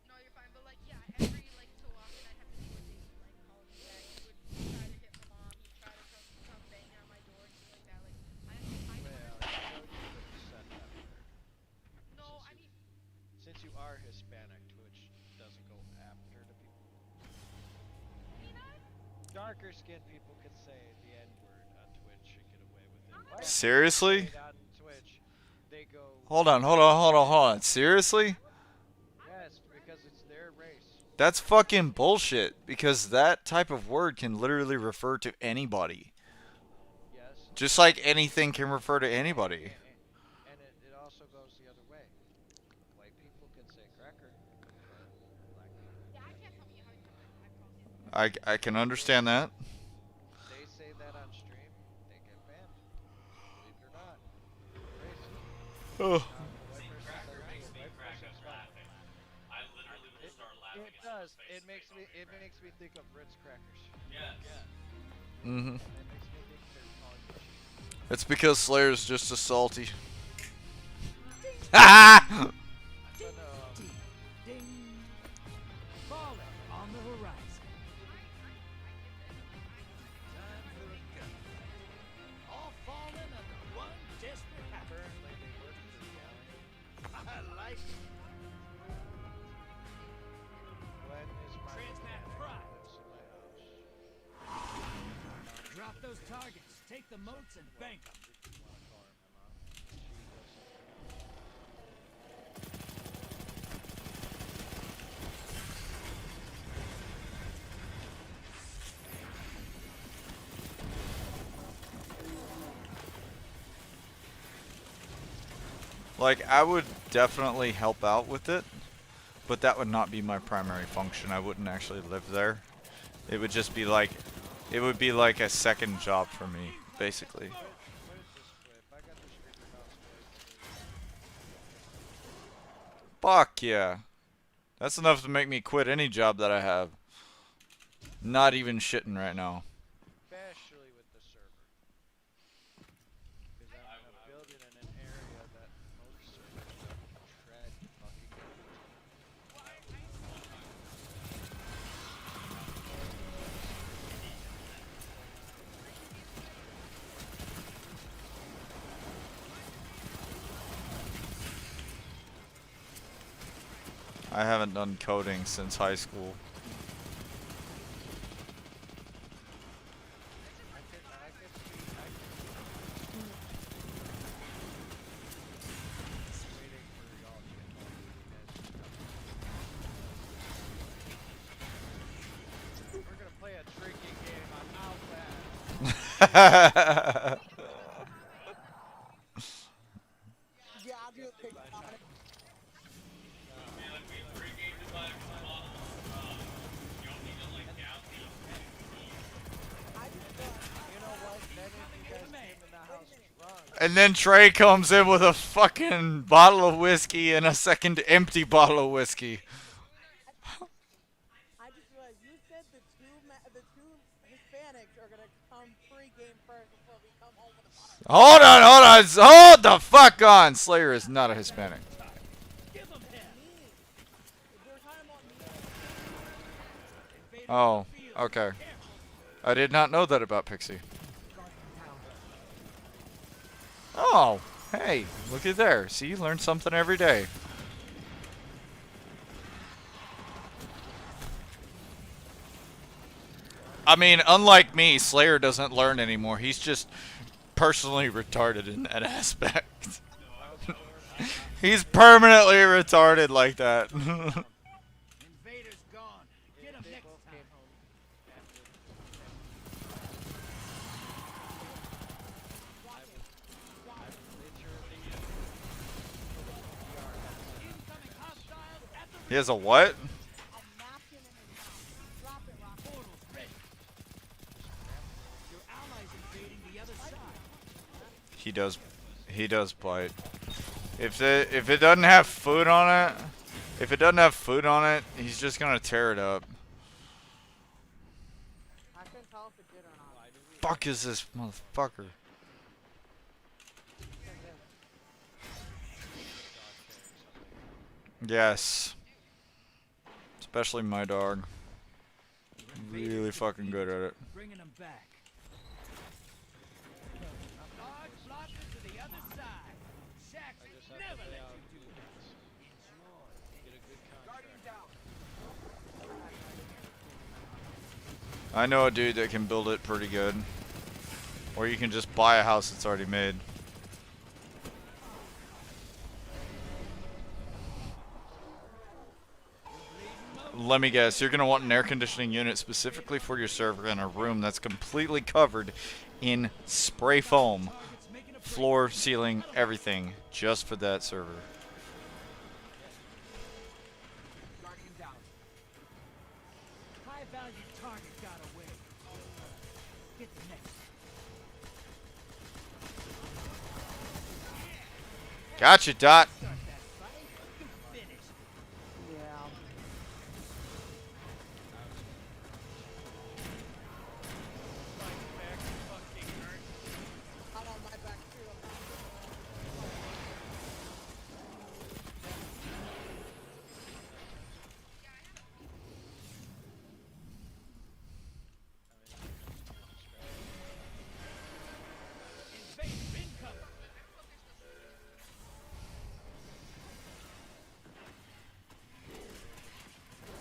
No, you're fine. But like, yeah, every like so often I'd have to deal with Jason like calling me that. He would try to hit my mom. He'd try to come banging on my door, anything like that. Like, I kind of Well, understand. you could have said that word. No, I mean, Since you are Hispanic, Twitch doesn't go after the people. Darker skinned people can say the N word on Twitch and get away with it. White people Seriously? say it on Twitch, they go. Hold on. Seriously? Yes, because it's their race. That's fucking bullshit. Because that type of word can literally refer to anybody. Yes. Just like anything can refer to anybody. And it also goes the other way. White people can say cracker, but black people yeah, I can't. can't tell me how many times I've called him. I can understand that. They say that on stream, they get banned. Believe it or not. Racist. Oh. Now, if a white person says it to a white person, it's fine. laughing. I literally will start laughing It at someone's does. face It makes me think of Ritz crackers. Yes. Mm-hmm. It makes me think they're calling you cheap. It's because Slayer's just as salty. Ha! But Ding. Falling on the horizon. Time for a gun. All falling under one desperate act. apparently they work for reality. I like it. Glenn is my Transmat mechanic, Prime. lives in my house. Drop those targets. Take the moats and bank them. If you want to call her my mom. She doesn't. Like, I would definitely help out with it, but that would not be my primary function. I wouldn't actually live there. It would just be like, it would be like a second job for me, basically. Put it this way, if I got the streamer house voice, Fuck yeah. That's enough to make me quit any job that I have. Not even shitting right now. especially with the server. Because I'm in a building in an area that most servers don't tread fucking into. I haven't done coding since high school. Waiting for y'all to get home. You guys are coming. We're gonna play a drinking game on Outlast. Yeah, I'll do it quick. I just You know what? Many of you guys came in the house drunk. And then Trey comes in with a fucking bottle of whiskey and a second empty bottle of whiskey. I just realized you said the two Hispanics are gonna come pre-game first before we come home with a bottle. Hold the fuck on. Slayer is not a Hispanic. Give them hell. Me. If we're talking about me, Oh, okay. I did not know that about Pixie. Oh, hey, look at there. See, you learn something every day. I mean, unlike me, Slayer doesn't learn anymore. He's just personally retarded in that aspect. He's permanently retarded like that. Invader's gone. Get him They next both time. came home after. Incoming hostiles at the He has a what? A napkin in his mouth. Drop it, Rocket. portals ready. Your allies invading the other side. He does bite. If it doesn't have food on it, he's just gonna tear it up. I couldn't tell if it did or not. Fuck is this motherfucker? Yes. Especially my dog. Really fucking good at it. Bringing them back. Large blocker to the other side. Shaq I just have never to lay let out you do defense. Enjoy. Get a good contract. I know a dude that can build it pretty good. Or you can just buy a house that's already made. Let me guess, you're going to want an air conditioning unit specifically for your server in a room that's completely covered in spray foam. Floor, ceiling, everything, just for that server. Guardian down. High value target got away. Get the next. Gotcha, Dot. Start that fight. You finished it. Yeah. I'm on my back too. Invader incoming.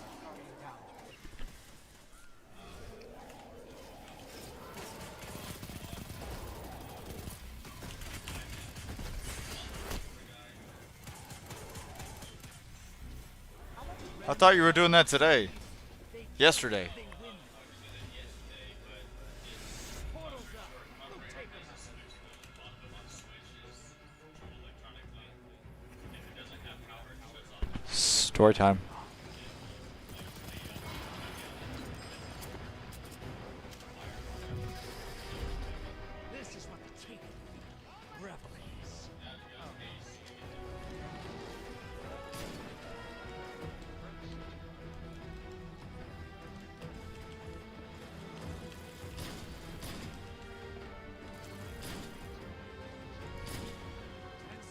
Guardian down. I thought you were doing that today. Yesterday. They win. Portals up. We'll take them out. Story time. This is what the king revelries.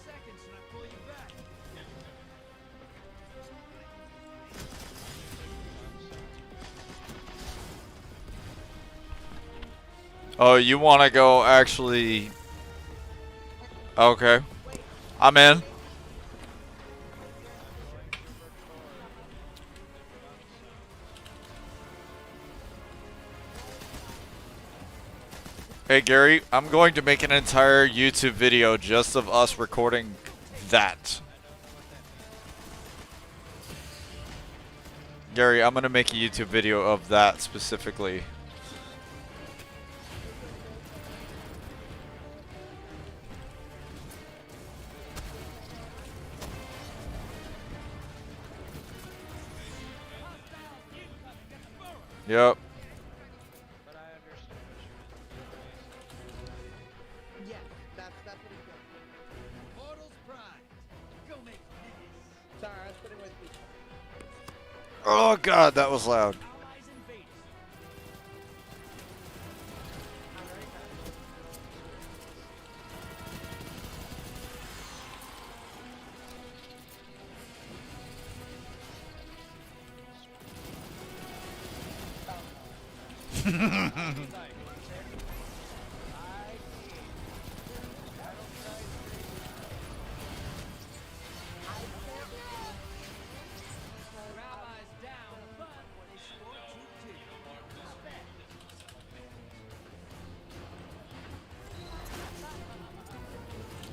Seconds and I pull you back. Oh, you want to go actually... Okay. I'm in. Hey Gary, I'm going to make an entire YouTube video just of us recording that. Gary, I'm going to make a YouTube video of that specifically. Yep. But I understand what you're Yeah, that's what he's doing. Portals prime. Go make minutes. Sorry, I was putting with people. Oh god, that was loud. Allies invaded. I'd be like, check ID. Title size grading. I can't yet. Your allies down, but they scored 2 kills. Respect.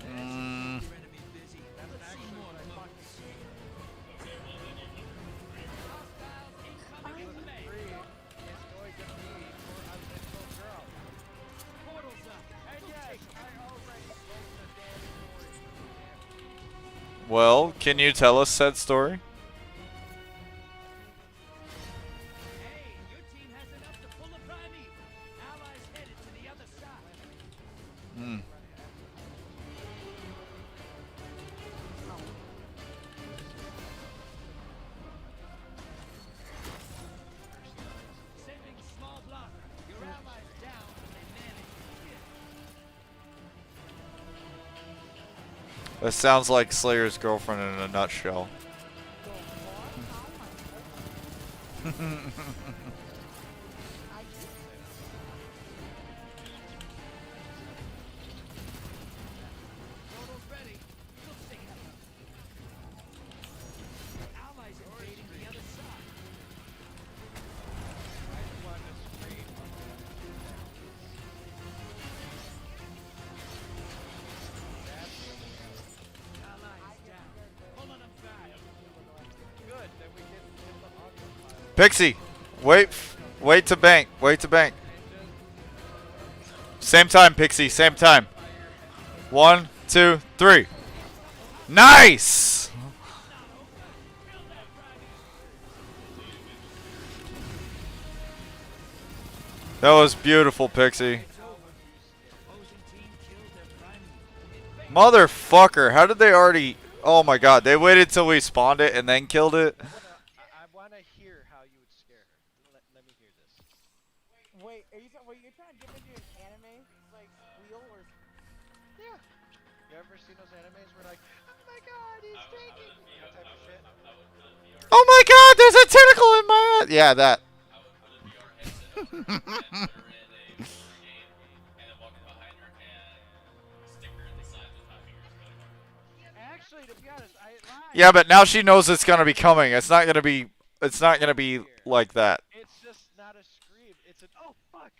Mm, Your enemy busy. Let's see more buckets. Hostiles incoming in the main. Free is going to be for a little girl. Portals up. And yes, I already wrote the damn story. well, can you tell us said story? Hey, your team has enough to pull a primeval. Allies headed to the other side. Hmm. Sending small blocker. Your allies down when they manage to kill. That sounds like Slayer's girlfriend in a nutshell. Portals ready. You'll see. Allies invading the other side. I want to scream. Allies down. Pulling them back. Good, then we can get the audio file. Pixie, wait to bank. Wait to bank. Same time, Pixie. Same time. 1, 2, 3. Nice. That was beautiful, Pixie. Opposing team killed their primeval. Motherfucker, how did they already... Oh my god, they waited till we spawned it and then killed it? I want to hear how you would scare her. Let me hear this. Wait, were you trying to get me to an anime like squeal or? Yeah. You ever seen those animes where like, oh my god, he's taking me, that type of shit? Oh my god, there's a tentacle in my ass! Yeah, that. Actually, to be honest, I lied. Yeah, but now she knows it's gonna be coming. It's not gonna be... It's not gonna be like that. It's just not a scream. It's an oh fuck.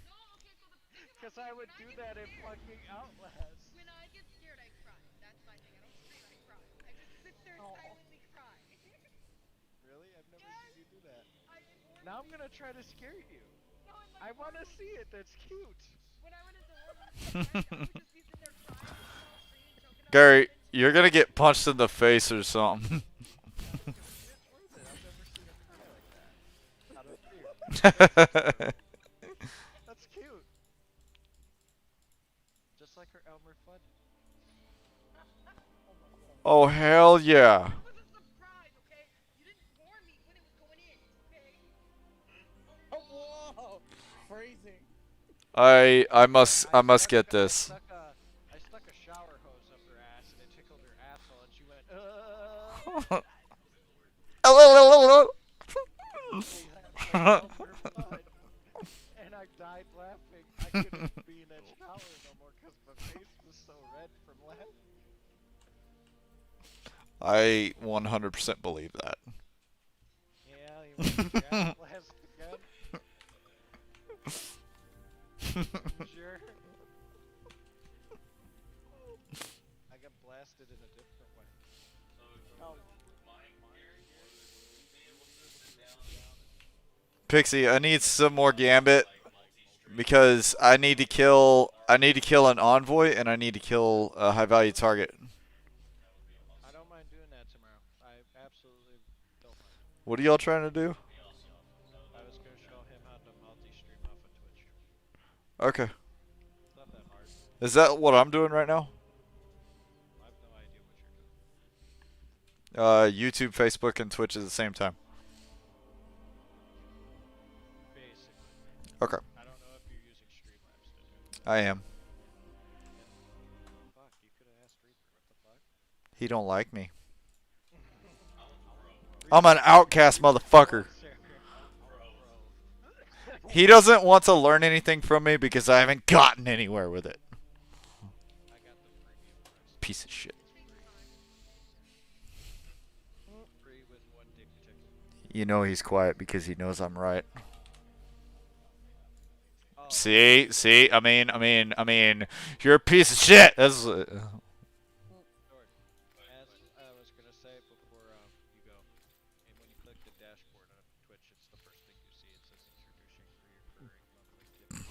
No, okay, so the thing about Because me I is would when do get that in scared- fucking Outlast. When I get scared, I cry. That's my thing. I don't scream, I cry. I just sit there and Oh. silently cry. Really? I've never seen you do that. I in Now I'm gonna try to scare you. no, in I like want to horror see movies- it. That's cute. When I went into horror movies, I would just be sitting there crying, and all screaming, choking up Gary, my head. you're gonna get punched in the face or something. It's worth it. I've never seen her cry like that. Out of fear. That's cute. Just like her Elmer Fudd. Oh, hell yeah. It was a surprise, okay? You didn't warn me when it was going in, okay? Oh, whoa! Freezing. I must stuck- get this. I stuck a shower hose up her ass and it tickled her asshole and she went, and I died laughing. I couldn't be in that shower no more because my face was so red from laughing. I 100% believe that. Yeah, you want to chat last again? Sure. I got blasted in a different way. Pixie, I need some more gambit because I need to kill an envoy and I need to kill a high value target. I don't mind doing that tomorrow. I absolutely don't mind. What are y'all trying to do? I was going to show him how to multi-stream off of Twitch. Okay. It's not that hard. Is that what I'm doing right now? I have no idea what you're doing. YouTube, Facebook, and Twitch at the same time. Basically. Okay. I don't know if you're using Streamlabs to do it. I am. Fuck, you could have asked Reaper. What the fuck? He don't like me. I'm an outcast motherfucker. He doesn't want to learn anything from me because I haven't gotten anywhere with it. I got the freebie one. Piece of shit. Free with one dick tickle. You know he's quiet because he knows I'm right. Oh, See, I mean, you're a piece of shit. That's. Lord. As I was gonna say before you go, and when you click the dashboard on Twitch, it's the first thing you see. It says introducing recurring monthly tips.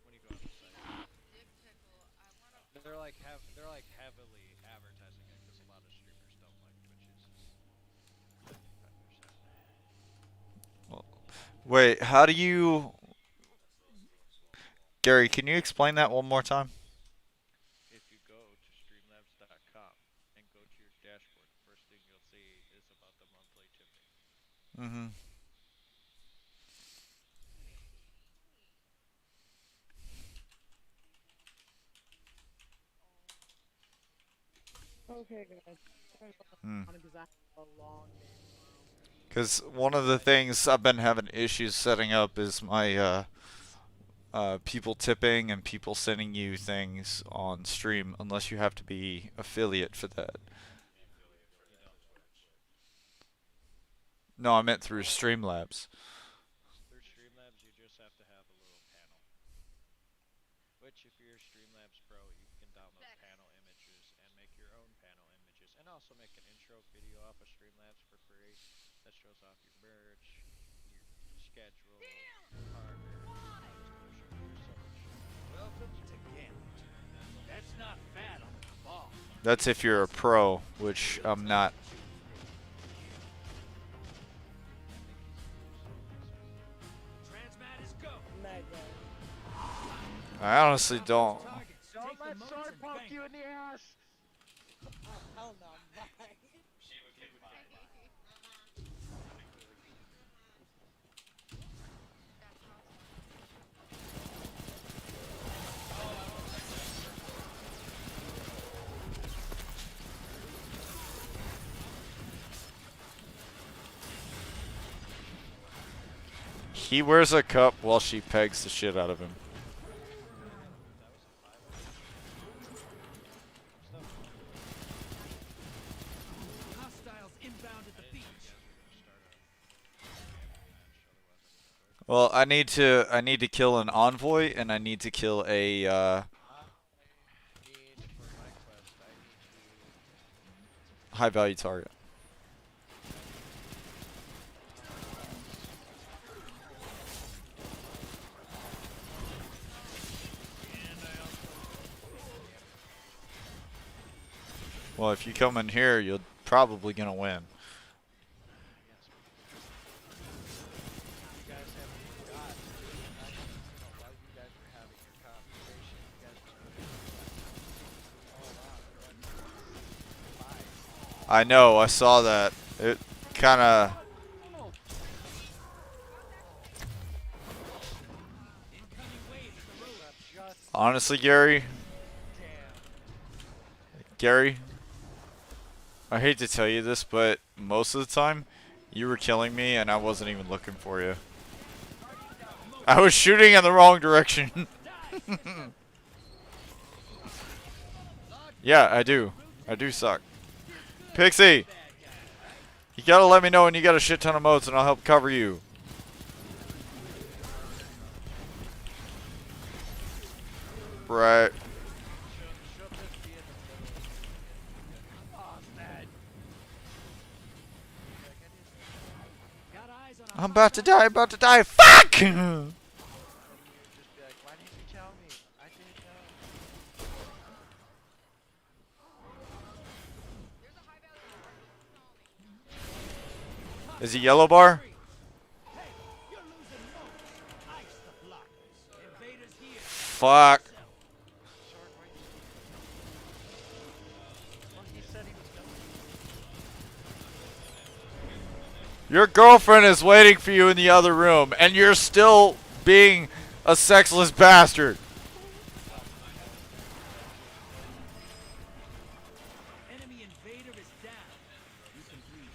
When you go on the site, Dick tickle. I wanna they're like heavily advertising it because a lot of streamers don't like Twitches. 95%. Wait, how do you? Gary, can you explain that one more time? If you go to streamlabs.com and go to your dashboard, the first thing you'll see is about the monthly tipping. Mm-hmm. Okay, guys. Hmm. Because I have a long day tomorrow. Because one of the things I've been having issues setting up is my people tipping and people sending you things on stream unless you have to be affiliate for that. No, I meant through Streamlabs. Through Streamlabs, you just have to have a little panel. Which, if you're Streamlabs Pro, you can download panel images and make your own panel images, and also make an intro video off of Streamlabs for free that shows off your merch, your schedule, partners, so much. Welcome to Gambit. That's not fat on the ball. That's if you're a pro, which I'm not. Transmat is go. Mega. I honestly don't. Targets. Don't Take the let moats sword and poke bang. you in the ass! Oh, hell no. Bye. She would get mine. He wears a cup while she pegs the shit out of him. Hostiles inbound at the beach. Well, I need to kill an envoy and I need to kill a Need for my quest, I need to high value target. Well, if you come in here, you're probably gonna win. you guys haven't forgot. While you guys were having your conversation, you guys were I know, I saw that. It kind of. Honestly, Gary, I hate to tell you this, but most of the time, you were killing me and I wasn't even looking for you. I was shooting in the wrong direction. Yeah, I do. I do suck. Pixie! You gotta let me know when you got a shit ton of motes and I'll help cover you. Right. I'm about to die, Fuck! just be like, why didn't you tell me? I didn't know. There's a high value target. Is he yellow bar? Hey, you're losing moats. Ice the blockers. Invaders here. Fuck. Sword, well, he said he was going. Your girlfriend is waiting for you in the other room, and you're still being a sexless bastard. Enemy invader is down. You can breathe.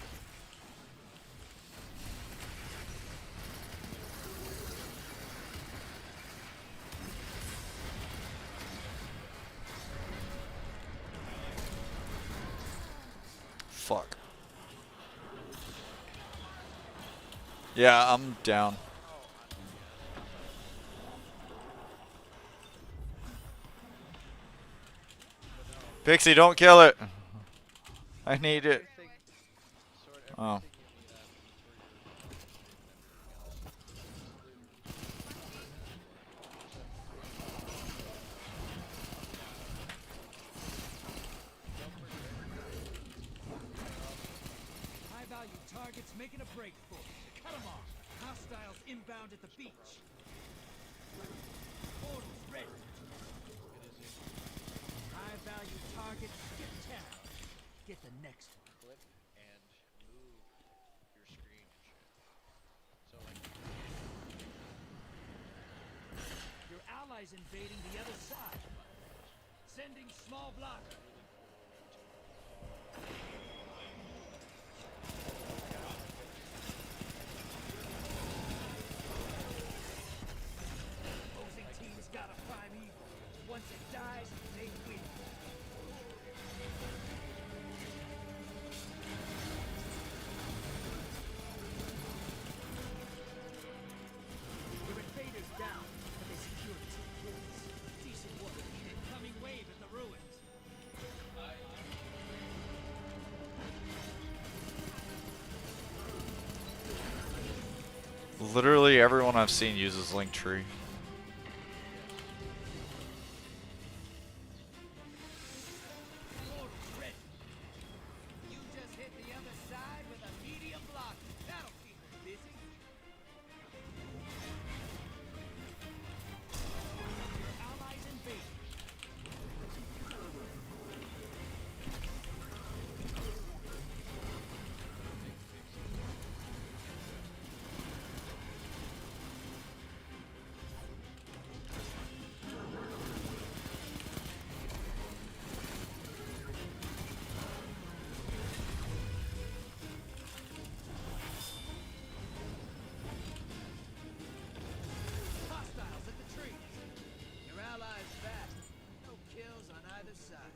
fuck. Yeah, I'm down. Pixie, don't kill it. I need it. Oh. High value targets making a break for it. Cut them off. Hostiles inbound at the beach. Portals ready. High value targets get tapped. Get the next one. Clip and move your screen and shit. So like Your allies invading the other side. Sending small blocker. Opposing team's got a prime evil. Once it dies, they win. Your invaders down, but they secured 2 kills. Decent work. Incoming wave at the ruins. Literally everyone I've seen uses Linktree. Portals ready. You just hit the other side with a medium block. That'll keep them busy. Your allies invading. Hostiles at the trees. Your allies back. No kills on either side.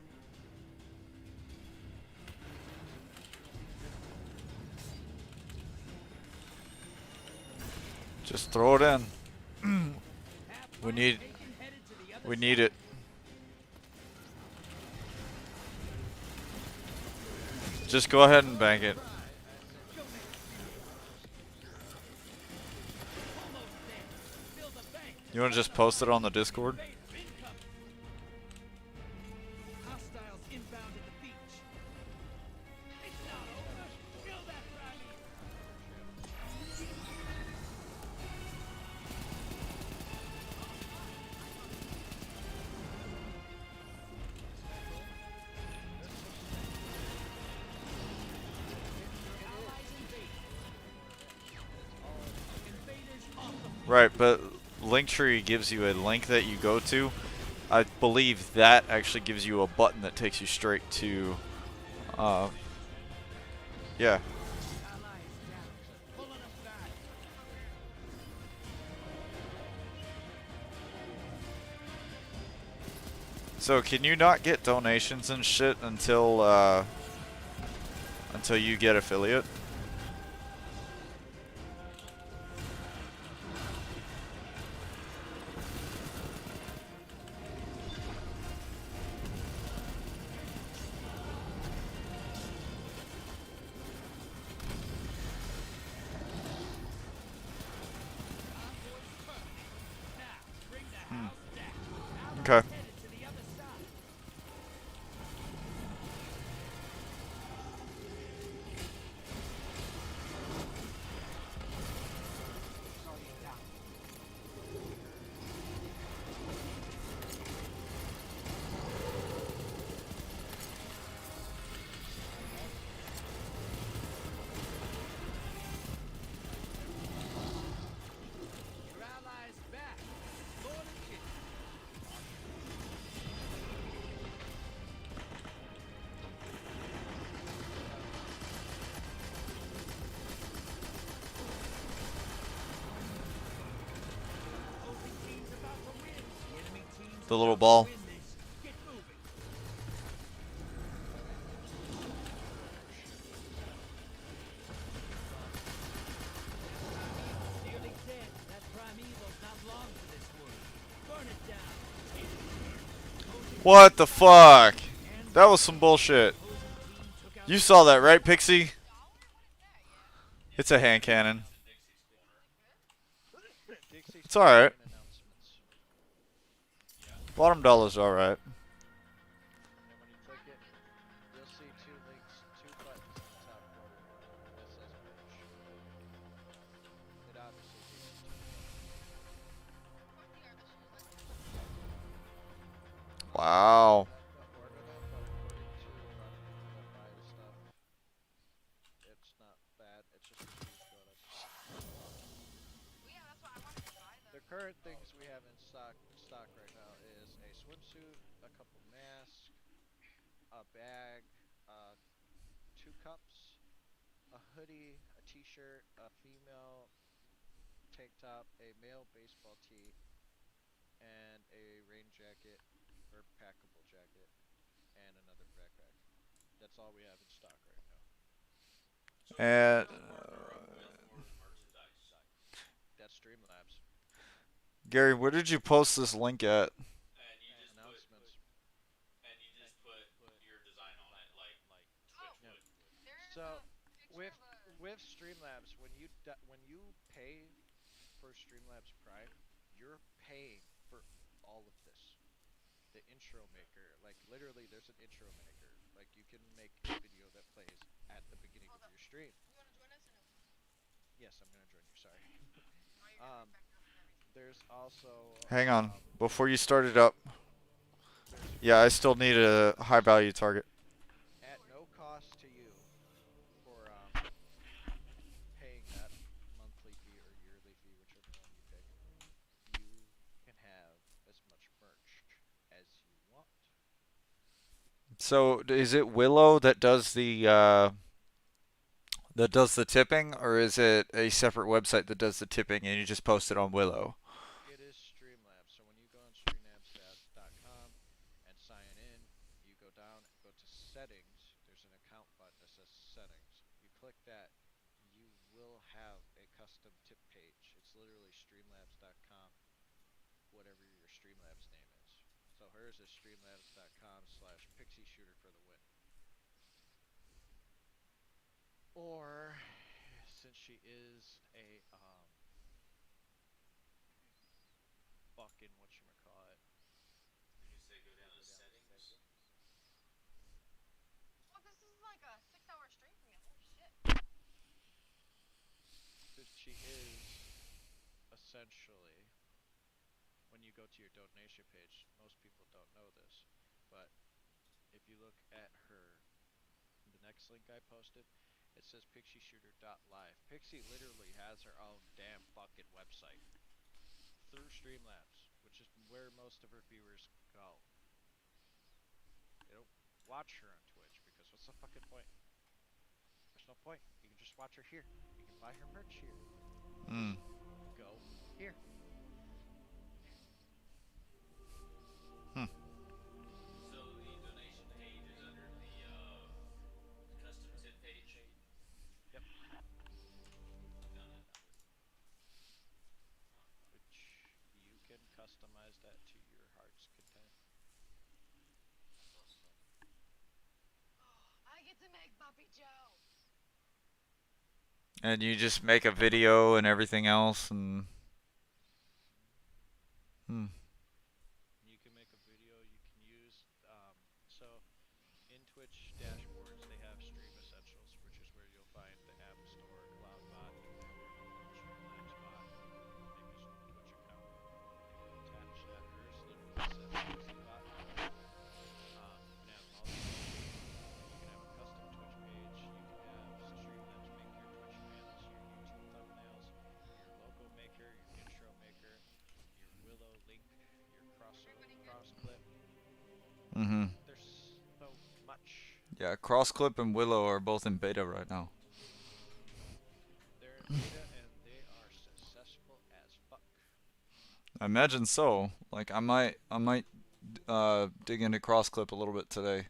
Just throw it in. Half We need taken, headed to the other we need it. Just go ahead and bank it. You want to just post it on the Discord? Hostiles inbound at the beach. It's not over. Kill that prime evil. Allies invading. Invaders off the Right, but Linktree gives you a link that you go to. I believe that actually gives you a button that takes you straight to, yeah. allies down. Pulling them back. So can you not get donations and shit until you get affiliate? Okay. Headed to the other side. Target down. Your allies back. Lord and King. Opposing team's about to win. The enemy team's The little about to ball. win this. Get moving. What the fuck? That was some bullshit. You saw that, right, Pixie? It's a hand cannon. Dixie's It's alright. coin announcements. Bottom dollar's alright. And when you click it, you'll see two links, two buttons in the top corner that says merch. It obviously takes you to the merch. Wow. Order them, but according to a lot of people that buy the stuff, it's not bad. It's just refused to go out of stock. The current things we have in stock right now is a swimsuit, a couple masks, a bag, two cups, a hoodie, a t-shirt, a female tank top, a male baseball tee, and a rain jacket or packable jacket, and another backpack. That's all we have in stock right now. And That's Streamlabs. Gary, where did you post this link at? Announcements. And you just put your design on it, like Twitch Yeah. would. So with Streamlabs, when you pay for Streamlabs Prime, you're paying for all of this. The intro maker, like literally, there's an intro maker. Like you can make a video that plays at the beginning of your stream. Yes, I'm gonna join you. Sorry. There's also Hang on. Before you start it up. Yeah, I still need a high value target. at no cost to you for paying that monthly fee or yearly fee, whichever one you pick. You can have as much merch as you want. So is it Willow that does the tipping, or is it a separate website that does the tipping and you just post it on Willow? It is Streamlabs. So when you go on streamlabs.com and sign in, you go down, go to settings. There's an account button that says settings. You click that, you will have a custom tip page. It's literally streamlabs.com, whatever your Streamlabs name is. So hers is streamlabs.com/pixie shooter for the win. Or since she is a fucking whatchamacallit. Did you say go down to settings? Well, this is like a 6-hour stream for me. Holy shit. Since she is essentially, when you go to your donation page, most people don't know this, but if you look at her, the next link I posted, it says pixieshooter.live. Pixie literally has her own damn fucking website through Streamlabs, which is where most of her viewers go. They don't watch her on Twitch because what's the fucking point? There's no point. You can just watch her here. You can buy her merch here. Hmm. Go here. So the donation page is under the custom tip page. Yep. Done it. Which you can customize that to your heart's content. I get to make Puppy Joe. And you just make a video and everything else, and You can make a video. You can use so in Twitch dashboards they have Stream Essentials, which is where you'll find the App Store, Cloud Bot, Streamlabs Bot, maybe some Twitch account. Attach that. Hers literally says Pixie Bot. You can have multiple. You can have a custom Twitch page. You can have Streamlabs make your Twitch channels, your YouTube thumbnails, your logo maker, your intro maker, your Willow link, your cross clip. There's so much. yeah, Crossclip and Willow are both in beta right now. They're in beta and they are successful as fuck. I imagine so. Like I might dig into Crossclip a little bit today.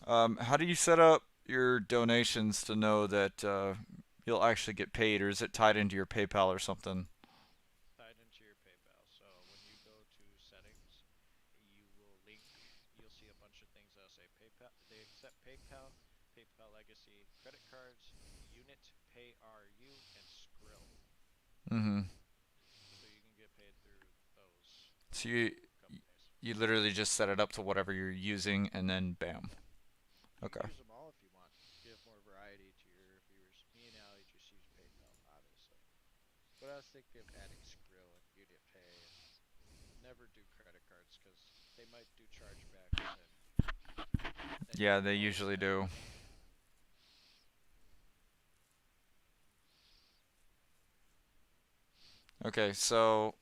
How do you set up your donations to know that you'll actually get paid, or is it tied into your PayPal or something? Tied into your PayPal. So bunch of things that'll say PayPal. They accept PayPal, PayPal Legacy, credit cards, Unit, PayRU, and Skrill. Mm-hmm. So you can get paid through those So you companies. literally just set it up to whatever you're using, and then bam. You Okay. can use them all if you want. Give more variety to your viewers. Me and Allie just use PayPal, obviously. But I was thinking of adding Skrill and Unit Pay, and never do credit cards because they might do chargebacks, and then Yeah, you they always usually have do. Okay, so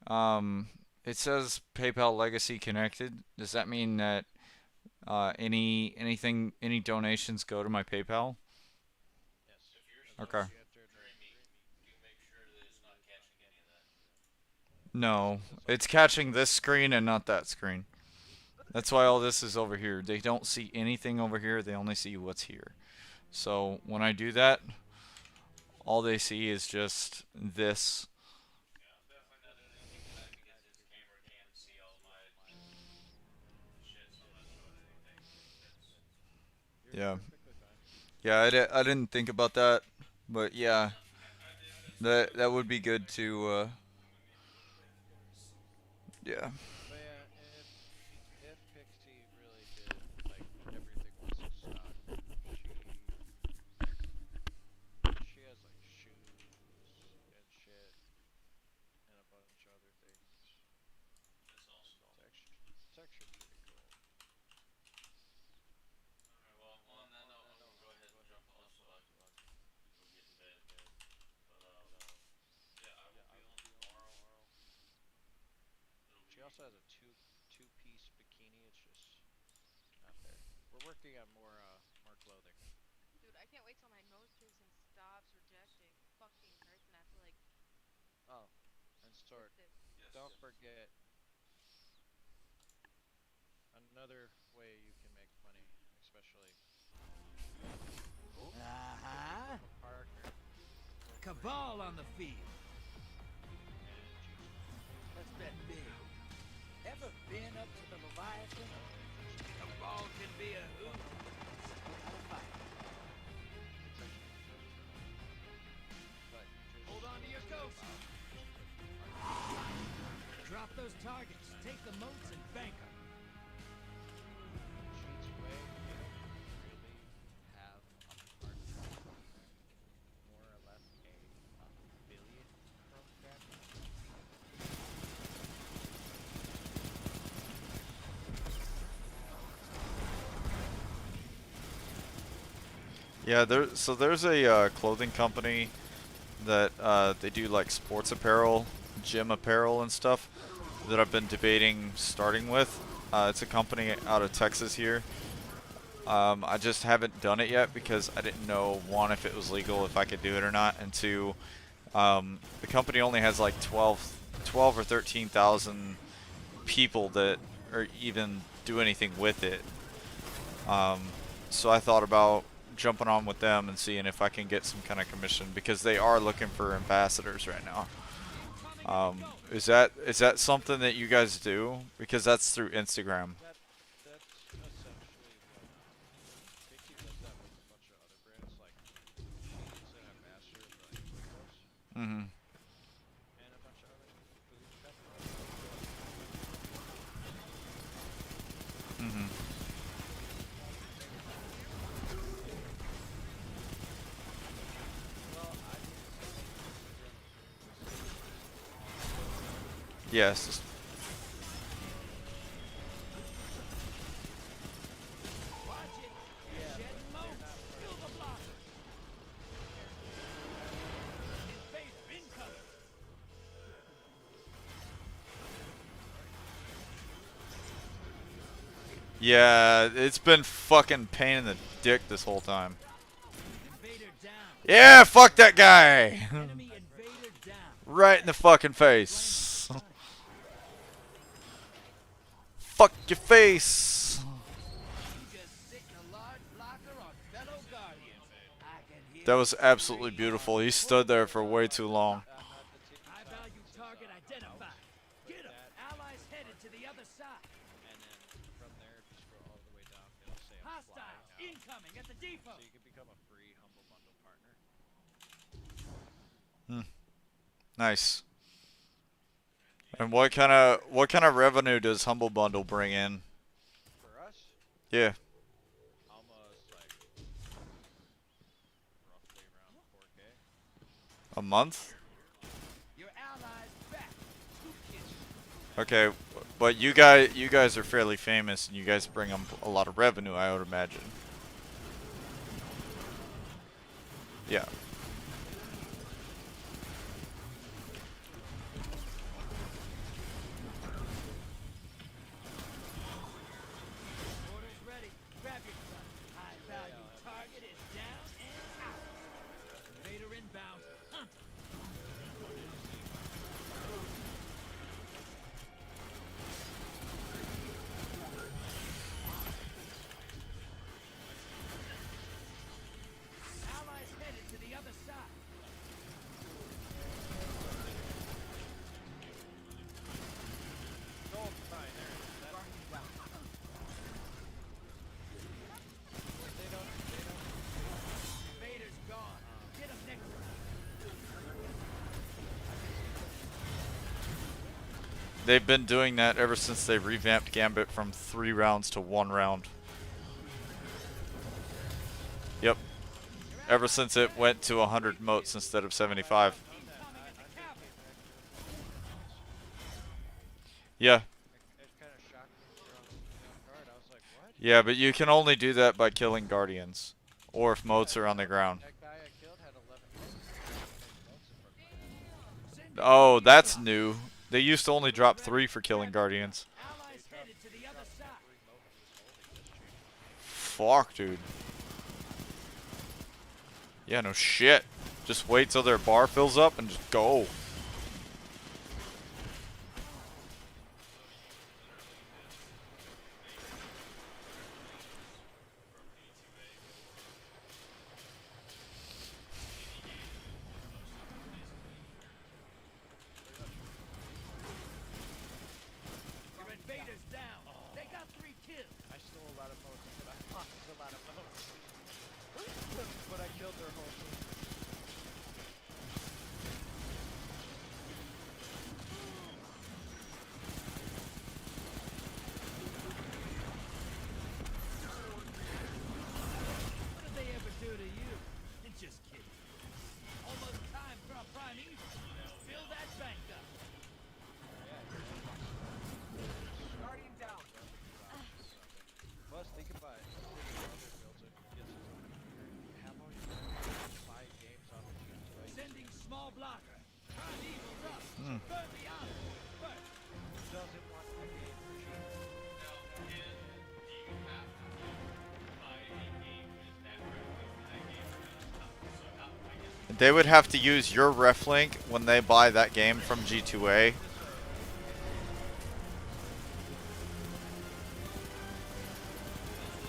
um, it says PayPal Legacy connected. Does that mean that any donations go to my PayPal? yes. If you're As long Okay. as you enter the streaming, do make sure that it's not catching any of that. No, as long it's as you enter catching this screen and not that screen. That's why all this is over here. They don't see anything over here. They only see what's here. So when I do that, all they see is just this. Yeah, I'm definitely not doing anything tonight because his camera can't see all my shit, so I'm not showing anything. That's you're Yeah. perfectly fine. Yeah, I didn't think about that, but yeah, no, I did. That's why I that was would be thinking good like to I'm gonna need a little bit because yeah. But yeah, if Pixie really did like everything was stock, she has like shoes and shit and a bunch of other things. that's awesome. It's actually pretty cool. All right, well, on that note, I'm gonna go ahead and jump off so I can go get in bed. But yeah, I will be on tomorrow. It'll She be also has a two-piece bikini. It's just not there. We're working on more clothing. Dude, I can't wait till my nose piercing stops rejecting. Fucking hurts and I have to like Oh, and Sword, twist it. yes, don't yes. forget another way you can make money, especially Uh-huh. from a partner. Cabal on the field. And G2. Let's bet big. Ever been up to the Leviathan? Cabal can be a hoot. How to fight. It's actually but you just Hold on to your coats. Drop those targets. Take the moats and bank 'em. G2A, they don't really have a partner more or less a billion chrome crafting. Yeah, there's a clothing company that they do like sports apparel, gym apparel and stuff that I've been debating starting with. It's a company out of Texas here. I just haven't done it yet because I didn't know, one, if it was legal, if I could do it or not, and two, the company only has like 12 or 13,000 people that or even do anything with it. So I thought about jumping on with them and seeing if I can get some kind of commission because they are looking for ambassadors right now. Is that something that you guys do? Because that's through Instagram. That's essentially what Pixie does that with a bunch of other brands. Like she's an ambassador for like Oikos Mhm. and a bunch of other food companies. Mhm. Well, I did the same thing on Instagram with Yes. Watch it. yeah, but Shedding they're moats. not part Kill of the the blockers. Invader incoming. Yeah, it's been fucking pain in the dick this whole time. Invader down. Yeah, fuck that guy. Enemy invader down. Right in the fucking Blame 'em. face. Fuck your face. You just sit in a large blocker on fellow guardians. I can hear That was the absolutely scream. beautiful. He stood there for way too long. not the team. High value This is, target knockout, identified. but Get 'em. that Allies headed to the other side. and then from there Incoming at the depot. So you can become a free Humble Bundle partner. Nice. And what kind of revenue does Humble Bundle bring in? For us, Yeah. almost like roughly around 4K. A month? Your allies back. Who kissed you? Okay, but you guys are fairly famous and you guys bring them a lot of revenue, I would imagine. Yeah. Orders ready. Grab your gun. High value target is down and out. Vader inbound. Hunt. Allies headed to the other side. Gold mine there. Vader's gone. Get him next time. They've been doing that ever since they revamped Gambit from 3 rounds to 1 round. Yep. Ever since it went to 100 motes instead of 75. Incoming at the capital. Yeah. It kind of shocked me thrown me off guard. I was like, what? Yeah, but you can only do that by killing Guardians. Or if motes are on the ground. That guy I killed had 11 motes in front of my Oh, that's new. They used to only drop 3 for killing Guardians. Allies headed to the other side. Fuck, dude. Yeah, no shit. Just wait till their bar fills up and just go. Your invaders down. They got 3 kills. I stole a lot of motes, but I lost a lot of motes. But I killed their whole team. What did they ever do to you? Just kidding. Almost time for a prime evil. Fill that bank up. Guardian down. Plus, think about it. Other builds it gets his own computer. How about you buy games on the G2A? Sending small blocker. Prime evil's up. Burn the honor. First. Who doesn't want a game for cheap? Now, do you have to buy a game with that revenue for that game or not? So how, I guess They would have to use your ref link when they buy that game from G2A.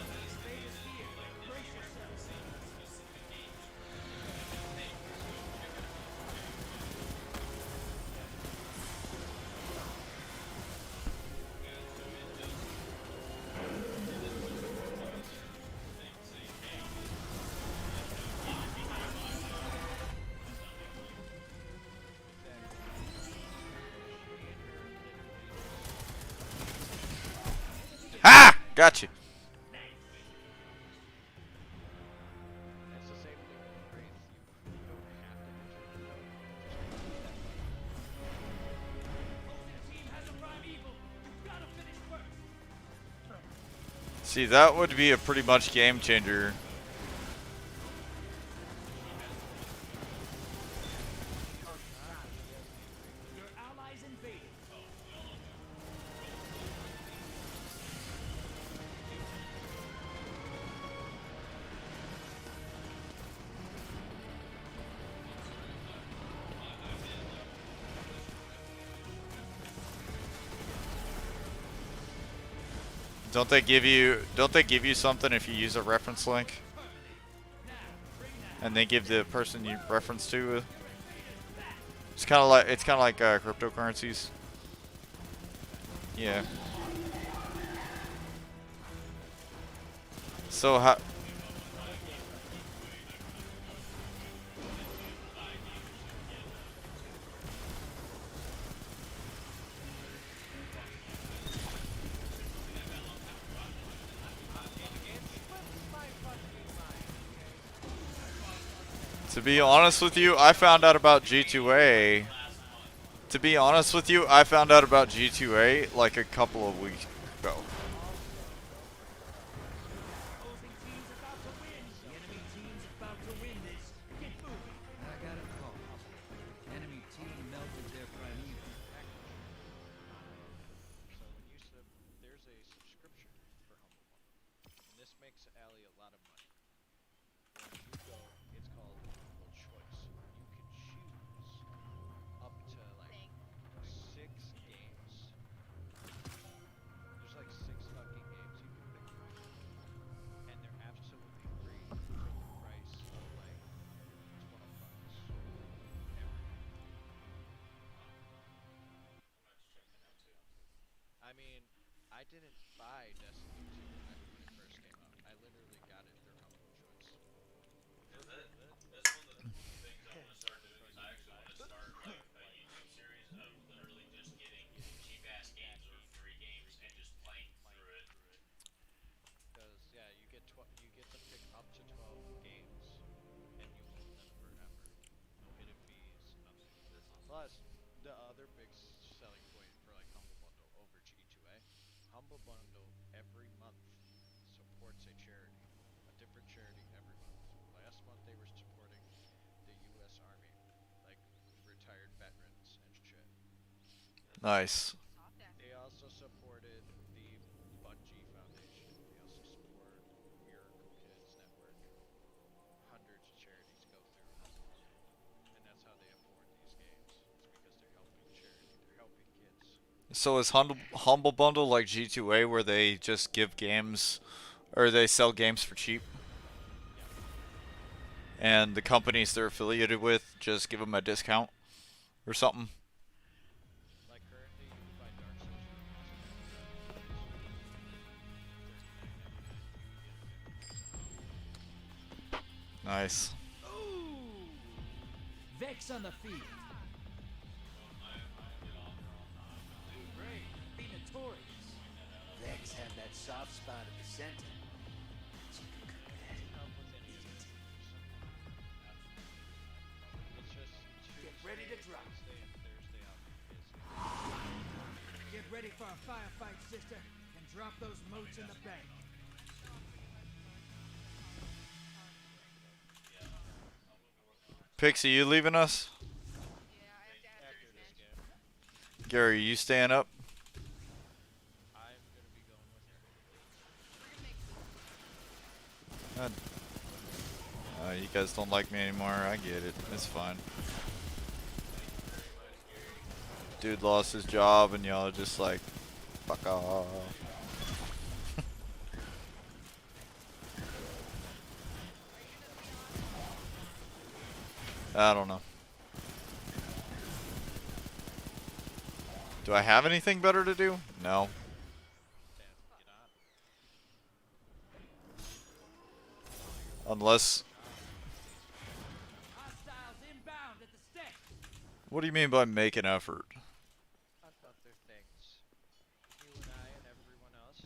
Invaders here. Brace yourselves. Ha! Got you. It's the same thing with Wraith. You don't have to enter the code. Opposing team has a prime evil. You've got to finish first. See, that would be a pretty much game changer. Your allies invaded. Don't they give you something if you use a reference link? And they give the person you reference to it's kind of like cryptocurrencies. Yeah. So To be honest with you, I found out about G2A. To be honest with you, I found out about G2A like a couple of weeks ago. Opposing team's about to win. The enemy team's about to win this. Get moving. I got a call. Enemy team melted their primeval. So when you there's a subscription for Humble Bundle, and this makes Allie a lot of money. When you go, it's called Humble Choice. You can choose up to like 6 games. There's like 6 fucking games you can pick from, and they're absolutely free for the price of like $12 every month. I mean, I didn't buy Destiny 2 when it first came out. I literally got it through Humble Choice. For a little bit. That's one of the things I want to start doing. Is I actually want to start like a YouTube series of literally just getting cheap ass games or free games and just playing through it. Because yeah, you get to pick up to 12 games, and you own them forever. No hidden fees, nothing. Plus, the other big selling point for like Humble Bundle over G2A, Humble Bundle every month supports a charity, a different charity every month. Last month they were supporting the U.S. Army, like retired veterans and shit. Nice. They also supported the Bungie Foundation. They also support Miracle Kids Network. Hundreds of charities go through Humble Bundle, and that's how they afford these games. It's because they're helping charity. They're helping kids. So is Humble Bundle like G2A where they just give games, or they sell games for cheap? Yeah. And the companies they're affiliated with just give them a discount or something? Like currently, you can buy Dark Souls remastered for $39.99. You can get 50% off. Nice. Ooh! Vex on the field. Great. Be notorious. Vex have that soft spot at the center. She can cook that. Help with any of their It's just Get ready to drop. Wednesday and Thursday I'll be busy. Get ready for a firefight, sister, and drop those moats in the bank. Pixie, you leaving us? Yeah, I have to have After this game, Gary, you staying up? I'm gonna be going with her. We're gonna make God. You guys don't like me anymore. I get it. It's fine. Dude lost his job and y'all are just like, fuck off. I don't know. Do I have anything better to do? No. Get on. Unless... Hostiles inbound at the steps. What do you mean by make an effort? Other things. You and I and everyone else,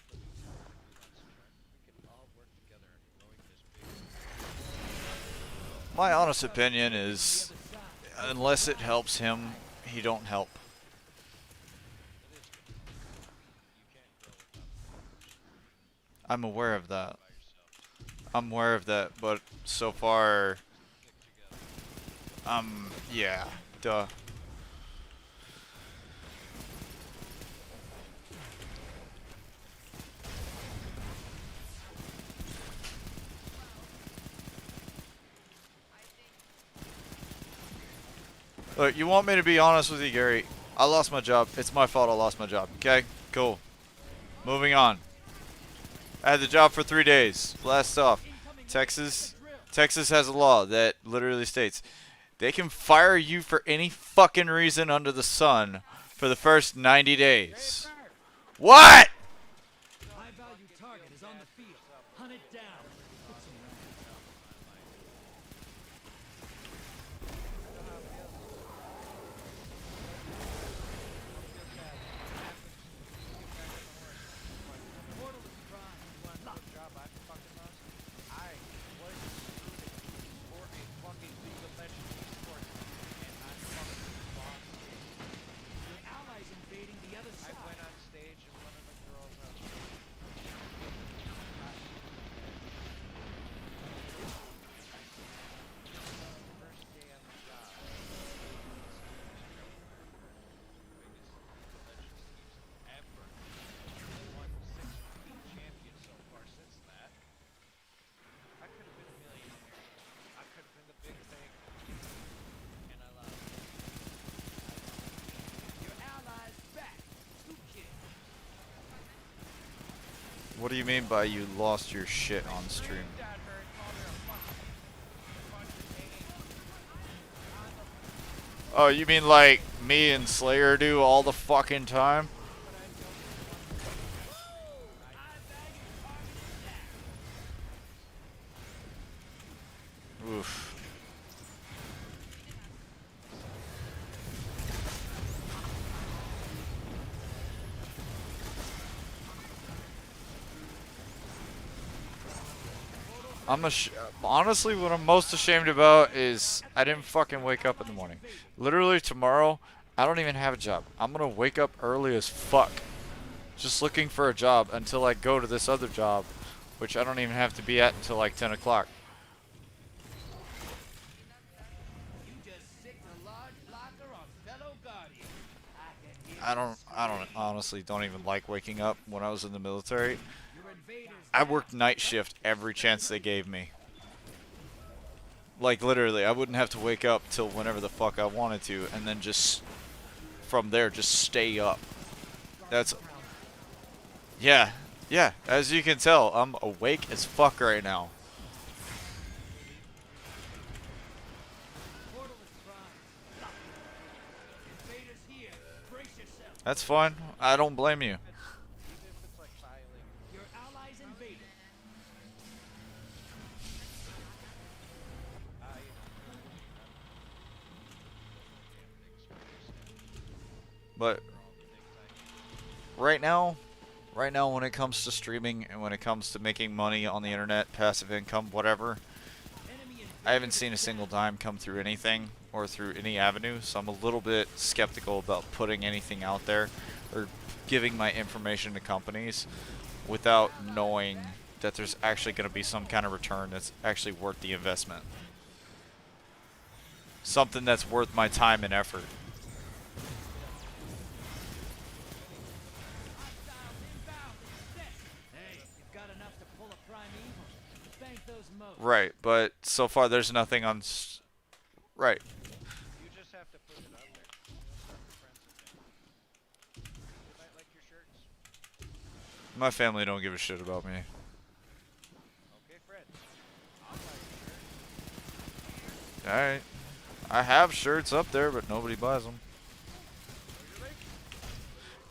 including Tom, who wants to join, we can all work together in growing this big. My honest opinion is, unless it helps him, he don't help. It is good. You can't grow without the I'm aware of that. by yourself. I'm aware of that, but so far, Stick together. yeah, duh. Look, you want me to be honest with you, Gary? I lost my job. It's my fault I lost my job. Okay? Cool. Moving on. I had the job for 3 days. Blast off. Texas has a law that literally states they can fire you for any fucking reason under the sun for the first 90 days. What? High value target is on the field. Hunt it down. Put some portal is prime. Job I fucking lost. I was recruited for a What do you mean by you lost your shit on stream? Oh, you mean like me and Slayer do all the fucking time? Oof. Honestly, what I'm most ashamed about is I didn't fucking wake up in the morning. Literally tomorrow, I don't even have a job. I'm gonna wake up early as fuck, just looking for a job until I go to this other job, which I don't even have to be at until like 10 o'clock. You just sicked a large blocker on fellow Guardian. I can hear I don't honestly don't even like waking up when I was in the military. your invaders. I worked night shift every chance they gave me. Like literally, I wouldn't have to wake up till whenever the fuck I wanted to, and then just from there just stay up. That's yeah, yeah. As you can tell, I'm awake as fuck right now. Portal is primed. Invaders here. Brace yourself. That's fine. I don't blame you. Even if it's like filing. Your allies invaded. But right now when it comes to streaming and when it comes to making money on the internet, passive income, whatever, I haven't seen a single dime come through anything or through any avenue, so I'm a little bit skeptical about putting anything out there or giving my information to companies without knowing that there's actually going to be some kind of return that's actually worth the investment. Something that's worth my time and effort. Hey, you've got enough to pull a primeval. Thank those modes. Right, but so far there's nothing on... Right. You just have to put it out there. You'll start with friends again. They might like your shirts. My family don't give a shit about me. Okay, friends. I'll buy your shirt. Alright. I have shirts up there, but nobody buys them. Where's your link?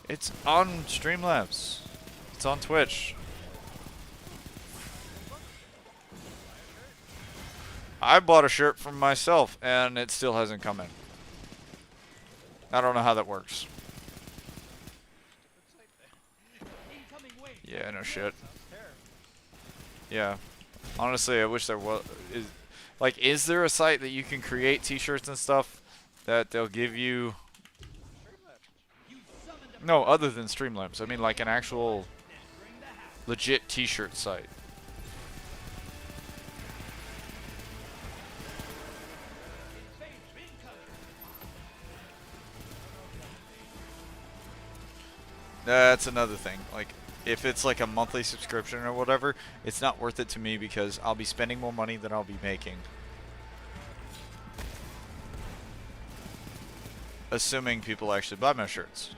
It's on Streamlabs. It's on Twitch. I bought a shirt from myself, and it still hasn't come in. I don't know how that works. Incoming wave. Yeah, no shit. Sounds terrible. Yeah. Honestly, I wish there was... Is there a site that you can create t-shirts and stuff that they'll give you... Streamlabs. No, other than Streamlabs. I mean, like an actual legit t-shirt site. That's another thing. Like, if it's like a monthly subscription or whatever, it's not worth it to me because I'll be spending more money than I'll be making. Assuming people actually buy my shirts.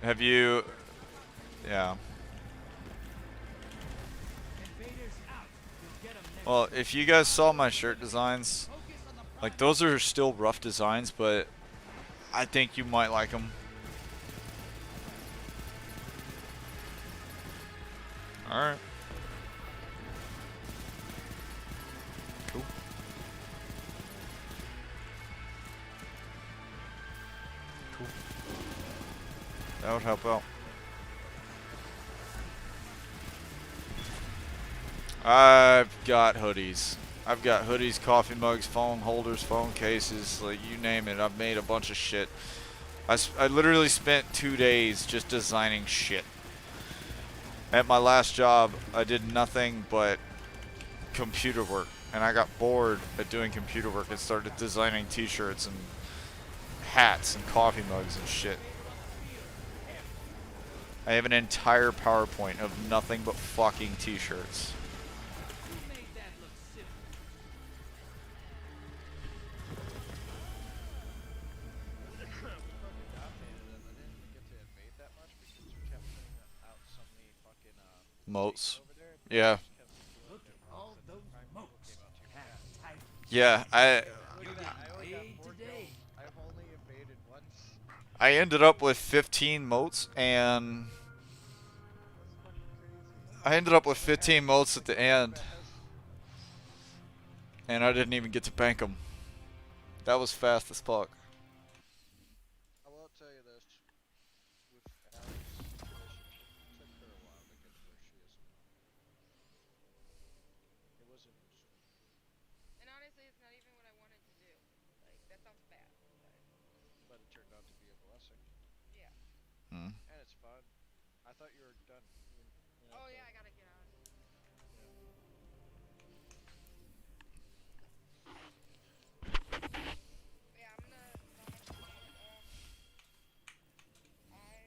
Have you... Yeah. Invaders out. You'll get 'em next. Well, if you guys saw my shirt designs, Focus on the like those are still rough designs, but I think you might like them. Alright. Cool. Cool. That would help out. I've got hoodies. I've got hoodies, coffee mugs, phone holders, phone cases, like you name it. I've made a bunch of shit. I literally spent 2 days just designing shit. At my last job, I did nothing but computer work. And I got bored at doing computer work and started designing t-shirts and hats and coffee mugs and shit. I have an entire PowerPoint of nothing but fucking t-shirts. Who made that look simple? We fucking dominated them. I didn't get to invade Moats. over there. Yeah. Just kept doing Look it at while all the those Prime Minister moats. came out too Half fast. tight. Yeah, Look at that! I only got Paid 4 today. kills. I've only invaded once. I ended up with 15 moats, and That's fucking crazy. I ended up with What 15 happened? moats Just at like the so end, fast. and I didn't even get to bank them. That was fast as fuck. I will tell you this. With Alex' relationship, it took her a while to get to where she is now. It wasn't instant, And honestly, it's not even what I wanted to do. Like, that sounds bad, but but it turned out to be a blessing, yeah. Hmm. and it's fun. I thought you were done. Oh But yeah, I gotta get on. yeah. But yeah, I'm gonna not much to say. I don't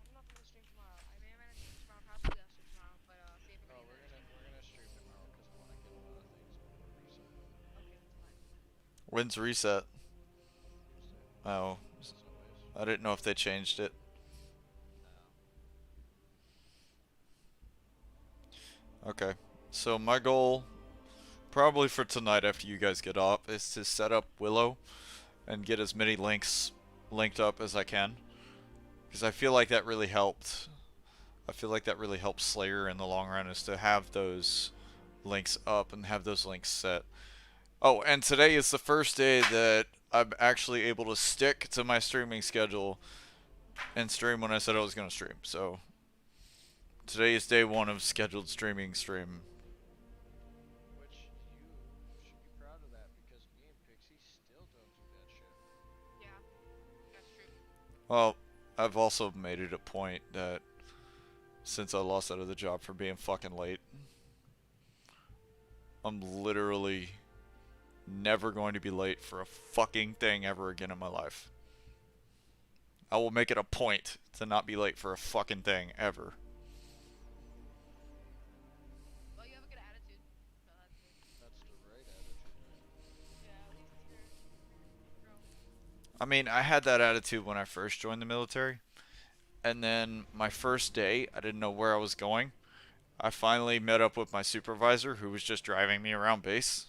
know if I'm gonna stream tomorrow. I may or may not stream tomorrow. Possibly I'll stream tomorrow. But see if I'm Oh, getting another stream. we're gonna stream tomorrow because I want to get a lot of things before reset. Okay, that's fine. When's reset? Tuesday, Oh, as always. I didn't know if they changed it. No. Okay. So my goal, probably for tonight after you guys get off, is to set up Willow and get as many links linked up as I can. Because I feel like that really helped. I feel like that really helps Slayer in the long run, is to have those links up and have those links set. Oh, and today is the first day that I'm actually able to stick to my streaming schedule and stream when I said I was going to stream. So today is day one of scheduled stream. Which you should be proud of that because me and Pixie still don't do that shit. Yeah, that's true. Well, I've also made it a point that since I lost out of the job for being fucking late, I'm literally never going to be late for a fucking thing ever again in my life. I will make it a point to not be late for a fucking thing ever. Well, you have a good attitude, so that's good. That's the right attitude, man. Yeah, at least you're growing. I mean, I had that attitude when I first joined the military. And then my first day, I didn't know where I was going. I finally met up with my supervisor who was just driving me around base.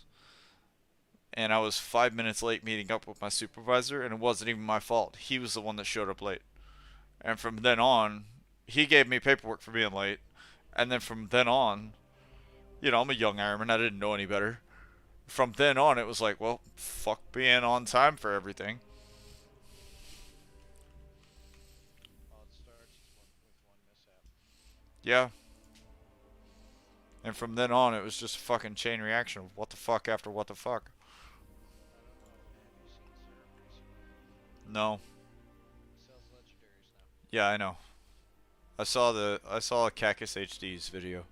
And I was 5 minutes late meeting up with my supervisor, and it wasn't even my fault. He was the one that showed up late. And from then on, he gave me paperwork for being late. And then from then on, I'm a young airman. I didn't know any better. From then on, it was like, well, fuck being on time for everything. All it starts is with one mishap. Yeah. And from then on, it was just a fucking chain reaction of what the fuck after what the fuck. I don't know. Have you seen Syrup recently? No. He sells legendaries now. Yeah, I know. I saw a Cactus HD's video.